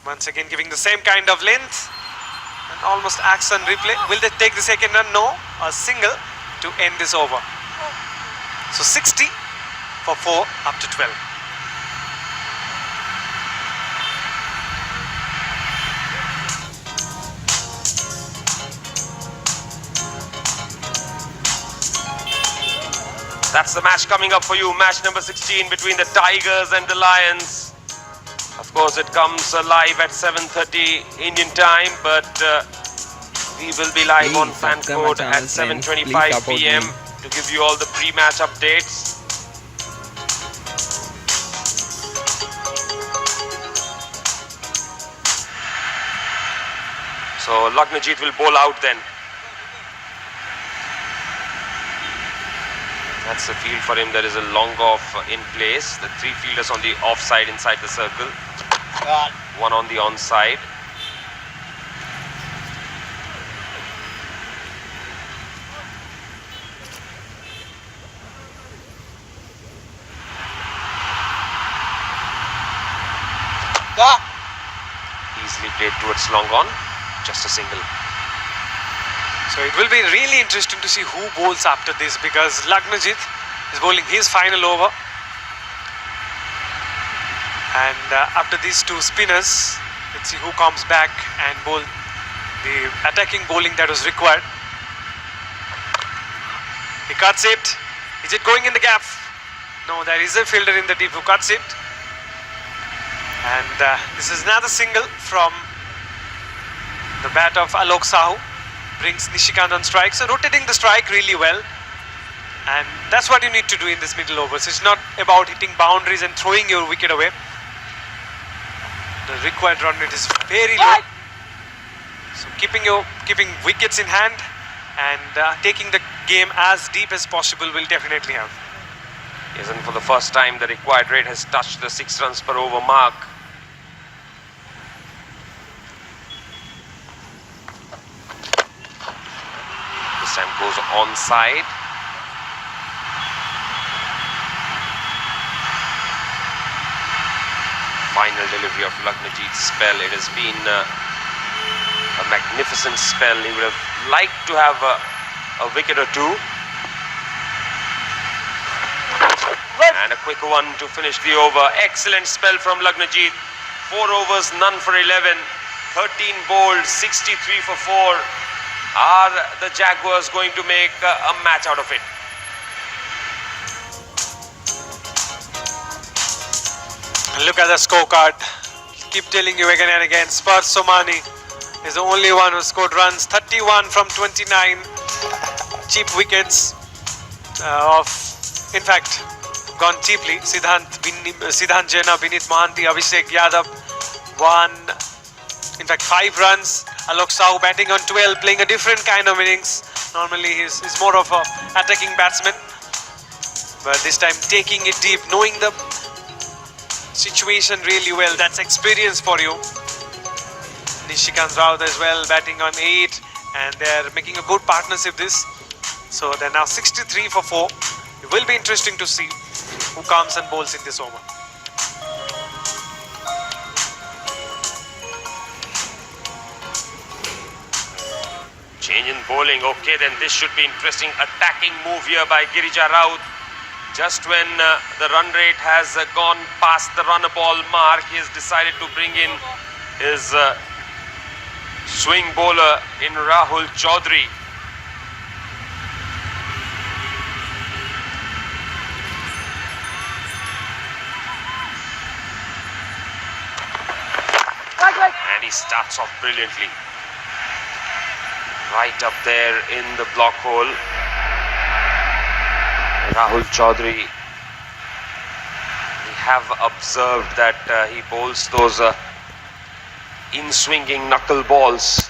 Once again giving the same kind of length. And almost action replay. Will they take the second run? No. A single to end this over. So 60 for 4 up to 12. That's the match coming up for you. Match number 16 between the Tigers and the Lions. Of course, it comes live at 7:30 Indian time, but we will be live on Please subscribe my Fancode channel, at friends. 7:25 Please support PM me. to give you all the pre-match updates. So Lagnajit will bowl out then. That's the field for him. There is a long off in place. The 3 fielders on the offside inside the circle. God. 1 on the onside. God. Easily played towards long on. Just a single. So it will be really interesting to see who bowls after this, because Lagnajit is bowling his final over. And after these 2 spinners, let's see who comes back and bowl the attacking bowling that was required. He cuts it. Is it going in the gap? No, there is a fielder in the deep who cuts it. And this is another single from the bat of Alok Sahu. Brings Nishikant on strike. So rotating the strike really well. And that's what you need to do in this middle overs. It's not about hitting boundaries and throwing your wicket away. The required run rate is very low. So keeping wickets in hand and taking the game as deep as possible will definitely help. Yes, and for the first time, the required rate has touched the 6 runs per over mark. This time goes onside. Final delivery of Lagnajit's spell. It has been a magnificent spell. He would have liked to have a wicket or 2. And a quick one to finish the over. Excellent spell from Lagnajit. 4 overs, none for 11. 13 bowled, 63 for 4. Are the Jaguars going to make a match out of it? Look at the scorecard. Keep telling you again and again. Spurs Somani is the only one who scored runs. 31 from 29. Cheap wickets in fact, gone cheaply. Siddhant Jaina, Vinit Mohanty, Abhishek Yadav, 5 runs. Alok Sahu batting on 12, playing a different kind of innings. Normally he's more of a attacking batsman, but this time taking it deep, knowing the situation really well. That's experience for you. Nishikant Raut as well, batting on 8, and they're making a good partnership this. So they're now 63 for 4. It will be interesting to see who comes and bowls in this over. Change in bowling. Okay, then this should be interesting. Attacking move here by Girija Raut. Just when the run rate has gone past the run ball mark, he has decided to bring in his swing bowler in Rahul Chaudhary. starts off brilliantly. Right up there in the block hole. Rahul Chaudhary. We have observed that he bowls those in-swinging knuckle balls.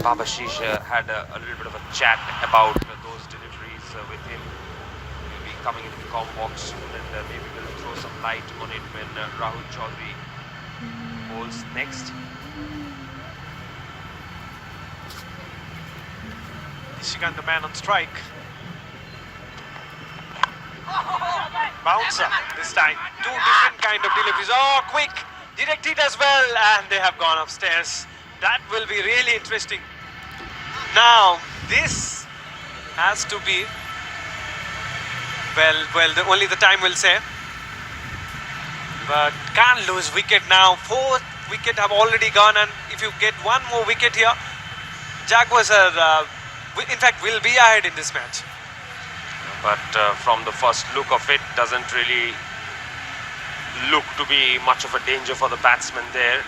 Baba Sheesh had a little bit of a chat about those deliveries with him. He'll be coming into the comm box soon, and maybe we'll throw some light on it when Rahul Chaudhary bowls next. Nishikant, the man on strike. Bouncer this time. Two different kind of deliveries. Oh, quick! Direct hit as well, and they have gone upstairs. That will be really interesting. Now, this has to be, only the time will say. But can't lose wicket now. 4th wicket have already gone, and if you get one more wicket here, Jaguars are, in fact, will be ahead in this match. But from the first look of it, doesn't really look to be much of a danger for the batsman there.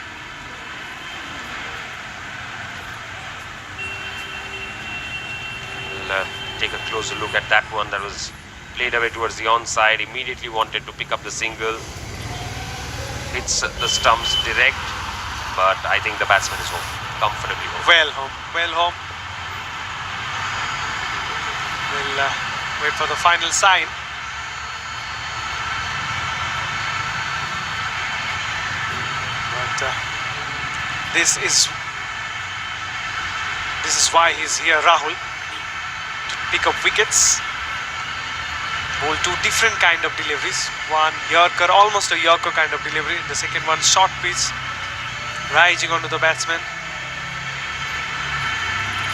We'll take a closer look at that one. That was played away towards the onside. Immediately wanted to pick up the single. Hits the stumps direct, but I think the batsman is home, comfortably home. Well home. We'll wait for the final sign. But this is why he's here, Rahul, to pick up wickets. Bowl two different kind of deliveries. One Yorker, almost a Yorker kind of delivery. The second one short pitch, rising onto the batsman.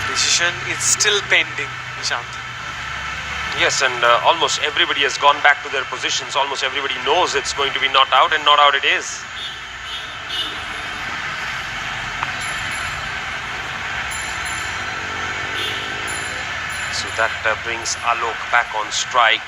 Decision is still pending, Nishant. Yes, and almost everybody has gone back to their positions. Almost everybody knows it's going to be not out, and not out it is. So that brings Alok back on strike.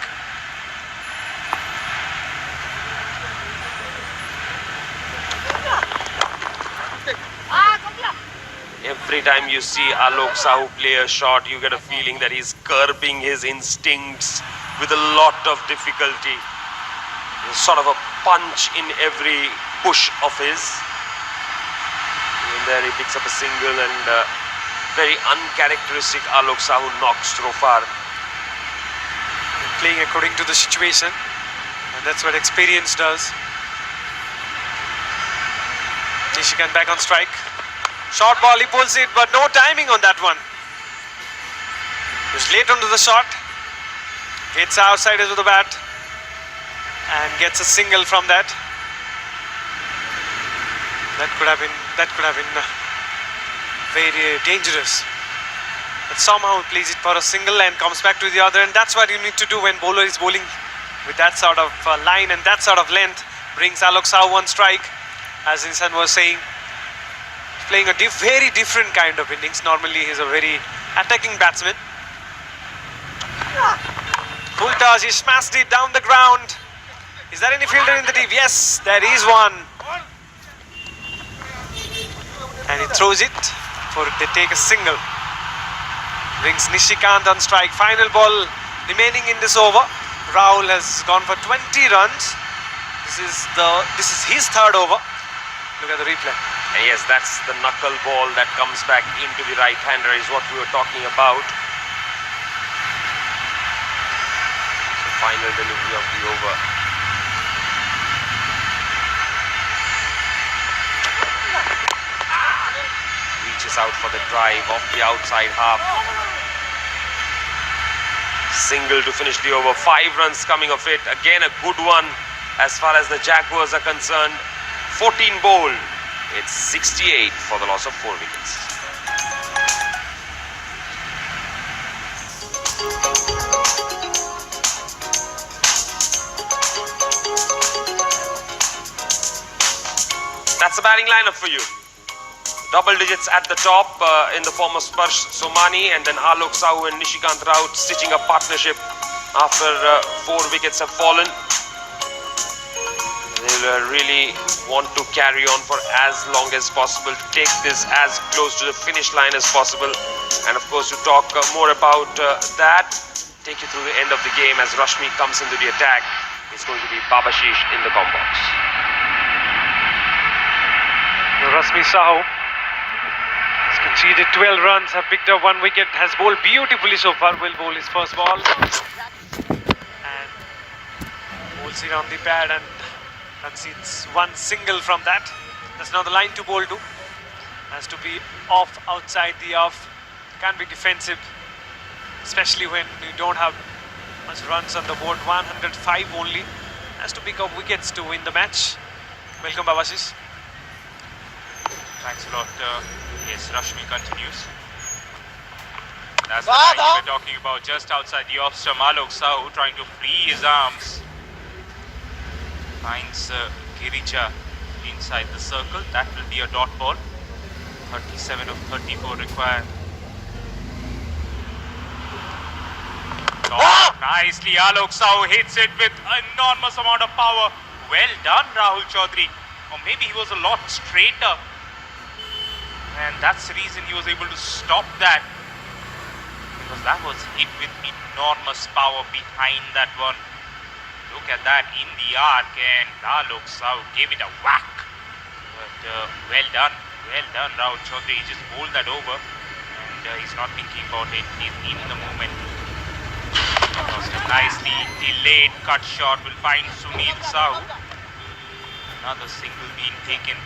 Every time you see Alok Sahu play a shot, you get a feeling that he's curbing his instincts with a lot of difficulty. There's sort of a punch in every push of his. And there he picks up a single, and very uncharacteristic Alok Sahu knocks so far. Playing according to the situation, and that's what experience does. Nishikant back on strike. Short ball, he pulls it, but no timing on that one. He was late onto the shot. Gets outside with the bat and gets a single from that. That could have been very dangerous. But somehow he plays it for a single and comes back to the other, and that's what you need to do when bowler is bowling with that sort of line and that sort of length. Brings Alok Sahu on strike, as Insan was saying. Playing a very different kind of innings. Normally he's a very attacking batsman. Full toss, he smashed it down the ground. Is there any fielder in the deep? Yes, there is one. And he throws it for they take a single. Brings Nishikant on strike. Final ball remaining in this over. Rahul has gone for 20 runs. This is his third over. Look at the replay. Yes, that's the knuckle ball that comes back into the right-hander is what we were talking about. So final delivery of the over. Reaches out for the drive off the outside half. Single to finish the over. 5 runs coming of it. Again, a good one as far as the Jaguars are concerned. 14 bowled. It's 68 for the loss of 4 wickets. That's the batting lineup for you. Double digits at the top in the form of Sparsh Somani, and then Alok Sahu and Nishikant Raut stitching a partnership after 4 wickets have fallen. He'll really want to carry on for as long as possible to take this as close to the finish line as possible. And of course, to talk more about that, take you through the end of the game as Rashmi comes into the attack. It's going to be Babashish in the comp box. Rashmi Sahu has conceded 12 runs, have picked up 1 wicket, has bowled beautifully so far. Will bowl his first ball and bowls it on the pad and concedes 1 single from that. That's now the line to bowl to. Has to be off, outside the off. Can be defensive, especially when you don't have much runs on the board. 105 only. Has to pick up wickets to win the match. Welcome, Babashish. Thanks a lot. Yes, Rashmi continues. That's the line we were talking about, just outside the off stump. Alok Sahu trying to free his arms. Finds Girija inside the circle. That will be a dot ball. 37 of 34 required. Oh, nicely, Alok Sahu hits it with enormous amount of power. Well done, Rahul Chaudhary. Or maybe he was a lot straighter. And that's the reason he was able to stop that. Because that was hit with enormous power behind that one. Look at that in the arc, and Alok Sahu gave it a whack. But well done, Rahul Chaudhary. He just bowled that over, and he's not thinking about it. He's in the moment. Nicely delayed cut shot will find Sunil Sahu. Another single being taken.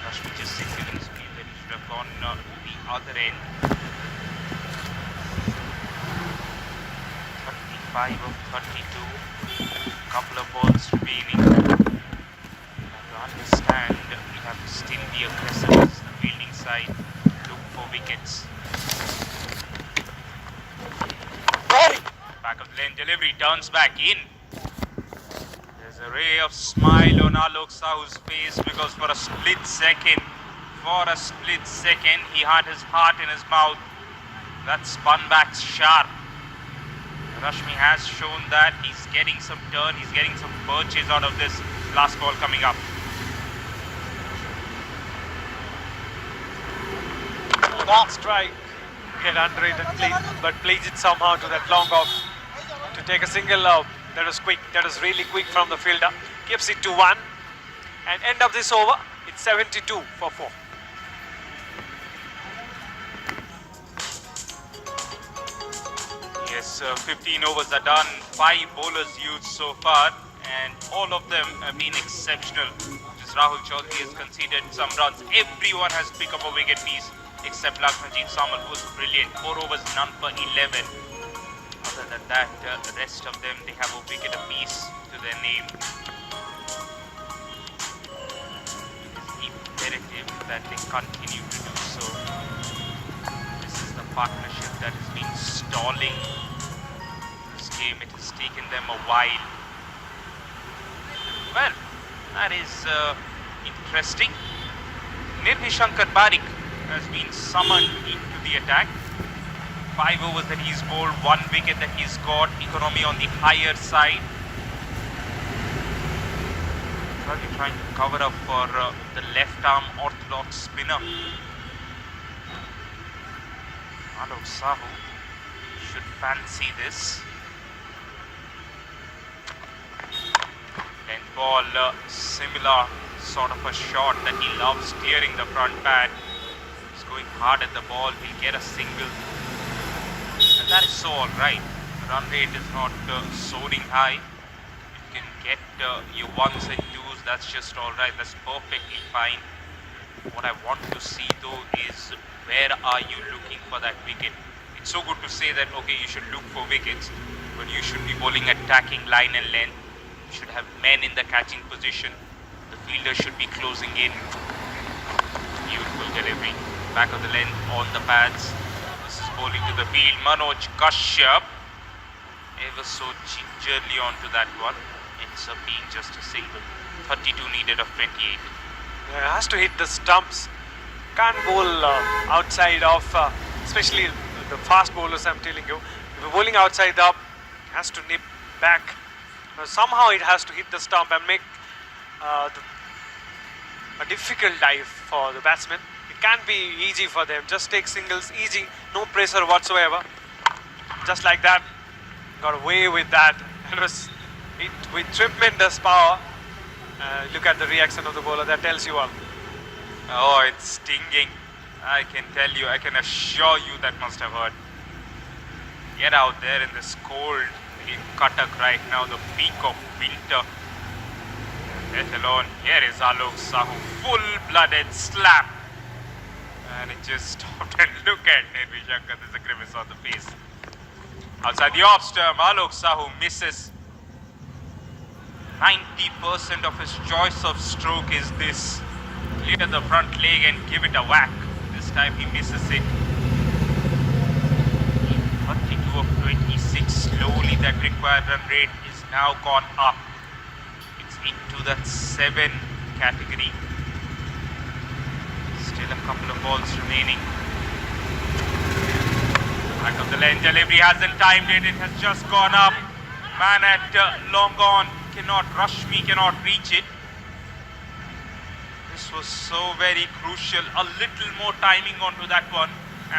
Rashmi just 6 innings speed that he should have gone the other end. 35 of 32. Couple of balls remaining. To understand, you have to still be aggressive as the fielding side. Look for wickets. Back of the lane delivery, turns back in. There's a ray of smile on Alok Sahu's face because for a split second, he had his heart in his mouth. That spun back sharp. Rashmi has shown that he's getting some turn, he's getting some purchase out of this last ball coming up. Box strike, get under it and play, but plays it somehow to that long off to take a single. That was quick, that was really quick from the fielder. Keeps it to 1 and end of this over, it's 72 for 4. Yes, 15 overs are done, 5 bowlers used so far, and all of them have been exceptional. Just Rahul Chaudhary has conceded some runs. Everyone has picked up a wicket piece except Lakshmanjit Samal, who was brilliant. 4 overs, none for 11. Other than that, the rest of them, they have a wicket apiece to their name. It is imperative that they continue to do so. This is the partnership that has been stalling this game. It has taken them a while. Well, that is interesting. Nirbhishankar Parikh has been summoned into the attack. 5 overs that he's bowled, 1 wicket that he's got, economy on the higher side. Probably trying to cover up for the left arm orthodox spinner. Alok Sahu should fancy this. Length ball, similar sort of a shot that he loves, clearing the front pad. He's going hard at the ball, he'll get a single. And that is so alright. The run rate is not soaring high. You can get your 1s and 2s, that's just alright, that's perfectly fine. What I want to see though is, where are you looking for that wicket? It's so good to say that, okay, you should look for wickets, but you should be bowling attacking line and length. You should have men in the catching position. The fielder should be closing in. Beautiful delivery. Back of the length on the pads. This is bowling to the field. Manoj Kashyap ever so gingerly onto that one. Ends up being just a single. 32 needed of 28. Yeah, has to hit the stumps. Can't bowl outside of, especially the fast bowlers, I'm telling you. If you're bowling outside up, has to nip back. Somehow it has to hit the stump and make a difficult dive for the batsman. It can't be easy for them. Just take singles, easy, no pressure whatsoever. Just like that, got away with that. It was with tremendous power. Look at the reaction of the bowler. That tells you all. Oh, it's stinging. I can tell you, I can assure you that must have hurt. Get out there in this cold in Cuttack right now, the peak of winter. Let alone, here is Alok Sahu, full-blooded slap. And it just stopped, and look at Nirvi Shankar, there's a grimace on the face. Outside the off stump, Alok Sahu misses. 90% of his choice of stroke is this. Clear the front leg and give it a whack. This time he misses it. 32 of 26. Slowly that required run rate is now gone up. It's into that 7 category. Still a couple of balls remaining. Back of the lane, delivery hasn't timed it. It has just gone up. Man at long on. Cannot rush me, cannot reach it. This was so very crucial. A little more timing onto that one,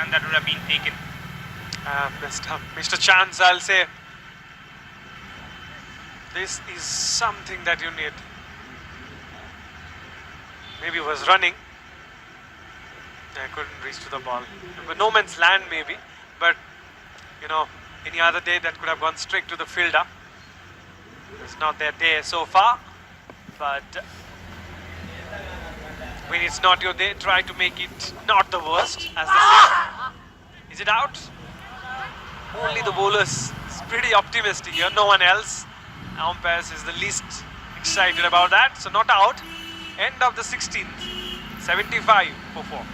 and that would have been taken. Mr. Chance, I'll say, this is something that you need. Maybe he was running. I couldn't reach to the ball. But no man's land maybe, but you know, any other day that could have gone straight to the fielder. It's not their day so far, but when it's not your day, try to make it not the worst, as they say. Is it out? Only the bowlers. It's pretty optimistic here, no one else. Umpires is the least excited about that, so not out. End of the 16th, 75 for 4.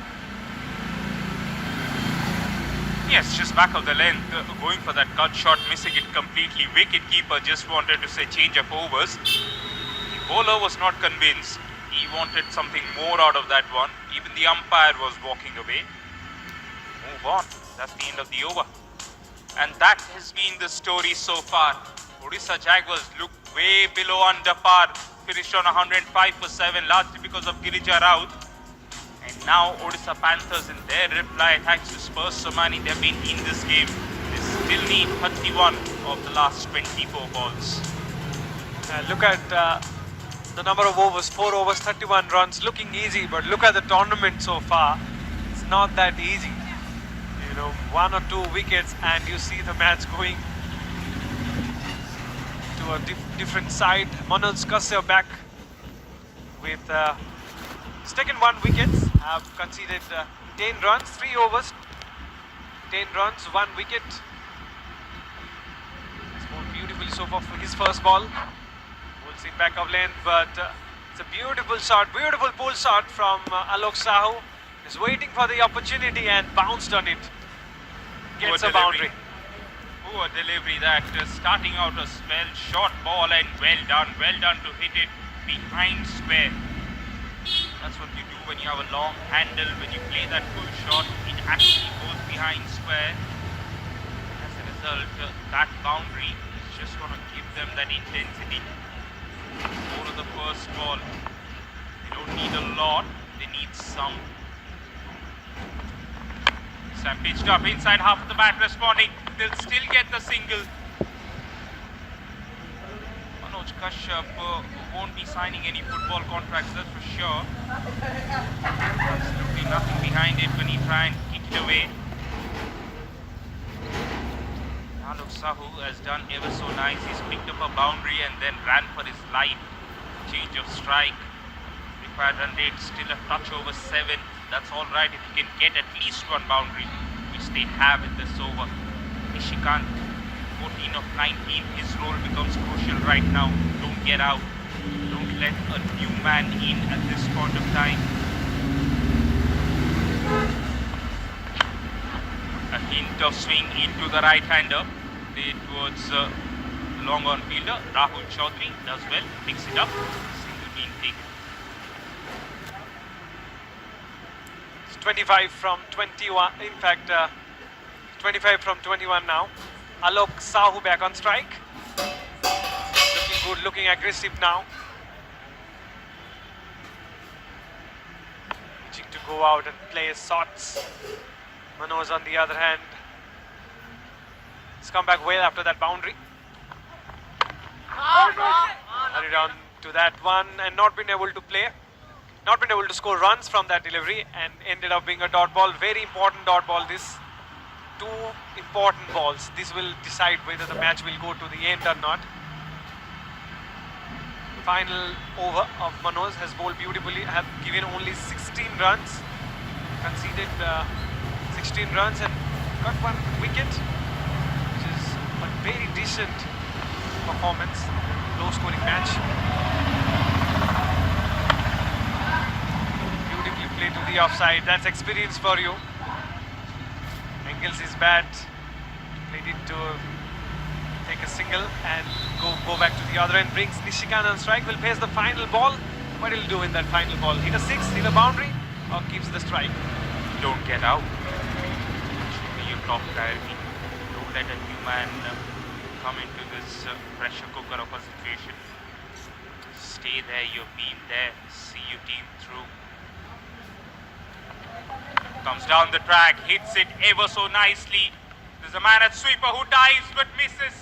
Yes, just back of the length, going for that cut shot, missing it completely. Wicket keeper just wanted to say change of overs. The bowler was not convinced. He wanted something more out of that one. Even the umpire was walking away. Move on. That's the end of the over. And that has been the story so far. Odisha Jaguars look way below under par. Finished on 105 for 7, largely because of Girija Raut. And now Odisha Panthers, in their reply, thanks to Spurs Somani, they've been in this game. They still need 31 of the last 24 balls. Look at the number of overs, 4 overs, 31 runs, looking easy, but look at the tournament so far. It's not that easy. You know, 1 or 2 wickets and you see the match going to a different side. Manoj Kashyap back with he's taken 1 wicket, have conceded 10 runs, 3 overs, 10 runs, 1 wicket. Scored beautifully so far for his first ball. We'll see back of length, but it's a beautiful shot, beautiful pull shot from Alok Sahu. He's waiting for the opportunity and bounced on it. Gets a boundary. Poor delivery that starting out a spell, short ball and well done to hit it behind square. That's what you do when you have a long handle, when you play that full shot, it actually goes behind square. As a result, that boundary is just going to give them that intensity. Over the first ball, they don't need a lot, they need some. Sam pitched up inside half of the bat, responding. They'll still get the single. Manoj Kashyap won't be signing any football contracts, that's for sure. Absolutely nothing behind it when he tried and kick it away. Alok Sahu has done ever so nice. He's picked up a boundary and then ran for his life. Change of strike. Required run rate still a touch over 7. That's all right if you can get at least 1 boundary, which they have in this over. Nishikant, 14 of 19. His role becomes crucial right now. Don't get out. Don't let a new man in at this point of time. A hint of swing into the right-hander. Played towards long on fielder. Rahul Chaudhary does well. Picks it up. Single being taken. 25 from 21, in fact 25 from 21 now. Alok Sahu back on strike. Looking good, looking aggressive now. go out and play shots. Manoj on the other hand has come back well after that boundary. Hurried on to that one and not been able to play. Not been able to score runs from that delivery and ended up being a dot ball. Very important dot ball this. Two important balls. This will decide whether the match will go to the end or not. Final over of Manoj has bowled beautifully, have given only 16 runs, conceded 16 runs and got one wicket, which is a very decent performance, low scoring match. Beautifully played to the offside, that's experience for you. Angles his bat, played it to take a single and go back to the other end, brings Nishikant on strike, will face the final ball. What he'll do in that final ball? Hit a six, hit a boundary or keeps the strike? Don't get out. Should be your top priority. Don't let a new man come into this pressure cooker of a situation. Stay there, you've been there, see your team through. Comes down the track, hits it ever so nicely. There's a man at sweeper who dives but misses.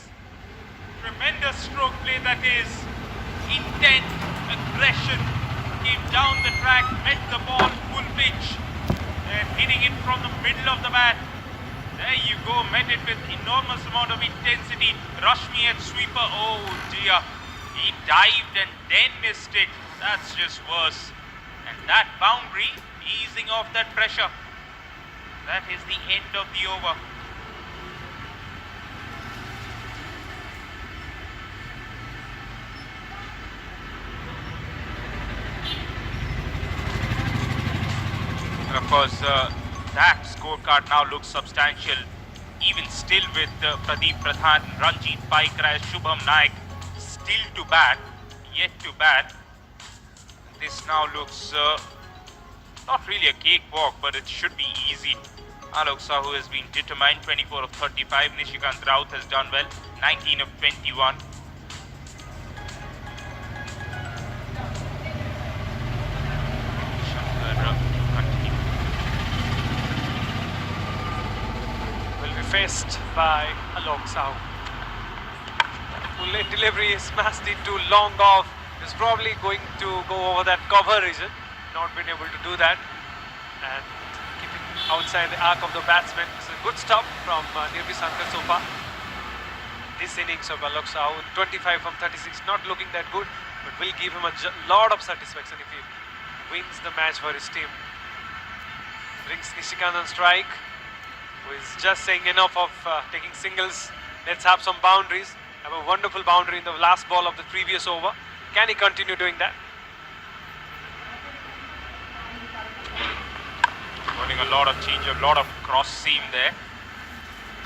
Tremendous stroke play that is. Intent, aggression. Came down the track, met the ball full pitch. And hitting it from the middle of the bat. There you go, met it with enormous amount of intensity. Rashmi at sweeper, oh dear. He dived and then missed it. That's just worse. And that boundary, easing off that pressure. That is the end of the over. And of course, that scorecard now looks substantial. Even still with Pradeep Pradhan, Ranjit Paikra, Shubham Naik still to bat, yet to bat. This now looks not really a cakewalk, but it should be easy. Alok Sahu has been determined, 24 of 35. Nishikant Raut has done well, 19 of 21. Will be faced by Alok Sahu. Full late delivery, smashed it too long off. He's probably going to go over that cover region. Not been able to do that. And keep it outside the arc of the batsman. It's a good stop from Nirbishankar so far. This innings of Alok Sahu, 25 from 36, not looking that good, but will give him a lot of satisfaction if he wins the match for his team. Brings Nishikant on strike, who is just saying enough of taking singles. Let's have some boundaries. Have a wonderful boundary in the last ball of the previous over. Can he continue doing that? Running a lot of change, a lot of cross seam there.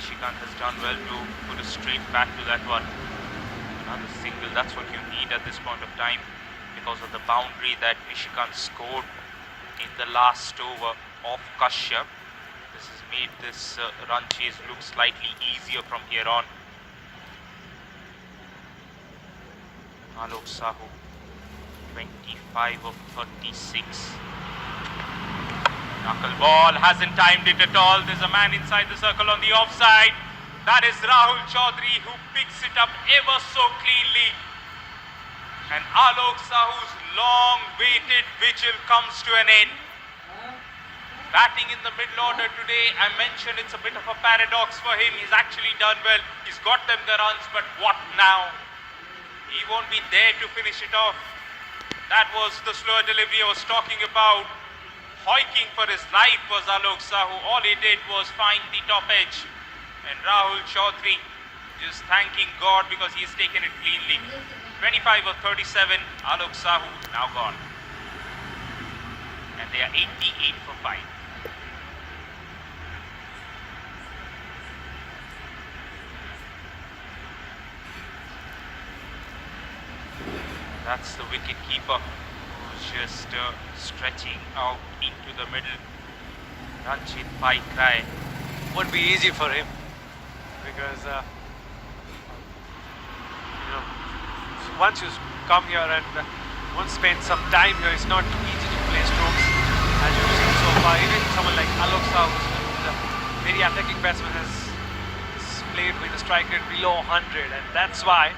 Nishikant has done well to put a straight back to that one. Another single, that's what you need at this point of time because of the boundary that Nishikant scored in the last over of Kashyap. This has made this run chase look slightly easier from here on. Alok Sahu, 25 of 36. Knuckle ball, hasn't timed it at all. There's a man inside the circle on the offside. That is Rahul Chaudhary who picks it up ever so cleanly. And Alok Sahu's long-waited vigil comes to an end. Batting in the middle order today, I mentioned it's a bit of a paradox for him. He's actually done well. He's got them the runs, but what now? He won't be there to finish it off. That was the slower delivery I was talking about. Hoiking for his life was Alok Sahu. All he did was find the top edge. And Rahul Chaudhary just thanking God because he's taken it cleanly. 25 of 37, Alok Sahu now gone. And they are 88 for 5. That's the wicket keeper who's just stretching out into the middle. Ranjit Paikra. Won't be easy for him because once you come here and once spend some time here, it's not easy to play strokes as you've seen so Even someone like Alok Sahu, who's a very attacking batsman, has played with a strike rate below 100, and that's why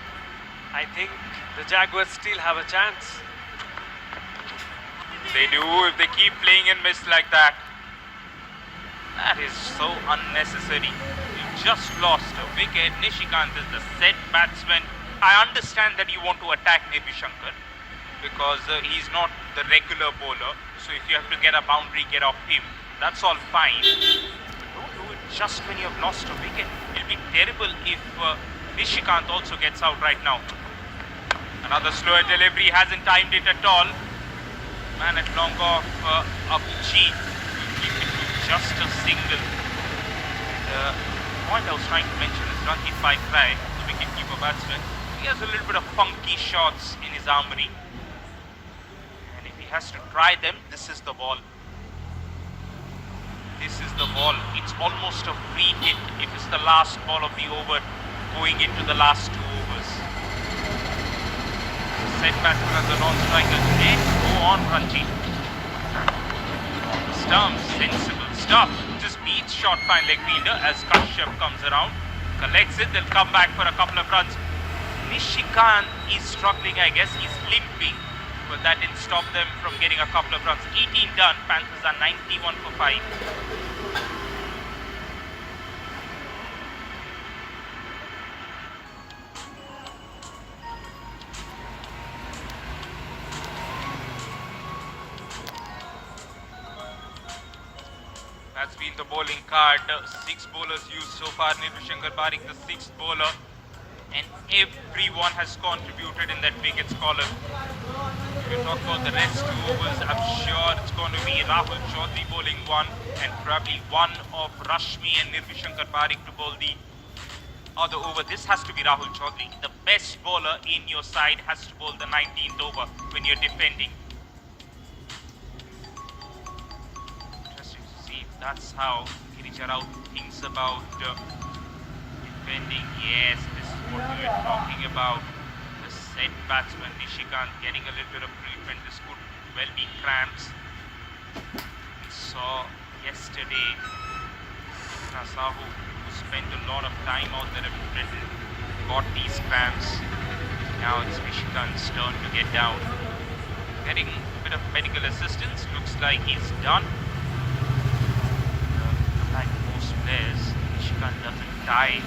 I think the Jaguars still have a chance. They do if they keep playing and miss like that. That is so unnecessary. You just lost a wicket. Nishikant is the set batsman. I understand that you want to attack Shankar because he's not the regular bowler. So if you have to get a boundary, get off him. That's all fine. But don't do it just when you have lost a wicket. It'll be terrible if Nishikant also gets out right now. Another slower delivery, hasn't timed it at all. Man at long off Abhijit will keep it to just a single. The point I was trying to mention is Ranjit Paikrai, the wicket-keeper batsman. He has a little bit of funky shots in his armory. And if he has to try them, this is the ball. This is the ball. It's almost a free hit if it's the last ball of the over going into the last 2 overs. Set batsman as a non-striker. Then go on, Ranjit. Stumps, sensible stuff. Just beats short fine leg fielder as Kashyap comes around. Collects it, they'll come back for a couple of runs. Nishikant is struggling, I guess. He's limping. But that didn't stop them from getting a couple of runs. 18 done. Panthers are 91 for 5. That's been the bowling card. 6 bowlers used so far. Shankar Parekh, the 6th bowler. And everyone has contributed in that wickets column. If you talk about the rest 2 overs, I'm sure it's going to be Rahul Chaudhary bowling 1 and probably one of Rashmi and Shankar Parekh to bowl the other over. This has to be Rahul Chaudhary. The best bowler in your side has to bowl the 19th over when you're defending. That's how Girija Rao thinks about defending. Yes, this is what we were talking about. The set batsman Nishikant getting a little bit of treatment. This could well be cramps. We saw yesterday Sahu, who spent a lot of time out there at Britain, got these cramps. Now it's Nishikant's turn to get down. Getting a bit of medical assistance. Looks like he's done. Like most players, Nishikant doesn't tie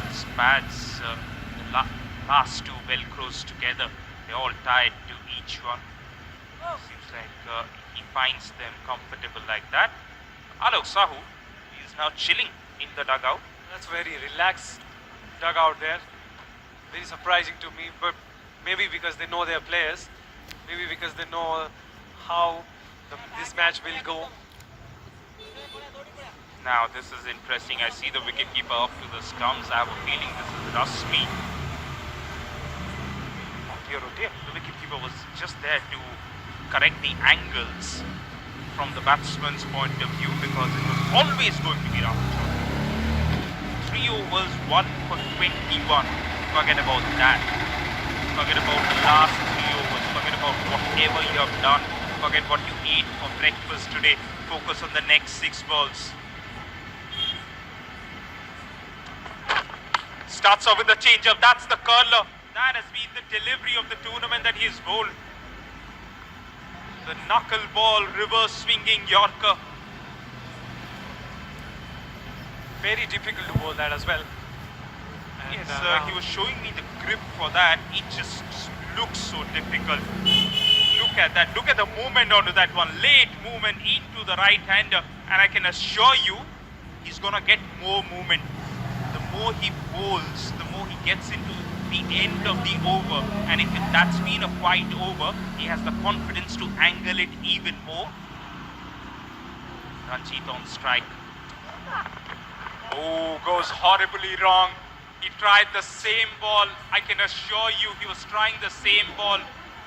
his pads, the last 2 velcros together. They're all tied to each one. Seems like he finds them comfortable like that. Alok Sahu is now chilling in the dugout. That's very relaxed dugout there. Very surprising to me, but maybe because they know their players, maybe because they know how this match will go. Now this is interesting. I see the wicketkeeper up to the stumps. I have a feeling this is Rashmi. Oh dear, the wicketkeeper was just there to correct the angles from the batsman's point of view because it was always going to be Rahul Chaudhary. 3 overs, 1 for 21. Forget about that. Forget about the last 3 overs. Forget about whatever you have done. Forget what you ate for breakfast today. Focus on the next 6 balls. Starts off with the change-up. That's the curler. That has been the delivery of the tournament that he has bowled. The knuckle ball, reverse swinging Yorker. Very difficult to bowl that as well. And Yes, he was showing me the grip for that. It just looks so difficult. Look at that. Look at the movement onto that one. Late movement into the right-hander. And I can assure you, he's going to get more movement. The more he bowls, the more he gets into the end of the over. And if that's been a quiet over, he has the confidence to angle it even more. Ranjit on strike. Oh, goes horribly wrong. He tried the same ball. I can assure you he was trying the same ball.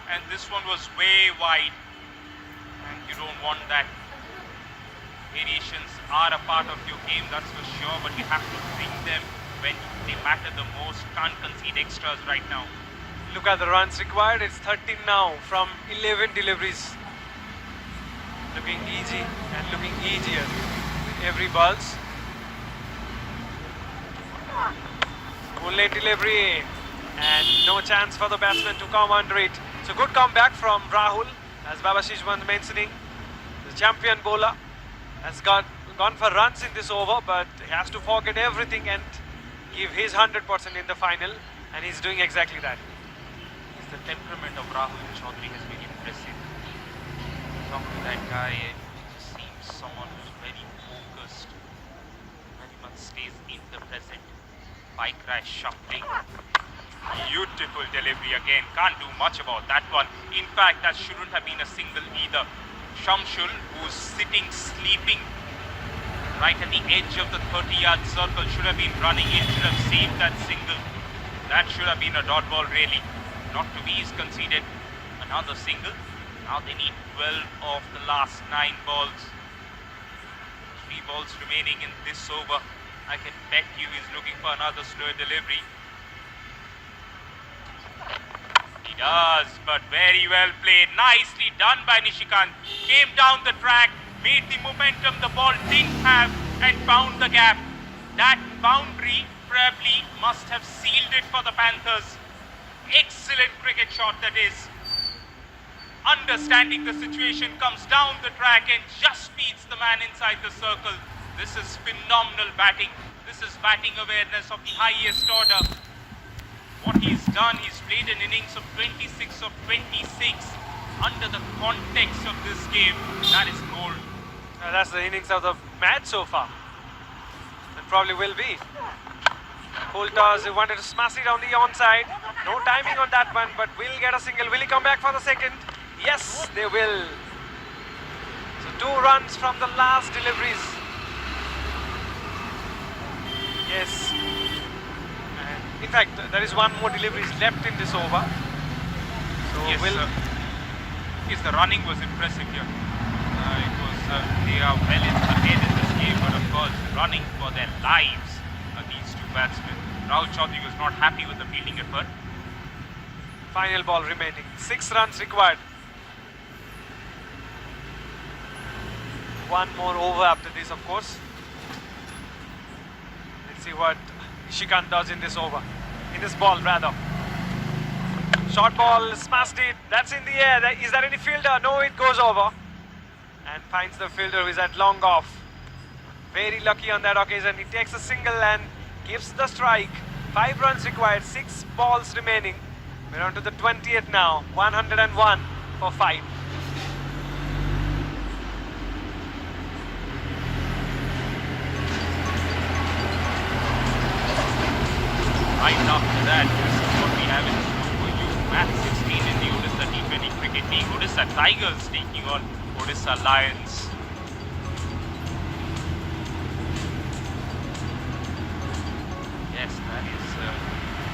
And this one was way wide. And you don't want that. Variations are a part of your game, that's for sure, but you have to bring them when they matter the most. Can't concede extras right now. look at the runs required. It's 13 now from 11 deliveries. looking easy and looking easier with every buzz. Full lane delivery and no chance for the batsman to come under it. So good comeback from Rahul, as Babashish was mentioning. The champion bowler has gone for runs in this over, but he has to forget everything and give his 100% in the final, and he's doing exactly that. The temperament of Rahul Chaudhary has been impressive. Talk to that guy, he just seems someone who's very focused, very much stays in the present. Bike crash shuffling. Beautiful delivery again, can't do much about that one. In fact, that shouldn't have been a single either. Shamshul, who's sitting sleeping right at the edge of the 30-yard circle, should have been running in, should have saved that single. That should have been a dot ball really. Not to be, he's conceded another single. Now they need 12 of the last 9 balls. 3 balls remaining in this over. I can bet you he's looking for another slow delivery. He does, but very well played. Nicely done by Nishikant. Came down the track, made the momentum the ball didn't have, and found the gap. That boundary probably must have sealed it for the Panthers. Excellent cricket shot that is. Understanding the situation, comes down the track and just beats the man inside the circle. This is phenomenal batting. This is batting awareness of the highest order. What he's done, he's played an innings of 26 of 26 under the context of this game. That is gold. That's the innings of the match so far. And probably will be. Full toss, he wanted to smash it on the onside. No timing on that one, but will get a single. Will he come back for the second? Yes, they will. So 2 runs from the last deliveries. Yes. And in fact, there is 1 more delivery left in this over. So Yes, will yes, the running was impressive here. They are well ahead in this game, but of course running for their lives are these 2 batsmen. Rahul Chaudhary was not happy with the fielding effort. final ball remaining. 6 runs required. 1 more over after this, of course. Let's see what Nishikant does in this over. In this ball, rather. Short ball, smashed it. That's in the air. Is there any fielder? No, it goes over. And finds the fielder who is at long off. Very lucky on that occasion. He takes a single and gives the strike. 5 runs required, 6 balls remaining. We're on to the 20th now. 101 for 5. Right after that, this is what we have in store for you. Match 16 in the Odisha T20 Cricket League. Odisha Tigers taking on Odisha Lions. Yes, that is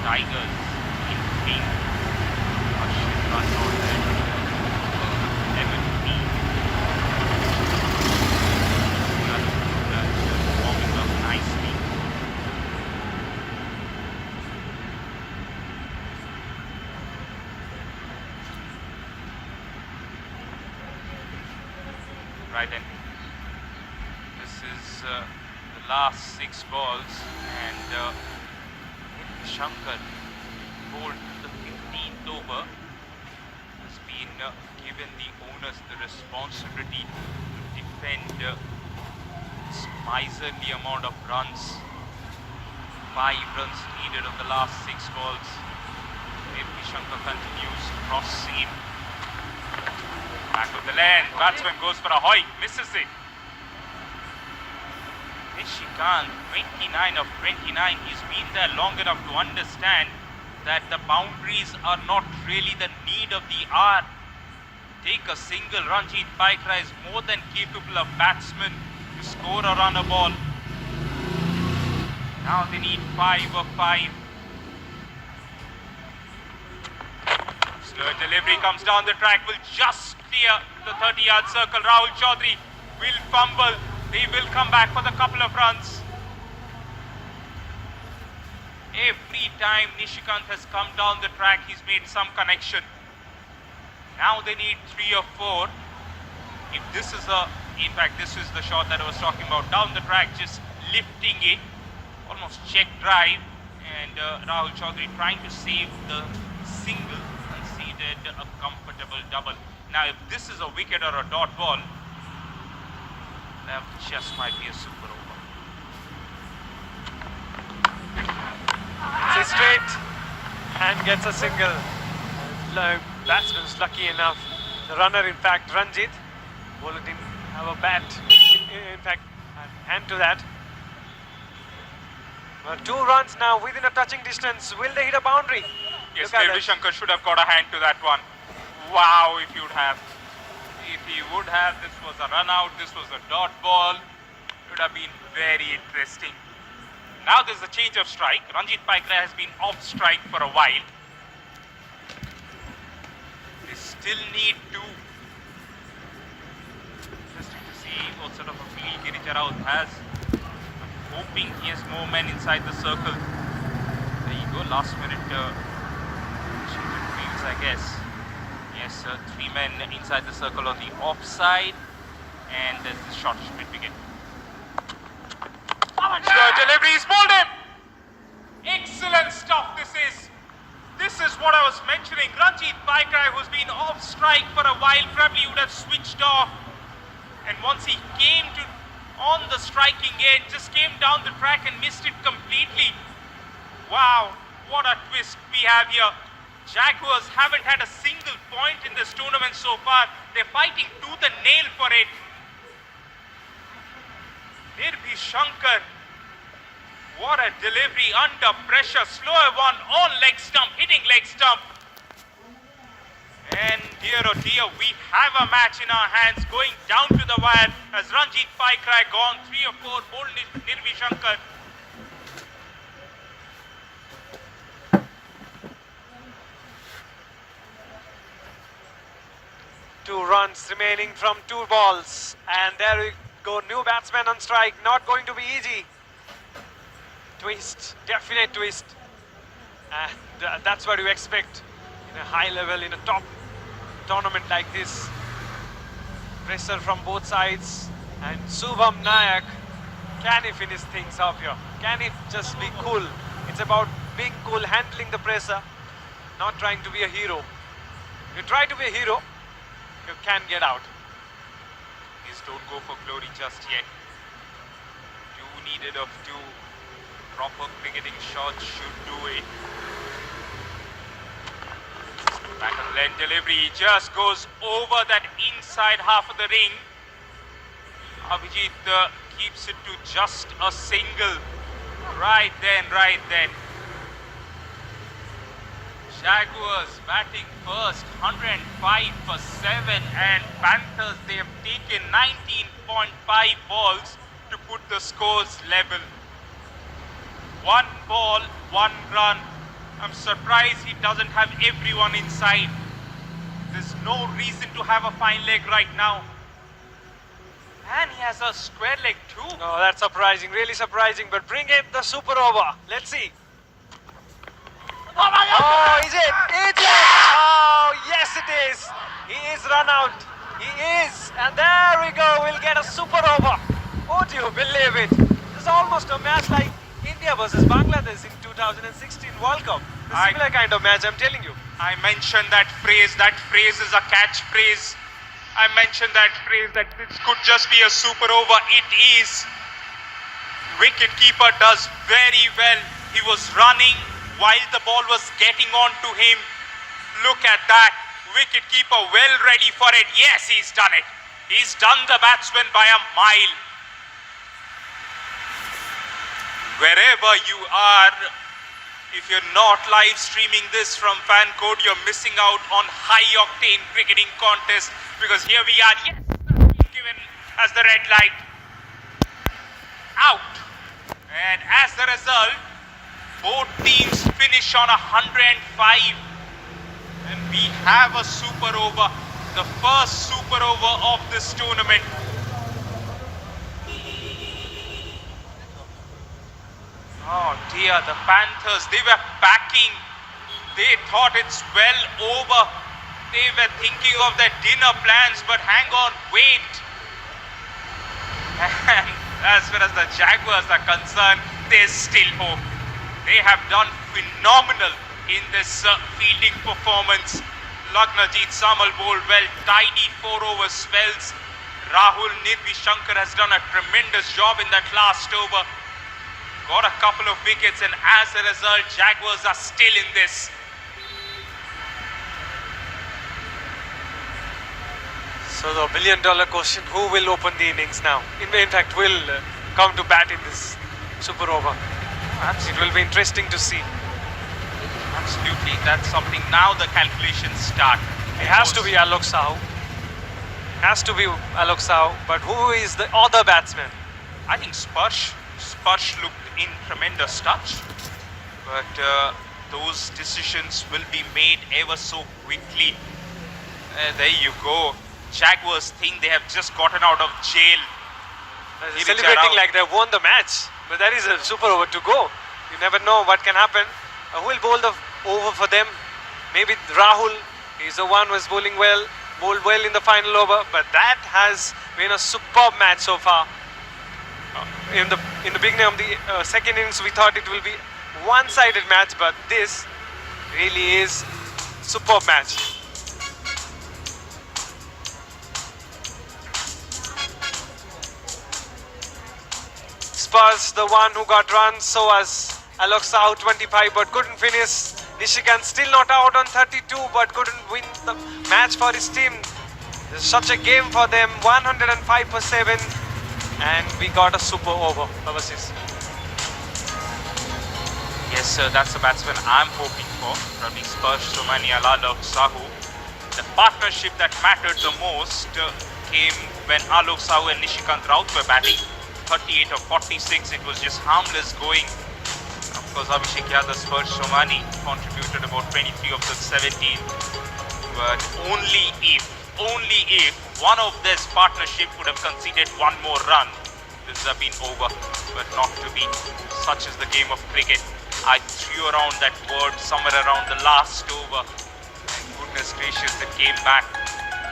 Tigers in pink. Ashwin Ranod and lemon tea. That's warming up nicely. Right, and this is the last 6 balls, and Shankar bowled the 15th over, has been given the owners the responsibility to defend this miserly amount of runs. 5 runs needed of the last 6 balls. If Shankar continues, cross seam. Back of the lane, batsman goes for a hoik, misses it. Nishikant, 29 of 29, he's been there long enough to understand that the boundaries are not really the need of the hour. Take a single, Ranjit Paikra is more than capable of batsmen to score or run a ball. Now they need 5 of 5. Slow delivery comes down the track, will just clear the 30-yard circle. Rahul Chaudhary will fumble. They will come back for the couple of runs. Every time Nishikant has come down the track, he's made some connection. Now they need 3 or 4. If this is in fact, this is the shot that I was talking about, down the track, just lifting it, almost check drive, and Rahul Chaudhary trying to save the single, conceded a comfortable double. Now, if this is a wicket or a dot ball, that just might be a super over. It's a straight and gets a single. Batsman's lucky enough. The runner, in fact, Ranjit, didn't have a bat, in fact, an hand to that. But 2 runs now within a touching distance. Will they hit a boundary? Yes, Look at Nirvi that. Shankar should have got a hand to that one. Wow, if you'd have. If he would have, this was a run out, this was a dot ball. It would have been very interesting. Now there's a change of strike. Ranjit Paikra has been off strike for a while. They still need to. Interesting to see what sort of a feel Girija Raut has. I'm hoping he has more men inside the circle. There you go, last minute change of fields, I guess. Yes, 3 men inside the circle on the offside, and there's the short split wicket. Delivery, he's bowled him! Excellent stuff this is. This is what I was mentioning. Ranjit Paikra, who's been off strike for a while, probably would have switched off. And once he came to on the striking edge, just came down the track and missed it completely. Wow, what a twist we have here. Jaguars haven't had a single point in this tournament so far. They're fighting tooth and nail for it. Nirvi Shankar, what a delivery under pressure. Slower one on leg stump, hitting leg stump. And dear oh dear, we have a match in our hands going down to the wire as Ranjit Paikra gone 3 or 4, bowled Nirvi Shankar. Two runs remaining from 2 balls, and there we go, new batsman on strike. Not going to be easy. Twist, definite twist, and that's what you expect in a high level, in a top tournament like this. Pressure from both sides, and Shubham Nayak, can he finish things off here? Can he just be cool? It's about being cool, handling the pressure, not trying to be a hero. You try to be a hero, you can get out. Please don't go for glory just yet. You needed of 2 proper cricketing shots should do it. Back and length delivery just goes over that inside half of the ring. Abhijit keeps it to just a single. Right then. Jaguars batting first, 105 for 7, and Panthers, they have taken 19.5 balls to put the scores level. 1 ball, 1 run. I'm surprised he doesn't have everyone inside. There's no reason to have a fine leg right now. And he has a square leg too. No, that's surprising, really surprising, but bring in the super over. Let's see. Oh, is it? Is it? Oh, yes it is. He is run out. He is. And there we go. We'll get a super over. Would you believe it? It's almost a match like India versus Bangladesh in 2016 World Cup. A similar kind of match, I'm telling you. I mentioned that phrase. That phrase is a catchphrase. I mentioned that phrase that this could just be a super over. It is. Wicketkeeper does very well. He was running while the ball was getting on to him. Look at that. Wicketkeeper well ready for it. Yes, he's done it. He's done the batsman by a mile. Wherever you are, if you're not live streaming this from Fan Code, you're missing out on high-octane cricketing contest, because here we are. Yes, given as the red light. Out. And as the result, both teams finish on 105. And we have a super over, the first super over of this tournament. Oh dear, the Panthers, they were packing. They thought it's well over. They were thinking of their dinner plans, but hang on, wait. And as far as the Jaguars are concerned, there's still hope. They have done phenomenal in this fielding performance. Lagnajit Samal bowled well, tidy 4-over spells. Rahul Nirvishankar has done a tremendous job in that last over. Got a couple of wickets, and as a result, Jaguars are still in this. So the billion-dollar question: who will open the innings now? In fact, will come to bat in this super over. It will be interesting to see. Absolutely, that's something. Now the calculations start. It has to be Alok Sahu. Has to be Alok Sahu. But who is the other batsman? I think Sparsh looked in tremendous touch, but those decisions will be made ever so quickly. There you go. Jaguars think they have just gotten out of jail. Celebrating like they won the match, but there is a super over to go. You never know what can happen. Who will bowl the over for them? Maybe Rahul. He's the one who is bowled well in the final over. But that has been a superb match so far. In the beginning of the second innings, we thought it will be one-sided match, but this really is superb match. Spurs, the one who got runs, so was Alok Sahu 25 but couldn't finish. Nishikant still not out on 32 but couldn't win the match for his team. This is such a game for them, 105 for 7, and we got a super over. Overseas. Yes, sir, that's the batsman I'm hoping for. Ravi Sparsh, Somani Alok Sahu. The partnership that mattered the most came when Alok Sahu and Nishikant Raut were batting. 38 of 46, it was just harmless going. Of course, Abhishek Yadav, Sparsh, Somani contributed about 23 of the 17. But only if one of this partnership would have conceded one more run, this would have been over, but not to be. Such is the game of cricket. I threw around that word somewhere around the last over, and goodness gracious, it came back.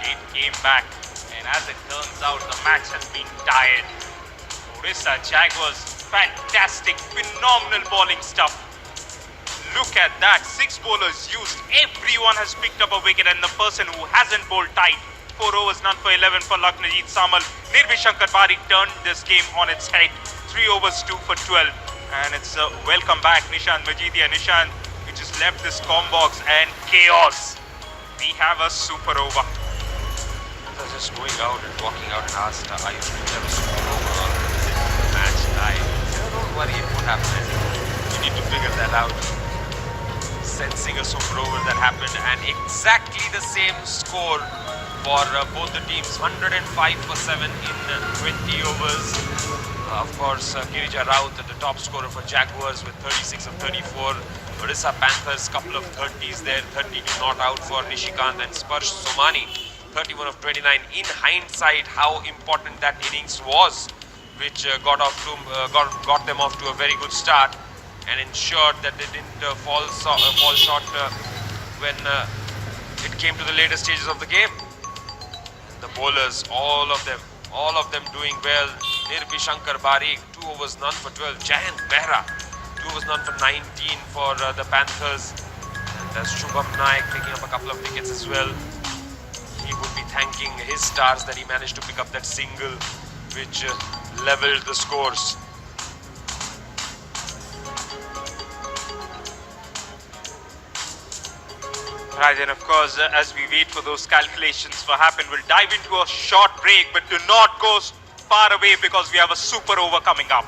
It came back, and as it turns out, the match has been tied. Odisha Jaguars, fantastic, phenomenal bowling stuff. Look at that, 6 bowlers used. Everyone has picked up a wicket, and the person who hasn't bowled tight. 4 overs, none for 11 for Lagnajit Samal. Nirvishankar Bari turned this game on its head. 3 overs, 2 for 12. And it's welcome back, Nishant Majidia. Nishant, you just left this com box and chaos. We have a super over. I was just going out and walking out and asked, are you going to have a super over or is it match live? Don't worry, it won't happen. You need to figure that out. Sensing a super over that happened, and exactly the same score for both the teams. 105 for 7 in 20 overs. Of course, Girija Raut, the top scorer for Jaguars with 36 of 34. Odisha Panthers, couple of 30s there. 32 not out for Nishikant and Sparsh. Somani, 31 of 29. In hindsight, how important that innings was, which got them off to a very good start and ensured that they didn't fall short when it came to the later stages of the game. The bowlers, all of them doing well. Nirvishankar Bari, 2 overs, none for 12. Jayant Behra, 2 overs, none for 19 for the Panthers. And Shubham Naik picking up a couple of wickets as well. He would be thanking his stars that he managed to pick up that single, which leveled the scores. Right, and of course, as we wait for those calculations to happen, we'll dive into a short break, but do not go far away because we have a super over coming up.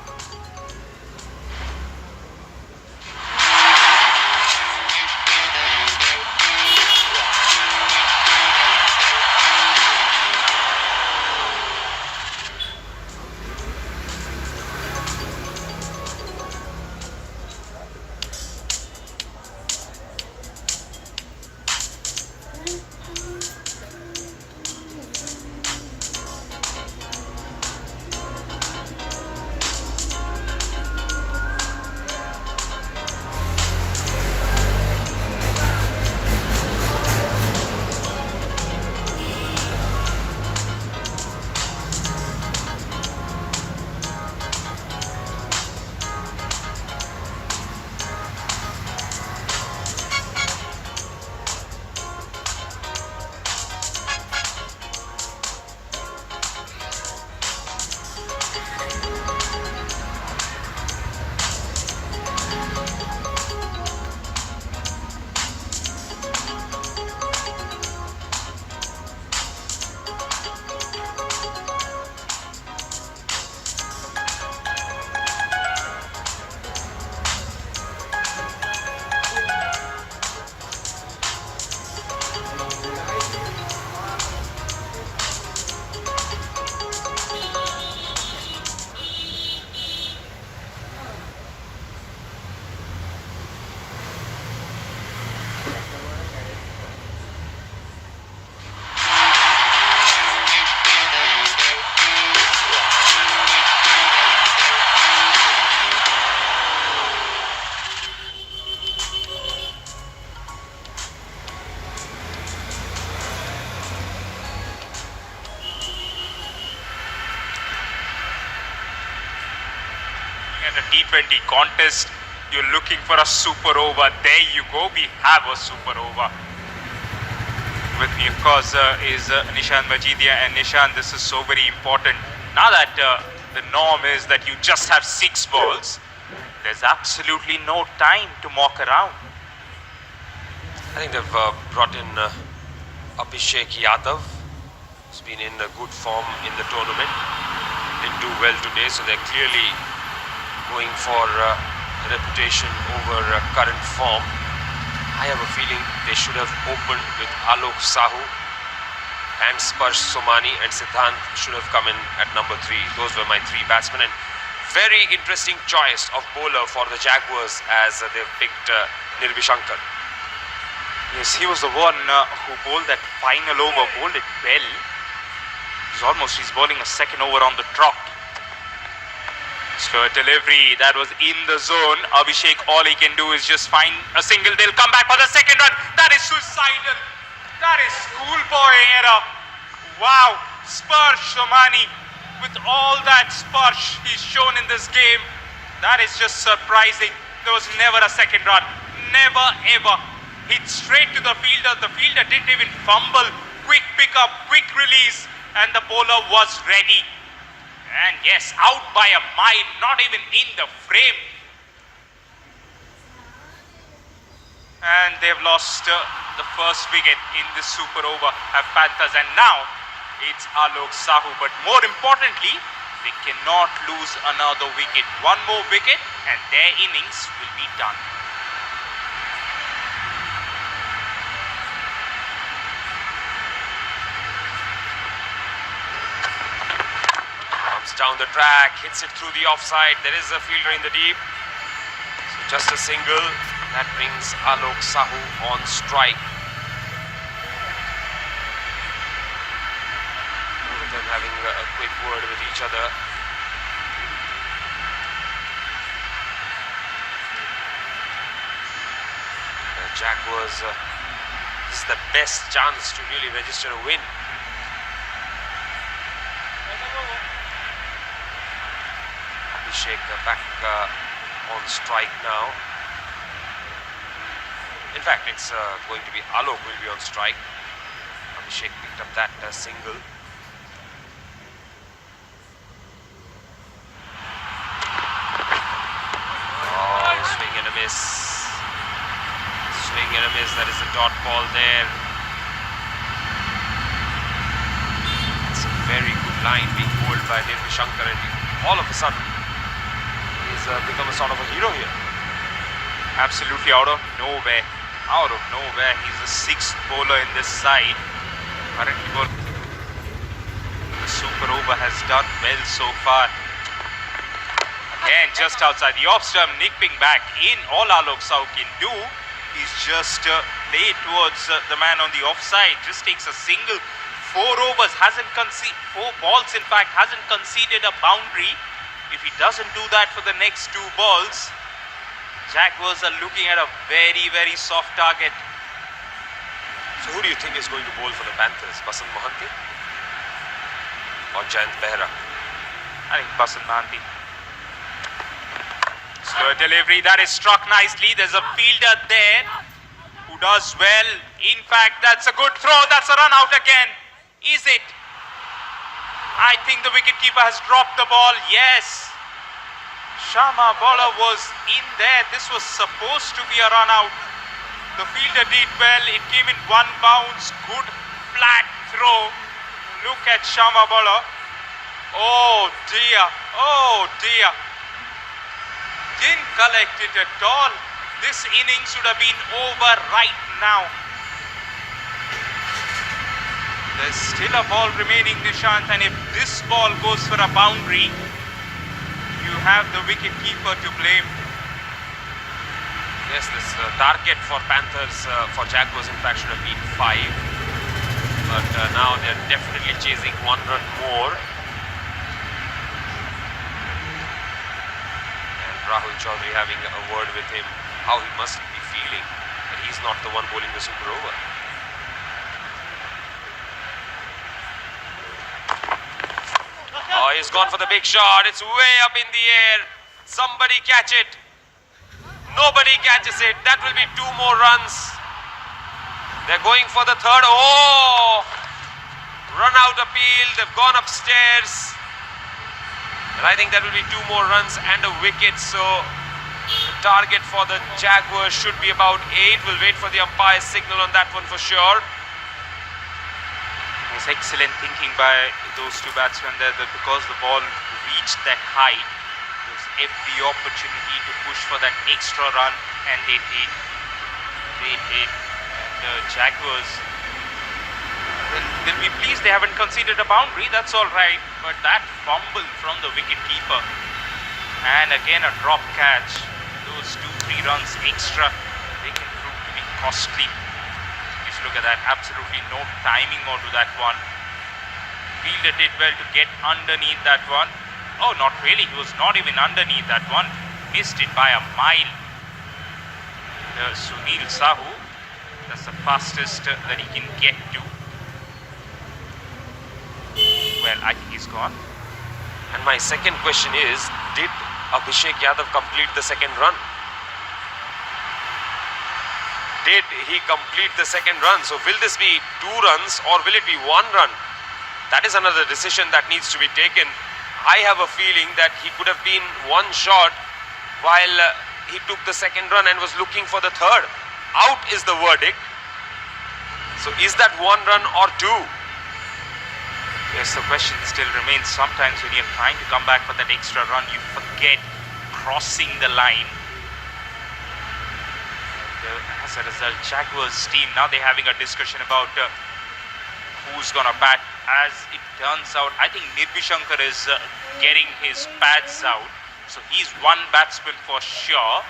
at a T20 contest, you're looking for a super over. There you go, we have a super over. With me, of course, is Nishant Majidia. And Nishant, this is so very important. Now that the norm is that you just have 6 balls, there's absolutely no time to mock around. I think they've brought in Abhishek Yadav, who's been in good form in the tournament. Didn't do well today, so they're clearly going for reputation over current form. I have a feeling they should have opened with Alok Sahu and Sparsh Somani, and Siddhant should have come in at number 3. Those were my 3 batsmen, and very interesting choice of bowler for the Jaguars as they've picked Nirbishankar. Yes, he was the one who bowled that final over, bowled it well. He's bowling a second over on the trot. Slow delivery, that was in the zone. Abhishek, all he can do is just find a single. They'll come back for the second run. That is suicidal. That is schoolboy error. Wow, Sparsh Somani, with all that Sparsh he's shown in this game, that is just surprising. There was never a second run. Never ever. Hit straight to the fielder. The fielder didn't even fumble. Quick pickup, quick release, and the bowler was ready. And yes, out by a mile, not even in the frame. And they've lost the first wicket in this super over, have Panthers, and now it's Alok Sahu. But more importantly, they cannot lose another wicket. One more wicket and their innings will be done. Down the track, hits it through the offside. There is a fielder in the deep. So just a single. That brings Alok Sahu on strike. Both of them having a quick word with each other. The Jaguars, this is the best chance to really register a win. Abhishek back on strike now. In fact, it's going to be Alok will be on strike. Abhishek picked up that single. Oh, swing and a miss. Swing and a miss. That is a dot ball there. It's a very good line being bowled by Nirbishankar, and all of a sudden he's become a sort of a hero here. Absolutely out of nowhere. Out of nowhere. He's the 6th bowler in this side. Currently bowling. The super over has done well so far. Again, just outside the off stump, nipping back in. All Alok Sahu can do is just play towards the man on the offside. Just takes a single. 4 overs, hasn't conceded, 4 balls in fact, hasn't conceded a boundary. If he doesn't do that for the next 2 balls, Jaguars are looking at a very, very soft target. So who do you think is going to bowl for the Panthers? Basant Mohanty or Jayant Behra? I think Basant Mohanty. Slow delivery, that is struck nicely. There's a fielder there who does well. In fact, that's a good throw. That's a run out again. Is it? I think the wicketkeeper has dropped the ball. Yes. Sharma bowler was in there. This was supposed to be a run out. The fielder did well. It came in 1 bounce. Good flat throw. Look at Sharma bowler. Oh dear. Oh dear. Didn't collect it at all. This innings should have been over right now. There's still a ball remaining, Nishant, and if this ball goes for a boundary, you have the wicket-keeper to blame. Yes, this target for Panthers, for Jaguars in fact should have been 5. But now they're definitely chasing 1 run more. And Rahul Chaudhary having a word with him, how he must be feeling that he's not the one bowling the super over. Oh, he's gone for the big shot. It's way up in the air. Somebody catch it. Nobody catches it. That will be 2 more runs. They're going for the third. Oh! Run out appeal. They've gone upstairs. And I think that will be 2 more runs and a wicket. So the target for the Jaguars should be about 8. We'll wait for the umpire's signal on that one for sure. It was excellent thinking by those two batsmen there, that because the ball reached that height, there was every opportunity to push for that extra run, and they did. They did. The Jaguars, they'll be pleased they haven't conceded a boundary, that's all right, but that fumble from the wicket-keeper, and again a drop catch, those 2-3 runs extra, they can prove to be costly. If you look at that, absolutely no timing onto that one. Fielder did well to get underneath that one. Oh, not really, he was not even underneath that one, missed it by a mile. Sunil Sahu, that's the fastest that he can get to. Well, I think he's gone. And my second question is, did Abhishek Yadav complete the second run? Did he complete the second run? So will this be 2 runs or will it be 1 run? That is another decision that needs to be taken. I have a feeling that he could have been 1 shot while he took the second run and was looking for the third. Out is the verdict. So is that 1 run or 2? Yes, the question still remains. Sometimes when you're trying to come back for that extra run, you forget crossing the line. And, as a result, Jaguars team, now they're having a discussion about who's going to bat. As it turns out, I think Nirbhishankar is getting his pads out. So he's 1 batsman for sure.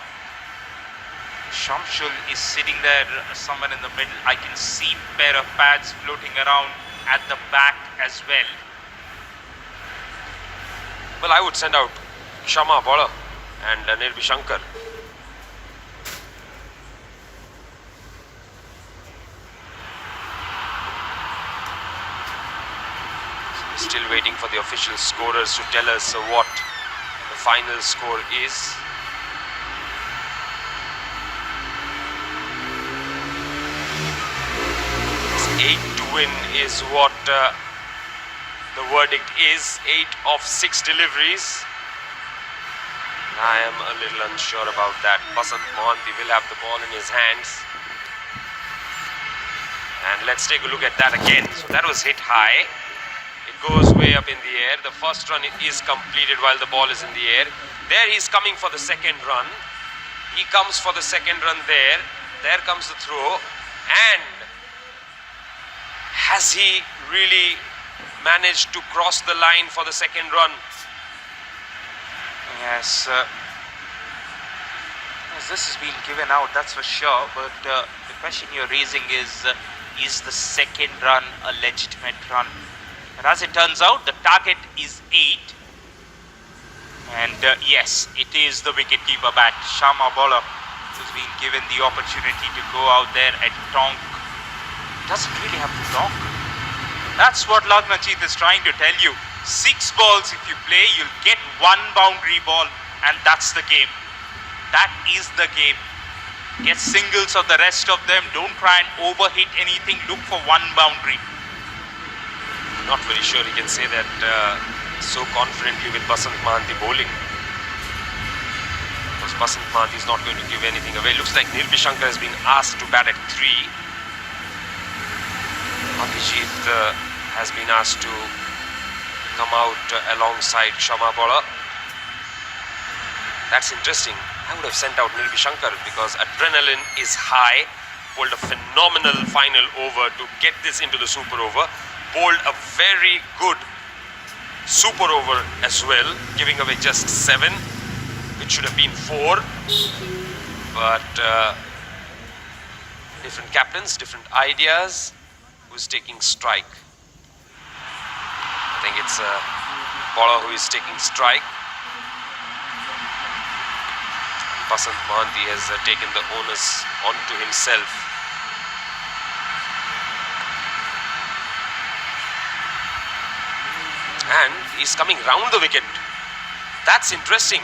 Shamshul is sitting there somewhere in the middle. I can see pair of pads floating around at the back as well. Well, I would send out Shama Bowler and Nirbhishankar. Still waiting for the official scorers to tell us what the final score is. It's 8 to win is what the verdict is. 8 of 6 deliveries. I am a little unsure about that. Basant Mohanty will have the ball in his hands. And let's take a look at that again. So that was hit high. It goes way up in the air. The first run is completed while the ball is in the air. There he's coming for the second run. He comes for the second run there. There comes the throw. And has he really managed to cross the line for the second run? Yes, this has been given out, that's for sure. But the question you're raising is the second run a legitimate run? And as it turns out, the target is 8. And yes, it is the wicketkeeper bat, Shama Bowler, who's been given the opportunity to go out there and tonk. Doesn't really have to tonk. That's what Lagnachit is trying to tell you. 6 balls if you play, you'll get 1 boundary ball, and that's the game. That is the game. Get singles of the rest of them. Don't try and overhit anything. Look for 1 boundary. Not very sure he can say that so confidently with Basant Mohanty bowling. Because Basant Mohanty is not going to give anything away. Looks like Nirbhishankar has been asked to bat at 3. Abhijit has been asked to come out alongside Shama Bowler. That's interesting. I would have sent out Nirbhishankar because adrenaline is high. Bowled a phenomenal final over to get this into the super over. Bowled a very good super over as well, giving away just 7, which should have been 4. But different captains, different ideas. Who's taking strike? I think it's Bowler who is taking strike. Basant Mohanty has taken the onus onto himself. And he's coming round the wicket. That's interesting.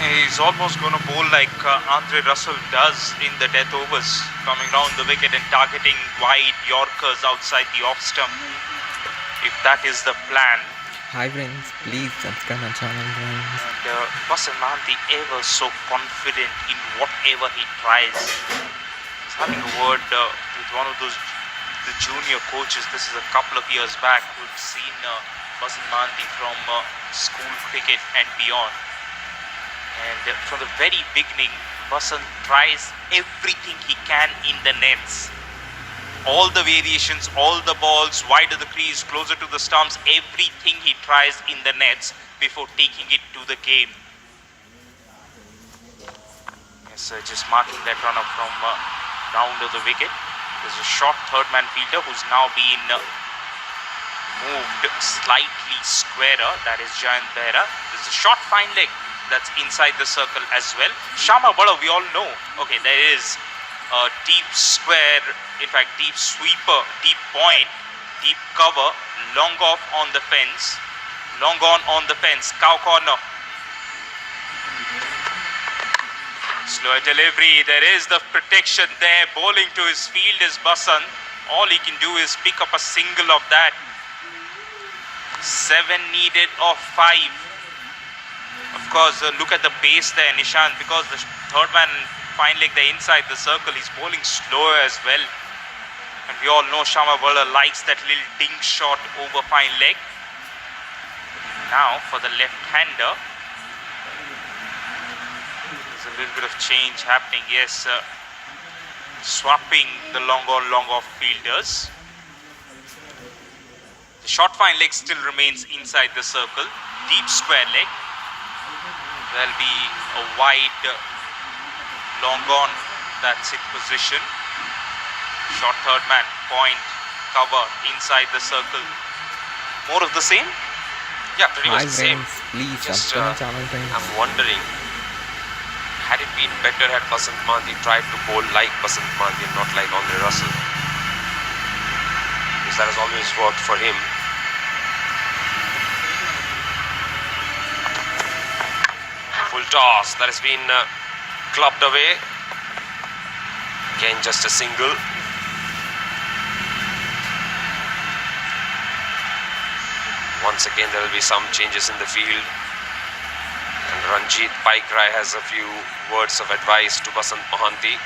He's almost going to bowl like Andre Russell does in the death overs, coming round the wicket and targeting wide Yorkers outside the off stump. If that is the plan. Hi friends, please subscribe my channel friends. And Basan Mahanti ever so confident in whatever he tries. He's having a word with one of those the junior coaches. This is a couple of years back. We've seen Basan Mahanti from school cricket and beyond. And from the very beginning, Basan tries everything he can in the nets. All the variations, all the balls, wide of the crease, closer to the stumps, everything he tries in the nets before taking it to the game. Yes, just marking that runner from round of the wicket. There's a short third man fielder who's now been moved slightly squarer. That is Jayant Behra. There's a short fine leg that's inside the circle as well. Shama Bada, we all know. Okay, there is a deep square, in fact deep sweeper, deep point, deep cover, long off on the fence, long on the fence, cow corner. Slow delivery, there is the protection there. Bowling to his field is Basan. All he can do is pick up a single of that. 7 needed of 5. Of course, look at the pace there, Nishant, because the third man fine leg there inside the circle, he's bowling slower as well. And we all know Shama Bowler likes that little ding shot over fine leg. Now for the left-hander, there's a little bit of change happening. Yes, swapping the long on, long off fielders. The short fine leg still remains inside the circle. Deep square leg. There'll be a wide long on, that's it position. Short third man, point, cover, inside the circle. More of the same? Yeah, pretty Hi much the same. friends, please Just, subscribe my channel friends. I'm wondering, had it been better had Basan Mahanti tried to bowl like Basan Mahanti and not like Andre Russell? Because that has always worked for him. Full toss, that has been clubbed away. Again, just a single. Once again, there will be some changes in the field. And Ranjit Paikrai has a few words of advice to Basant Mahanti.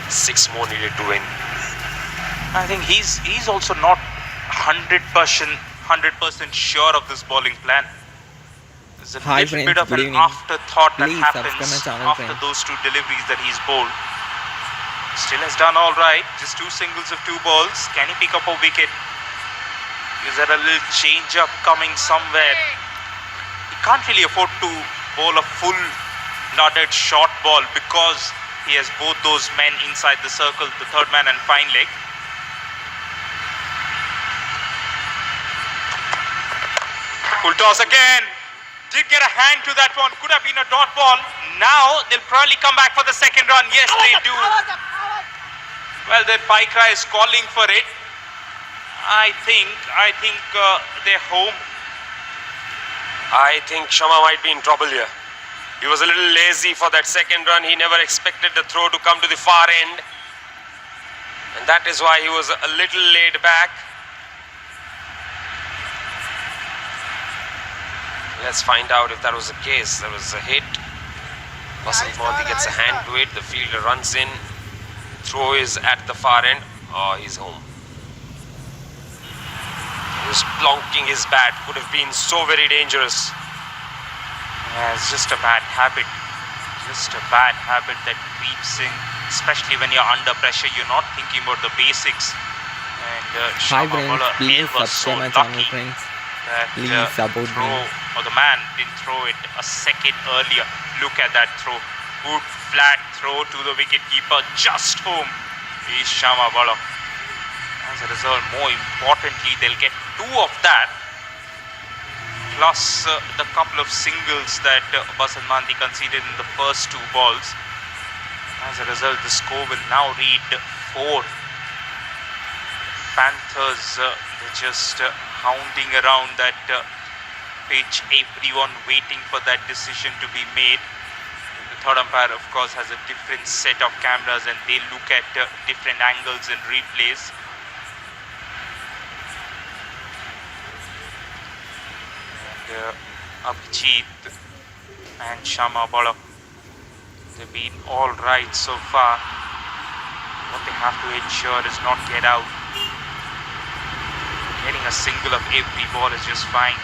Six more needed to win. I think he's also not 100% sure of this bowling plan. There's a Hi little friends, bit of good an evening. afterthought that Please happens subscribe my channel, after friends. those 2 deliveries that he's bowled. Still has done all right. Just 2 singles of 2 balls. Can he pick up a wicket? Is there a little change up coming somewhere? He can't really afford to bowl a full loaded short ball because he has both those men inside the circle, the third man and fine leg. Full toss again. Did get a hand to that one. Could have been a dot ball. Now they'll probably come back for the second run. Yes, they do. Well, then Paikra is calling for it. I think they're home. I think Shama might be in trouble here. He was a little lazy for that second run. He never expected the throw to come to the far end. And that is why he was a little laid back. Let's find out if that was the case. There was a hit. Basant Mahanti gets a hand to it. The fielder runs in. Throw is at the far end. Oh, he's home. He was plonking his bat. Could have been so very dangerous. Yeah, it's just a bad habit. Just a bad habit that creeps in, especially when you're under pressure. You're not thinking about the basics. And Hi Shama friends, Bowler please ever so subscribe my channel lucky friends. that Please support throw me. or the man didn't throw it a second earlier. Look at that throw. Good flat throw to the wicketkeeper, just home. Is Shama Bowler. As a result, more importantly, they'll get 2 of that, plus the couple of singles that Basant Mahanti conceded in the first 2 balls. As a result, the score will now read 4. Panthers, they're just hounding around that pitch, everyone waiting for that decision to be made. The third umpire, of course, has a different set of cameras and they look at different angles and replays. And Abhijit and Shama Bala, they've been all right so far. What they have to ensure is not get out. Getting a single of every ball is just fine.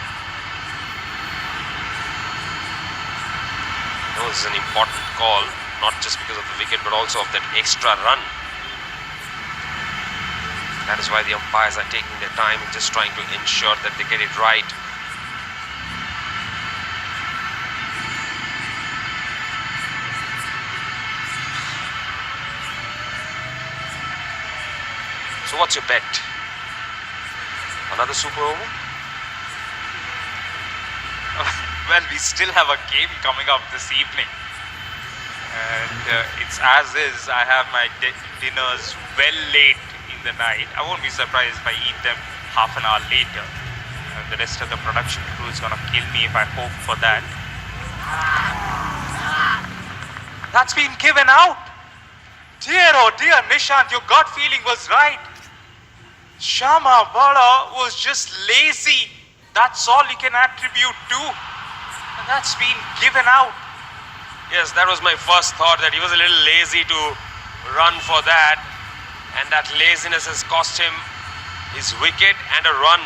This is an important call, not just because of the wicket but also of that extra run. That is why the umpires are taking their time and just trying to ensure that they get it right. So what's your bet? Another super over? Well, we still have a game coming up this evening. And it's as is, I have my dinners well late in the night. I won't be surprised if I eat them half an hour later. And the rest of the production crew is going to kill me if I hope for that. That's been given out. Dear, oh dear, Nishant, your gut feeling was right. Shama Bala was just lazy. That's all you can attribute to. And that's been given out. Yes, that was my first thought, that he was a little lazy to run for that. And that laziness has cost him his wicket and a run.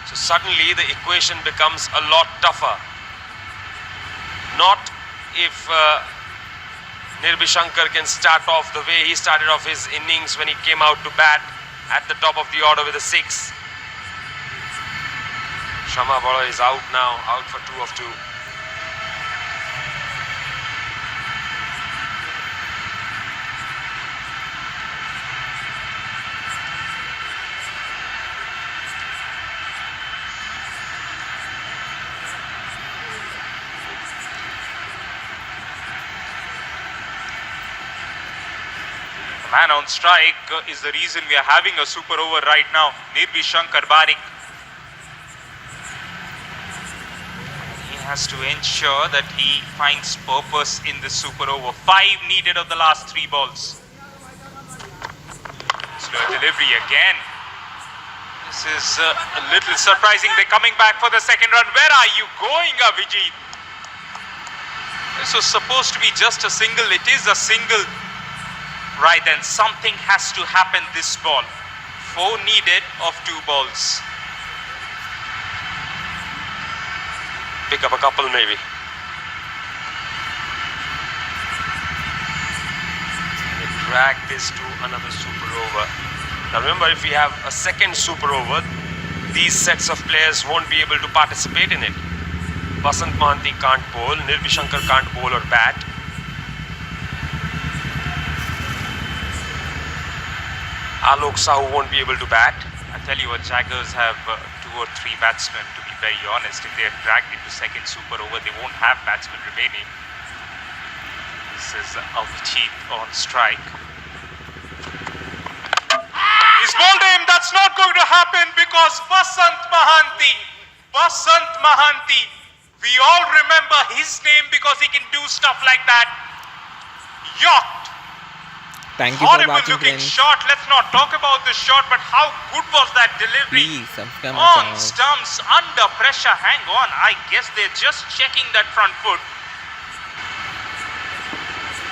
So suddenly the equation becomes a lot tougher. Not if Nirbishankar can start off the way he started off his innings when he came out to bat at the top of the order with a 6. Shama Bala is out now, out for 2 of 2. The man on strike is the reason we are having a super over right now. Nirbishankar Barik. He has to ensure that he finds purpose in the super over. 5 needed of the last 3 balls. Slow delivery again. This is a little surprising. They're coming back for the second run. Where are you going, Abhijit? This was supposed to be just a single. It is a single. Right then, something has to happen this ball. 4 needed of 2 balls. Pick up a couple maybe. They drag this to another super over. Now remember, if we have a second super over, these sets of players won't be able to participate in it. Basant Mahanti can't bowl, Nirbishankar can't bowl or bat. Alok Sahu won't be able to bat. I tell you what, Jaggers have 2 or 3 batsmen, to be very honest. If they are dragged into second super over, they won't have batsmen remaining. This is Abhijit on strike. He's bowled him. That's not going to happen because Basant Mahanti, we all remember his name because he can do stuff like that. Yorked. Thank you for Horrible watching, looking friends. shot. Let's not talk about the shot, but how good was that delivery? Please subscribe my On channel. stumps, under pressure. Hang on. I guess they're just checking that front foot.